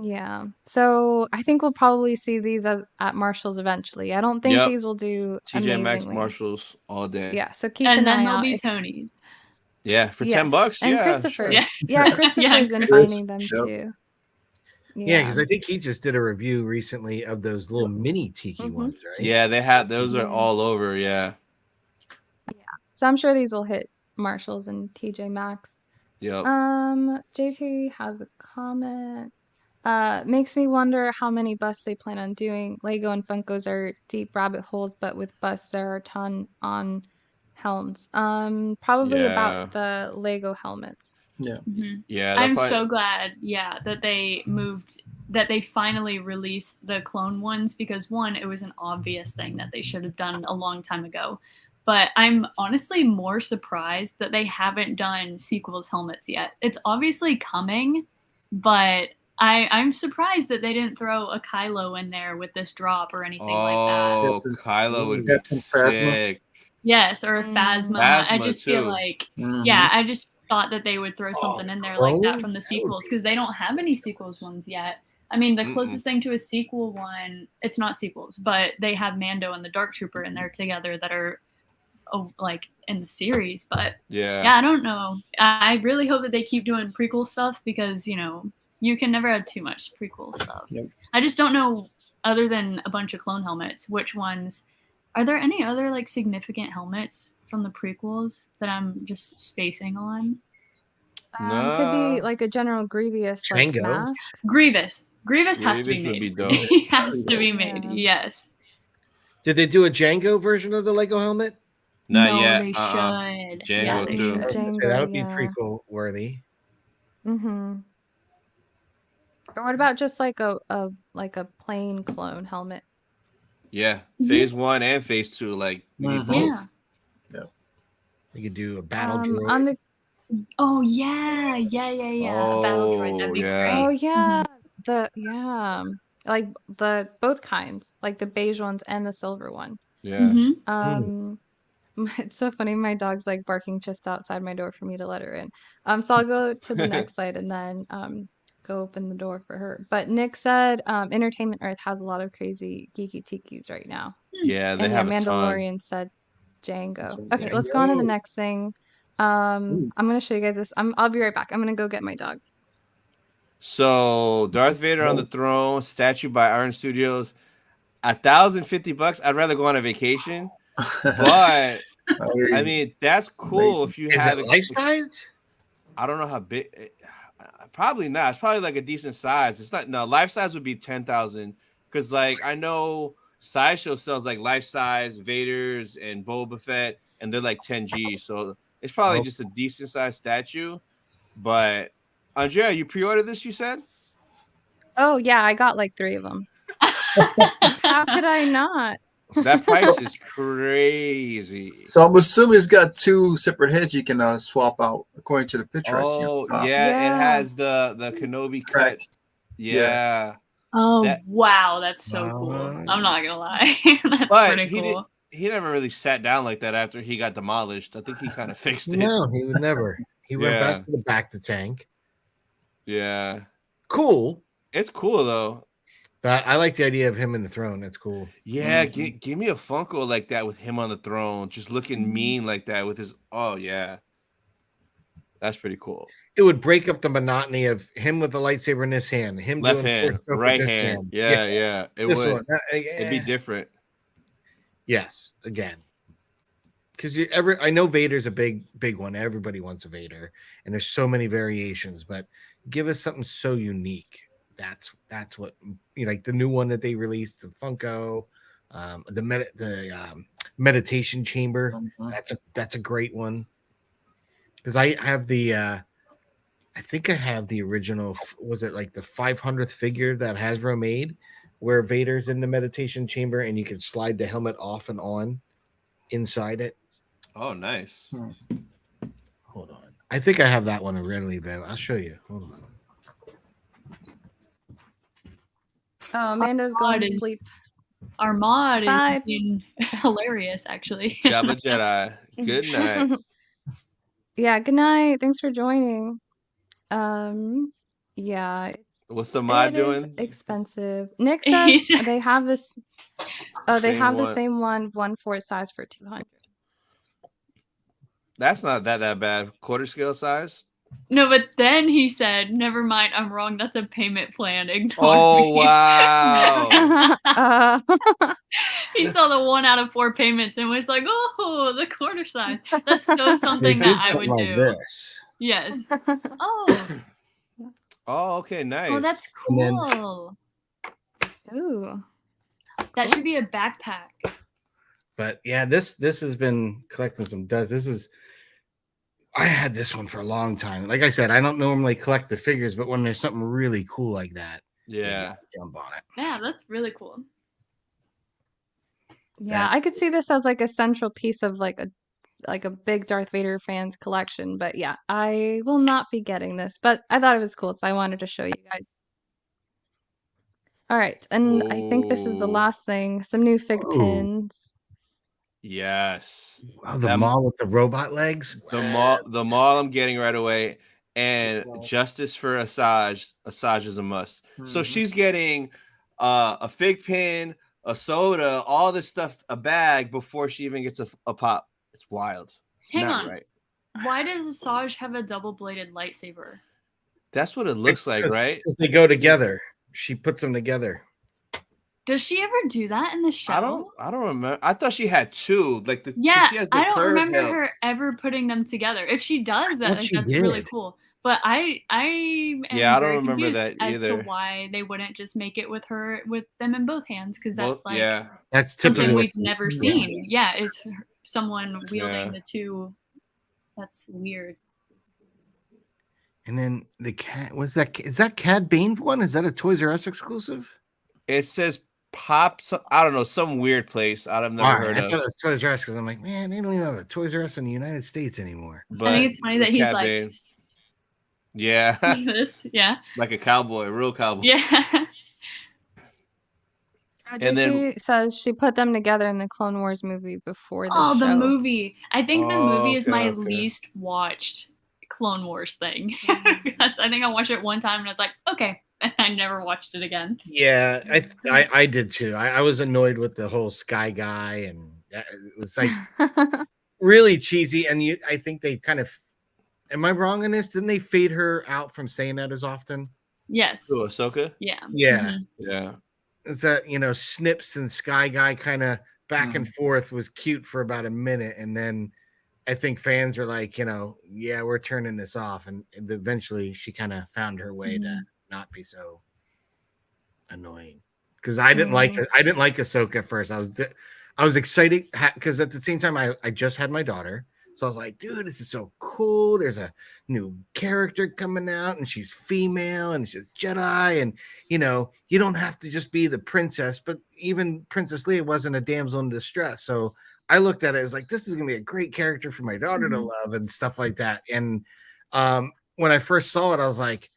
Yeah. So I think we'll probably see these at Marshall's eventually. I don't think Yep. these will do TJ Maxx, amazingly. Marshalls all day. Yeah, so keep And an then eye there'll out. be if- Tony's. Yeah, for Yes, $10. and Yeah. Christopher's. Yeah. Yeah, Christopher's been Chris, finding them yep. too. Yeah, because I think he just did a review recently of those little mini tiki Mhm. ones, right? Yeah, they have those are Yeah. all over. Yeah. So I'm sure these will hit Marshalls and TJ Maxx. Yep. JT has a comment. Makes me wonder how many busts they plan on doing. Lego and Funkos are deep rabbit holes, but with busts there are a ton on helms. Probably Yeah. about the Lego helmets. Mhm. Yeah. they'll I'm probably- so glad, that they finally released the clone ones because one, it was an obvious thing that they should have done a long time ago. But I'm honestly more surprised that they haven't done sequels helmets yet. It's obviously coming, but I'm surprised that they didn't throw a Kylo in there with this drop or anything like that. Oh, Kylo would be Captain Phasma. sick. Yes, or a Phasma. I Phasma, just feel too. like, Mhm. yeah, I just thought that they would throw something in there like that from the That would sequels be because they don't have any sequels ones yet. I mean, the Mm-mm. closest thing to a sequel one, it's not sequels, but they have Mando and the Dark Trooper in there together that are like in the series. But yeah, I don't know. I really hope that they keep doing prequel stuff because, you know, you can never have too much prequel stuff. Yep. I just don't know, other than a bunch of clone helmets, which ones. Are there any other like significant helmets from the prequels that I'm just spacing on? Could be Nah. like a General Grievous like Django. mask. Grievous has to be Grievous would made. be dope. He has to be made. Yeah. Yes. Did they do a Django version of the Lego helmet? Not no, yet. they should. Django Yeah, they too. should. Django, So that would be yeah. prequel worthy. Mm-hmm. Or what about just like a plain clone helmet? Yeah, Mhm. phase 1 and phase 2. Like we need Mhm. both. Yeah. You could do a battle droid. On the Oh yeah. A battle droid. That'd be yeah. oh great. yeah, like the both kinds, like the beige ones and the silver one. Yeah. Mm-hmm. It's so funny. My dog's like barking just outside my door for me to let her in. So I'll go to the next slide and then go open the door for her. But Nick said Entertainment Earth has a lot of crazy geeky tikis right now. Yeah, they And yeah, have a ton. Mandalorian said Django. Okay, let's go on to the next thing. I'm gonna show you guys this. I'll be right back. I'm gonna go get my dog. So Darth Vader on the throne, statue by Iron Studios, $1,050. I'd rather go on a vacation, but I mean that's cool if you Is have it life size? I don't know how big. Probably not. It's probably like a decent size. It's not. No, life size would be 10,000. Because like I know Sideshow sells like life size Vaders and Boba Fett, and they're like 10G. So it's probably just a decent sized statue. But Andrea, you pre-ordered this? You said? Oh yeah, I got like 3 of them. How could I not? That price is crazy. So I'm assuming it's got 2 separate heads you can swap out according to the picture I see. Oh On top. yeah, Yeah. it has the Kenobi cut. Correct. Yeah. Oh wow, that's so cool. I'm not gonna lie. That's But pretty cool. he never really sat down like that after he got demolished. I think he kind of fixed it. No, he would never. He went Yeah. back to the back to tank. Yeah. Cool. It's cool though. But I like the idea of him in the throne. That's cool. Yeah, give me a Funko like that with him on the throne, just looking mean like that with his. Oh yeah, that's pretty cool. It would break up the monotony of him with the lightsaber in his hand, him Left doing hand, force stroke with right this hand. Yeah. It This would. one, It'd be different. Yes, again. Because I know Vader's a big one. Everybody wants a Vader, and there's so many variations. But give us something so unique. That's what like the new one that they released, the Funko, the meditation chamber. That's a great one. Because I have the I think I have the original. Was it like the 500th figure that Hasbro made, where Vader's in the meditation chamber and you can slide the helmet off and on inside it? Oh, nice. Hold on. I think I have that one already, Viv. I'll show you. Hold on. Oh, Amanda's going to is- sleep. Our mod Bye. is being hilarious, actually. Jabba Jedi. Good night. Yeah, good night. Thanks for joining. Yeah, What's the mod it is doing? expensive. Nick He says said- they have this. They Same have the one. same one for its size for 200. That's not that bad. Quarter scale size. No, but then he said, "Never mind, I'm wrong. That's a payment plan. Ignore Oh me." wow. He saw the 1 out of 4 payments and was like, "Oh, the quarter size. That's so something They did that I would something do." like this. Yes. Oh, Oh, okay, nice. oh, that's And then- cool. Ooh. That should be a backpack. But yeah, this has been collecting some dust. I had this one for a long time. Like I said, I don't normally collect the figures, but when there's something really cool like that, Yeah. jump on it. Yeah, that's really cool. Yeah, I could see this as like a central piece of like a big Darth Vader fans collection, but yeah, I will not be getting this, but I thought it was cool, so I wanted to show you guys. All right, and I think this is the Oh, last thing, some new fig Ooh. pins. yes. Oh, the That mall with the robot legs. the mall I'm getting right away, and justice for Asajj. Asajj is a must. So she's getting a fig pin, a soda, all this stuff, a bag before she even gets a pop. It's wild. It's Hang not on. right. Why does Asajj have a double-bladed lightsaber? That's what it looks like, right? Because they go together. She puts them together. Does she ever do that in the show? I don't remember. I thought she had two. Like Yeah, she has the I don't curve remember hilt. her ever putting them together. If she does that, thought like, she that's really did. cool. But I am Yeah, I don't very remember confused that as to either. why they wouldn't just make it with them in both hands, because that's Both, like yeah. That's something typically we've never seen. Yeah, is someone wielding Yeah. the two. That's weird. And then the cat was that is that Cad Bane one? Is that a Toys R Us exclusive? It says pop. I don't know, some weird place I've never All right, heard I of. thought it was Toys R Us because I'm like, man, they don't even have a Toys R Us in the United States anymore. But I think it's funny that the he's Cat like Bane. Yeah, this. Yeah, like a cowboy, a real cowboy. yeah. And then, JP says she put them together in the Clone Wars movie before the Oh, the show. movie. I think the movie is my okay. least watched Clone Wars thing. Mhm. Because I think I watched it one time and I was like, okay. And I never watched it again. Yeah, I did too. I was annoyed with the whole Sky Guy, and it was like really cheesy. And I think they kind of, am I wrong in this? Didn't they fade her out from saying that as often? Yes. ooh, Ahsoka. Yeah. Yeah. Mhm. Yeah. It's that, Snips and Sky Guy kind of back and forth was cute for about a minute, and then I think fans are like, yeah, we're turning this off, and eventually she kind of found her way to not be so annoying. Because I didn't like Ahsoka at first. I was excited because at the same time I just had my daughter, so I was like, dude, this is so cool. There's a new character coming out, and she's female, and she's Jedi, and you don't have to just be the princess. But even Princess Leia wasn't a damsel in distress, so I looked at it as like, this is gonna be a great character for my daughter to love and stuff like that. And when I first saw it, I was like,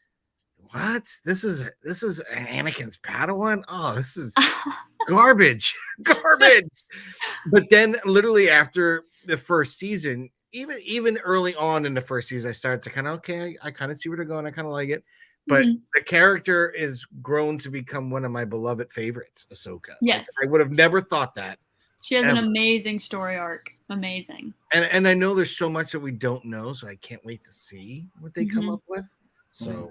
what? This is Anakin's Padawan? Oh, this is garbage. But then literally after the first season, even early on in the first season, I started to kind of, okay, I kind of see where they're going. I kind of like it. But the character is grown to become one of my beloved favorites, Ahsoka. Yes. Like, I would have never thought that. She has an amazing story arc. Amazing. And I know there's so much that we don't know, so I can't wait to see what they come up with. So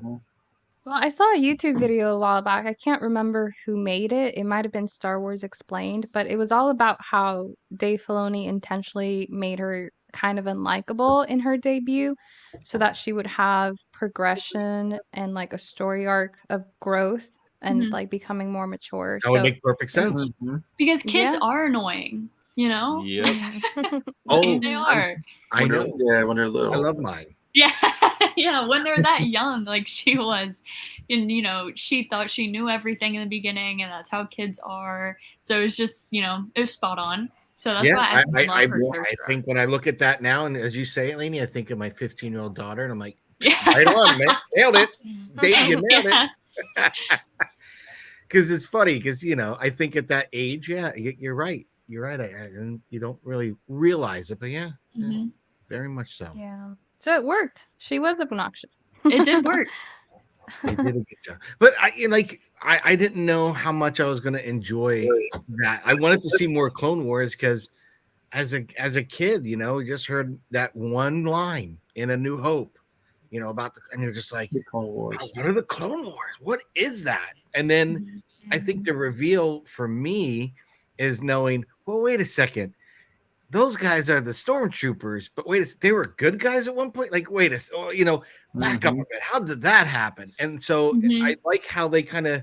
Well, I saw a YouTube video a while back. I can't remember who made it. It might have been Star Wars Explained, but it was all about how Dave Filoni intentionally made her kind of unlikable in her debut so that she would have progression and like a story arc of growth and like becoming more mature. that would make perfect sense. Because kids Yeah. are annoying, Yep. They are. I know. Yeah, when they're little. I love mine. Yeah. Yeah, when they're that young, like she was, and she thought she knew everything in the beginning, and that's how kids are. So it was just, it was spot on. So that's why I love her. I think when I look at that now, and as you say, Lainey, I think of my 15-year-old daughter, and I'm like, Yeah. right on, man, nailed it, Dave, you nailed it. Because it's funny, because I think at that age, yeah, you're right. You're right. You don't really realize it, but yeah, very much so. Yeah. So it worked. She was obnoxious. It did work. They did a good job. But I didn't know how much I was going to enjoy that. I wanted to see more Clone Wars because as a kid, you just heard that one line in A New Hope, about and you're just like, The Clone Wars. what are the Clone Wars? What is that? And then I think the reveal for me is knowing, well, wait a second. Those guys are the stormtroopers, but they were good guys at one point. Like, back up a bit. How did that happen? And so I like how they kind of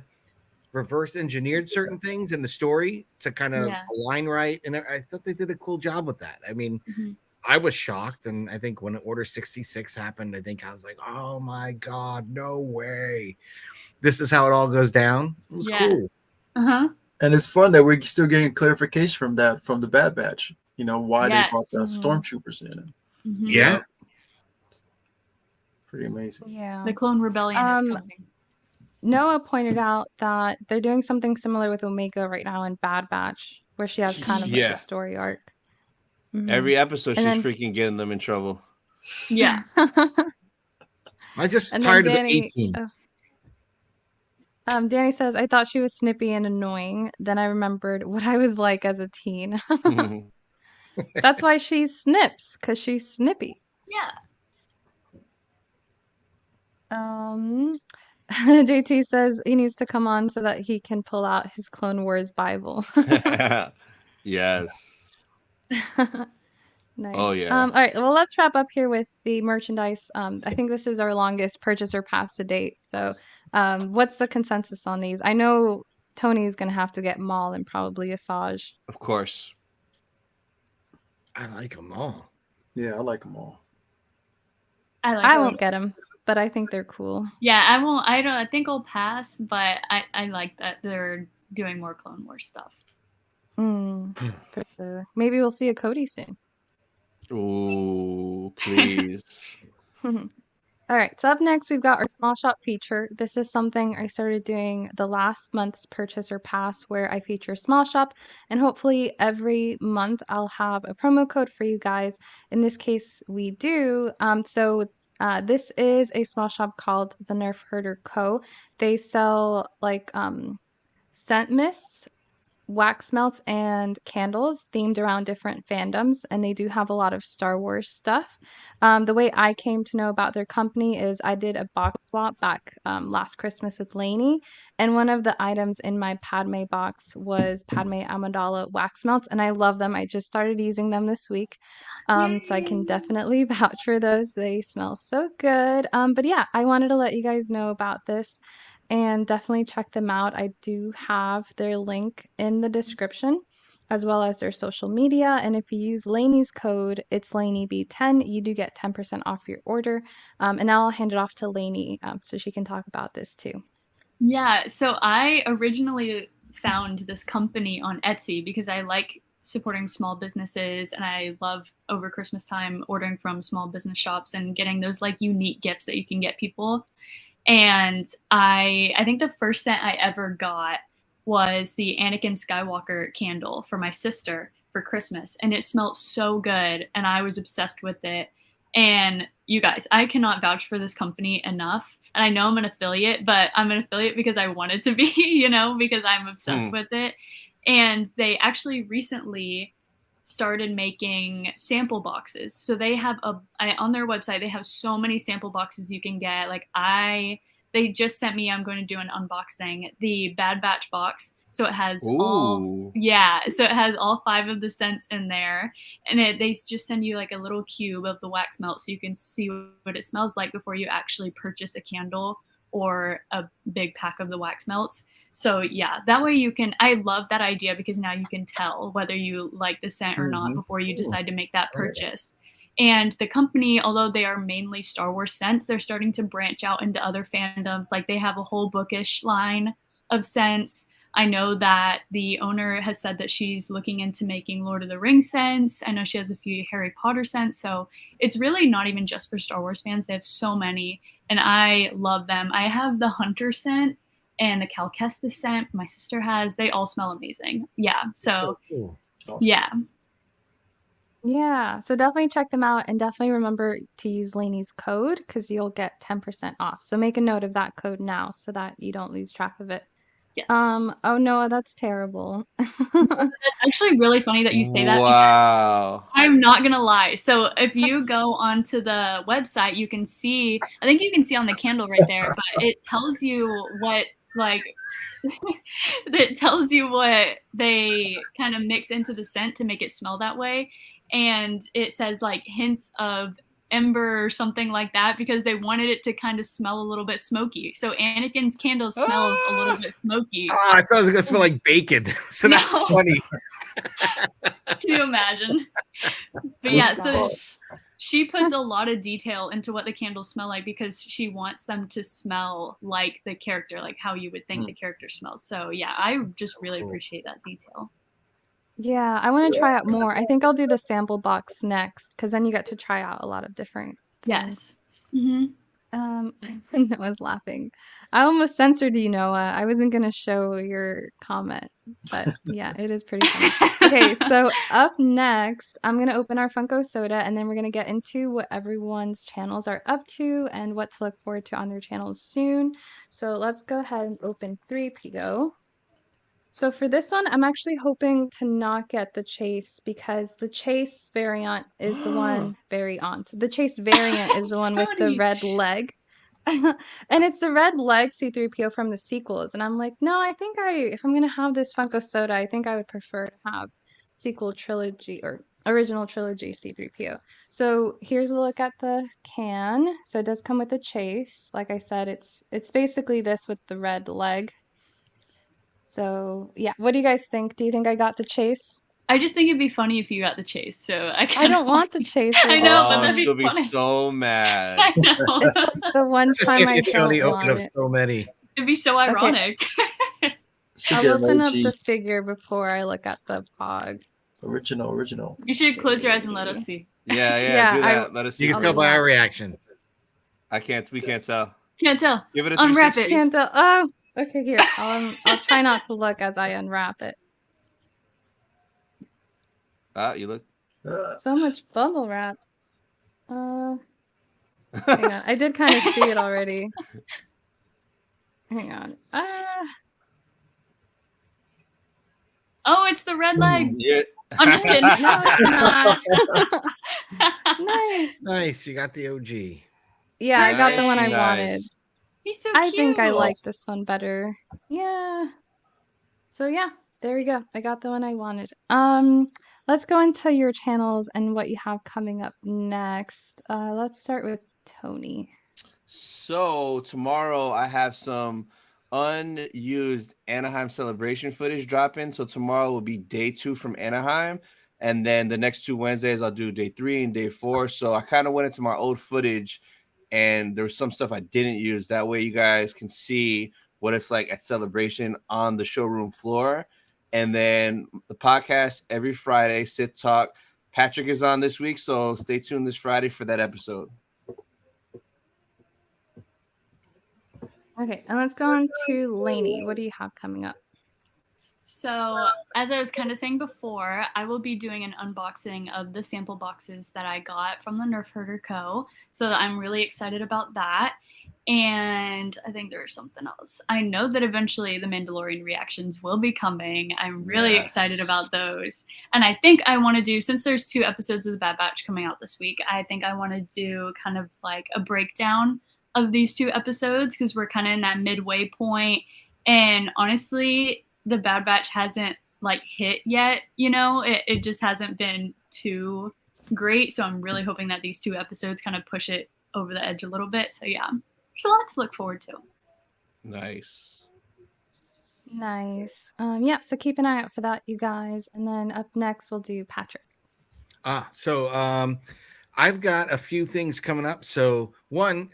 reverse engineered certain things in the story to kind of align right. And I thought they did a cool job with that. I mean, I was shocked. And I think when Order 66 happened, I think I was like, oh my God, no way. This is how it all goes down. It was cool. And it's fun that we're still getting clarification from the Bad Batch. You know why they brought the Yes. stormtroopers in. Mhm. Yeah. Pretty amazing. Yeah. The Clone Rebellion is coming. Noah pointed out that they're doing something similar with Omega right now in Bad Batch, where she has kind of like Yeah. a story arc. Mhm. Every episode, And she's then- freaking getting them in trouble. Yeah. I just And then tired of the Danny, 18. Danny says, I thought she was snippy and annoying. Then I remembered what I was like as a teen. That's why she snips, because she's snippy. Yeah. JT says he needs to come on so that he can pull out his Clone Wars Bible. Yes. Nice. Oh, yeah. All right. Well, let's wrap up here with the merchandise. I think this is our longest purchaser pass to date. So, what's the consensus on these? I know Tony's gonna have to get Maul and probably Asajj. Of course. I like them all. Yeah, I like them all. I won't get them, but I think they're cool. Yeah, I won't. I think I'll pass, but I like that they're doing more Clone Wars stuff. For sure. Maybe we'll see a Cody soon. Ooh, please. All right, so up next we've got our small shop feature. This is something I started doing the last month's purchaser pass where I feature small shop, and hopefully every month I'll have a promo code for you guys. In this case, we do. This is a small shop called the Nerf Herder Co. They sell like scent mists, wax melts, and candles themed around different fandoms, and they do have a lot of Star Wars stuff. The way I came to know about their company is I did a box swap back last Christmas with Lainey, and one of the items in my Padme box was Padme Amidala wax melts, and I love them. I just started using them this week, so I can definitely vouch for those. They smell so good. But yeah, I wanted to let you guys know about this. And definitely check them out. I do have their link in the description, as well as their social media. And if you use Lainey's code, it's LaineyB10, you do get 10% off your order. And now I'll hand it off to Lainey so she can talk about this too. Yeah, so I originally found this company on Etsy because I like supporting small businesses, and I love over Christmas time ordering from small business shops and getting those like unique gifts that you can get people. And I think the first scent I ever got was the Anakin Skywalker candle for my sister for Christmas. And it smelled so good. And I was obsessed with it. And you guys, I cannot vouch for this company enough. And I know I'm an affiliate, but I'm an affiliate because I wanted to be, because I'm obsessed with it. And they actually recently started making sample boxes. So they have on their website, they have so many sample boxes you can get. They just sent me, I'm going to do an unboxing, the Bad Batch box. So it has all 5 of the scents in there. And they just send you like a little cube of the wax melt so you can see what it smells like before you actually purchase a candle or a big pack of the wax melts. So yeah, that way I love that idea because now you can tell whether you like the scent or not before you decide to make that purchase. And the company, although they are mainly Star Wars scents, they're starting to branch out into other fandoms. Like they have a whole bookish line of scents. I know that the owner has said that she's looking into making Lord of the Rings scents. I know she has a few Harry Potter scents. So it's really not even just for Star Wars fans. They have so many, and I love them. I have the Hunter scent and the Cal Kestis scent my sister has. They all smell amazing. Yeah. So cool. Awesome. yeah. Yeah, so definitely check them out, and definitely remember to use Lainey's code because you'll get 10% off. So make a note of that code now so that you don't lose track of it. Yes. Oh Noah, that's terrible. That's actually really funny that you say that. Wow. I'm not going to lie. So if you go onto the website, you can see, I think you can see on the candle right there, but it tells you what that tells you what they kind of mix into the scent to make it smell that way. And it says like hints of ember or something like that because they wanted it to kind of smell a little bit smoky. So Anakin's candle smells a little bit smoky. Oh, I thought it was gonna smell like bacon. So that's No. funny. Can you imagine? But yeah, so she puts a lot of detail into what the candles smell like because she wants them to smell like the character, like how you would think the character smells. So yeah, I just really appreciate that detail. Yeah, I want to try out more. I think I'll do the sample box next because then you get to try out a lot of different things. Yes. Mm-hmm. Noah's laughing. I almost censored you, Noah. I wasn't gonna show your comment, but yeah, it is pretty funny. Okay, so up next, I'm gonna open our Funko Soda, and then we're gonna get into what everyone's channels are up to and what to look forward to on their channels soon. So let's go ahead and open 3PO. So for this one, I'm actually hoping to not get the Chase because the Chase variant is the one the Chase variant is the one with the Tony. red leg. And it's the red leg C3PO from the sequels. And I'm like, no, I think if I'm gonna have this Funko Soda, I think I would prefer to have sequel trilogy or original trilogy C3PO. So here's a look at the can. So it does come with a Chase. Like I said, it's basically this with the red leg. So yeah, what do you guys think? Do you think I got the Chase? I just think it'd be funny if you got the Chase. So I don't want the Chase. I know, but Oh, that'd be she'll be funny. so mad. I know. It's like the one Just time if I you Tony don't open want up it. so many. It'd be so ironic. Should I'll get an open up OG. the figure before I look at the Pog. Original. You should close your eyes and let us see. Yeah, do that. Let us see. You can I'll tell do by that. our reaction. We can't tell. Can't tell. Give it a Unwrap 360. it. Can't tell. Oh, okay, here. I'll try not to look as I unwrap it. You look. So much bubble wrap. Hang on. I did kind of see it already. Hang on. Oh, it's the red leg. Yeah. I'm just kidding. No, it's not. Nice. Nice, you got the OG. Yeah, I got the Nice, one I nice. wanted. He's so I cute. think I like this one better. Yeah. So yeah, there we go. I got the one I wanted. Let's go into your channels and what you have coming up next. Let's start with Tony. So tomorrow I have some unused Anaheim celebration footage dropping. So tomorrow will be day 2 from Anaheim. And then the next 2 Wednesdays, I'll do day 3 and day 4. So I kind of went into my old footage and there was some stuff I didn't use. That way you guys can see what it's like at celebration on the showroom floor. And then the podcast every Friday, Sit Talk. Patrick is on this week, so stay tuned this Friday for that episode. Okay, and let's go on to Lainey. What do you have coming up? So, as I was kind of saying before, I will be doing an unboxing of the sample boxes that I got from the Nerf Herder Co. So I'm really excited about that. And I think there's something else. I know that eventually the Mandalorian reactions will be coming. I'm really excited about those. And I think I want to do, since there's 2 episodes of The Bad Batch coming out this week, I think I want to do kind of like a breakdown of these 2 episodes because we're kind of in that midway point. And honestly, The Bad Batch hasn't like hit yet, you know, it just hasn't been too great. So I'm really hoping that these 2 episodes kind of push it over the edge a little bit. So yeah, there's a lot to look forward to. Nice. Nice. Yeah, so keep an eye out for that, you guys. And then up next, we'll do Patrick. So I've got a few things coming up. So one,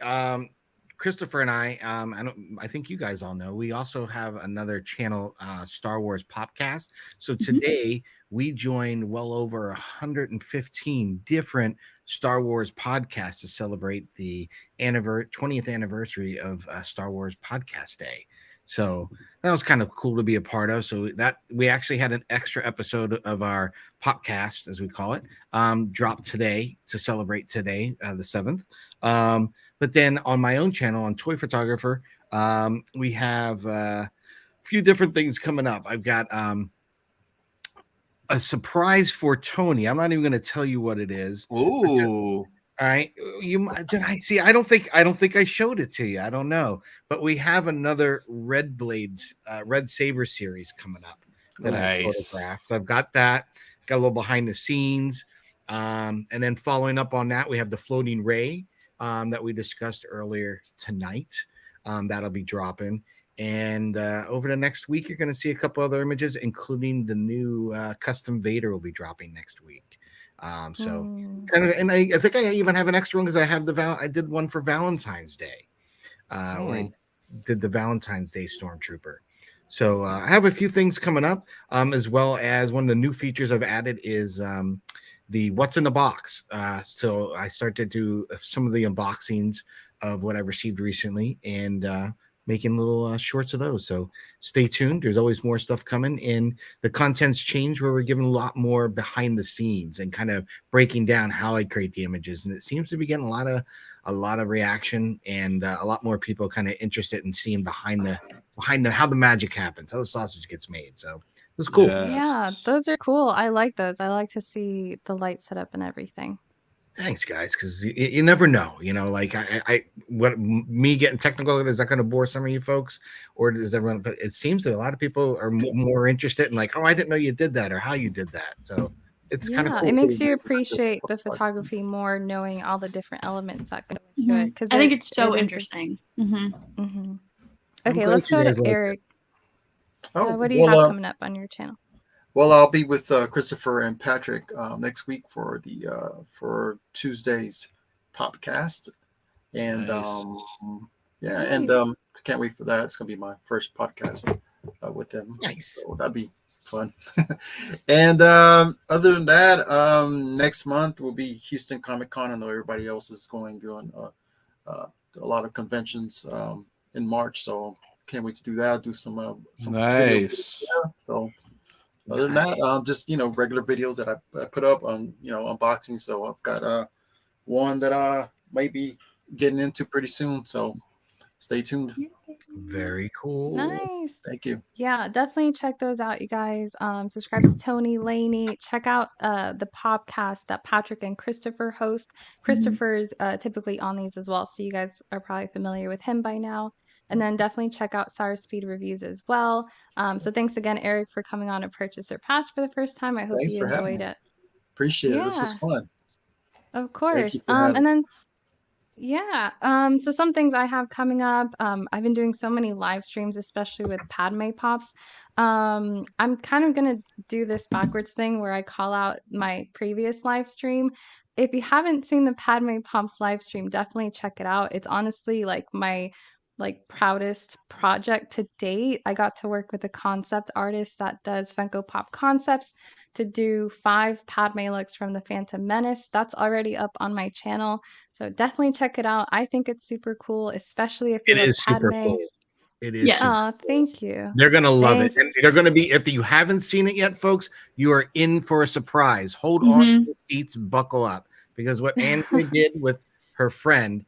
Christopher and I think you guys all know, we also have another channel, Star Wars Popcast. So today we joined well over 115 different Star Wars podcasts to celebrate the 20th anniversary of Star Wars Podcast Day. So that was kind of cool to be a part of. So that we actually had an extra episode of our podcast, as we call it, dropped today to celebrate today, the 7th. But then on my own channel, on Toy Photographer, we have a few different things coming up. I've got a surprise for Tony. I'm not even going to tell you what it is. Ooh. All right. Did I see? I don't think I showed it to you. I don't know. But we have another Red Saber series coming up that I photographed. So I've got that. Got a little behind the scenes. And then following up on that, we have the floating ray that we discussed earlier tonight. That'll be dropping. And over the next week, you're going to see a couple other images, including the new custom Vader will be dropping next week. So Mm. kind of, and I think I even have an extra one because I have I did one for Valentine's Day, where I did the Valentine's Day Stormtrooper. So I have a few things coming up, as well as one of the new features I've added is the What's in the Box. So I started to do some of the unboxings of what I've received recently and making little shorts of those. So stay tuned. There's always more stuff coming, and the content's changed where we're giving a lot more behind the scenes and kind of breaking down how I create the images. And it seems to be getting a lot of reaction and a lot more people kind of interested in seeing behind the how the magic happens, how the sausage gets made. So it was cool. Yeah, those are cool. I like those. I like to see the light setup and everything. Thanks, guys, because you never know. Like what me getting technical, is that going to bore some of you folks, or does everyone? But it seems that a lot of people are more interested in like, oh, I didn't know you did that, or how you did that. So it's kind of Yeah, cool. it makes you appreciate the photography more, knowing all the different elements that go into it. Because I think it's so it is interesting. Mhm. I'm Okay, glad let's you go to guys like it. Eric. Oh, What do you have coming up on your channel? Well, I'll be with Christopher and Patrick next week for the for Tuesday's podcast, and yeah, and Nice. I can't wait for that. It's gonna be my first podcast with them. Nice. So that'd be fun. And other than that, next month will be Houston Comic Con. I know everybody else is doing a lot of conventions in March, so can't wait to do that. Do some video. Nice. Yeah, so. Other than that, just regular videos that I put up on unboxing. So I've got one that I might be getting into pretty soon. So stay tuned. Very cool. Nice. Thank you. Yeah, definitely check those out, you guys. Subscribe to Tony Laney. Check out the podcast that Patrick and Christopher host. Christopher's typically on these as well, so you guys are probably familiar with him by now. And then definitely check out Sour Speed Reviews as well. So thanks again, Eric, for coming on to Purchase or Pass for the first time. I hope Thanks you for having enjoyed me. it. Appreciate it. This Yeah, was fun. of Thank you course. for having And me. then yeah. So some things I have coming up. I've been doing so many live streams, especially with Padme Pops. I'm kind of gonna do this backwards thing where I call out my previous live stream. If you haven't seen the Padme Pops live stream, definitely check it out. It's honestly like my proudest project to date. I got to work with a concept artist that does Funko Pop concepts to do 5 Padme looks from the Phantom Menace. That's already up on my channel. So definitely check it out. I think it's super cool, especially if you It love is super Padme. cool. It is. Yes. Super Oh, cool. thank you. They're gonna love Thanks. it, and they're gonna be. If you haven't seen it yet, folks, you are in for a surprise. Hold on to your seats, buckle up, because what Andrea did with her friend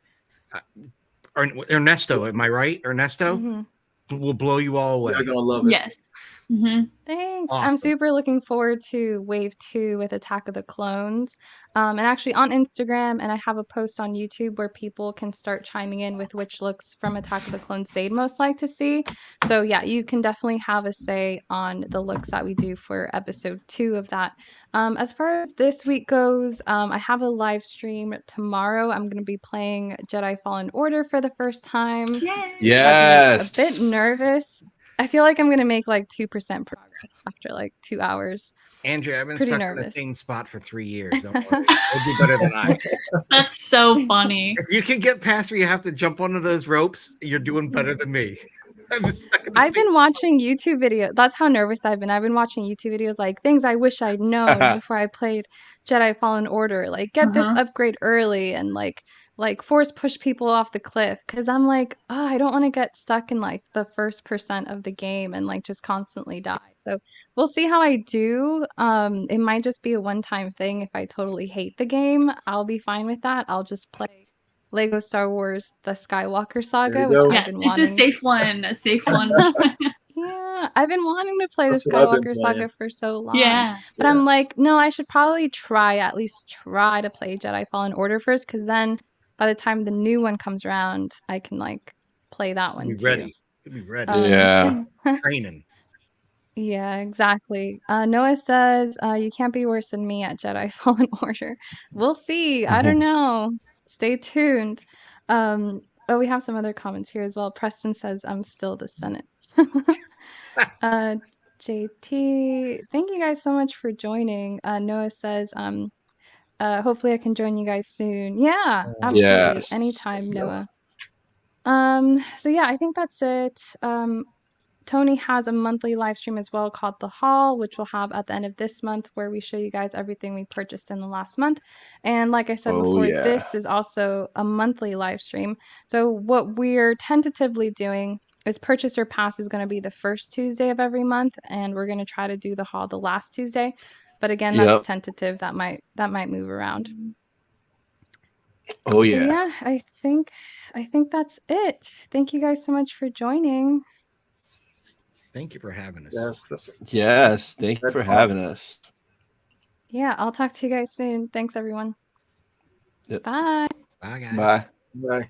Ernesto, am I right? Ernesto will blow you all away. You're gonna love it. Yes. Thanks. Awesome. I'm super looking forward to Wave 2 with Attack of the Clones. And actually on Instagram, and I have a post on YouTube where people can start chiming in with which looks from Attack of the Clones they'd most like to see. So yeah, you can definitely have a say on the looks that we do for episode 2 of that. As far as this week goes, I have a live stream tomorrow. I'm going to be playing Jedi Fallen Order for the first time. Yes. A bit nervous. I feel like I'm going to make like 2% progress after like 2 hours. Andrea, I've been Pretty stuck in the nervous. same spot for 3 years. Don't worry. You'll do better than I. That's so funny. If you can get past where you have to jump onto those ropes, you're doing better than me. I've been watching YouTube videos. That's how nervous I've been. I've been watching YouTube videos like things I wish I'd known before I played Jedi Fallen Order. Like get this upgrade early and like force push people off the cliff. Cause I'm like, oh, I don't want to get stuck in like the first % of the game and like just constantly die. So we'll see how I do. It might just be a one-time thing. If I totally hate the game, I'll be fine with that. I'll just play Lego Star Wars The Skywalker Saga, which I've Yes, been it's wanting. a safe one. A safe one. Yeah, I've been wanting to play That's the what I've been Skywalker playing. Saga for so long. Yeah. But I'm like, no, I should probably at least try to play Jedi Fallen Order first, because then by the time the new one comes around, I can like play that one Be too. ready. You'll be ready. Yeah. Training. Yeah, exactly. Noah says, you can't be worse than me at Jedi Fallen Order. We'll see. I don't know. Stay tuned. But we have some other comments here as well. Preston says, I'm still the Senate. JT, thank you guys so much for joining. Noah says, hopefully I can join you guys soon. Yeah, absolutely. Yes. Anytime, Yep. Noah. So yeah, I think that's it. Tony has a monthly live stream as well called The Haul, which we'll have at the end of this month, where we show you guys everything we purchased in the last month. And like I said Oh, before, yeah. this is also a monthly live stream. So what we're tentatively doing is Purchaser Pass is going to be the first Tuesday of every month, and we're going to try to do the haul the last Tuesday. But again, that's Yep. tentative. That might move around. Oh, So yeah. yeah, I think that's it. Thank you guys so much for joining. Thank you for having us. Yes, that's it. Yes. Thank you for having us. Yeah, I'll talk to you guys soon. Thanks everyone. Yep. Bye. Bye, guys. Bye. Bye.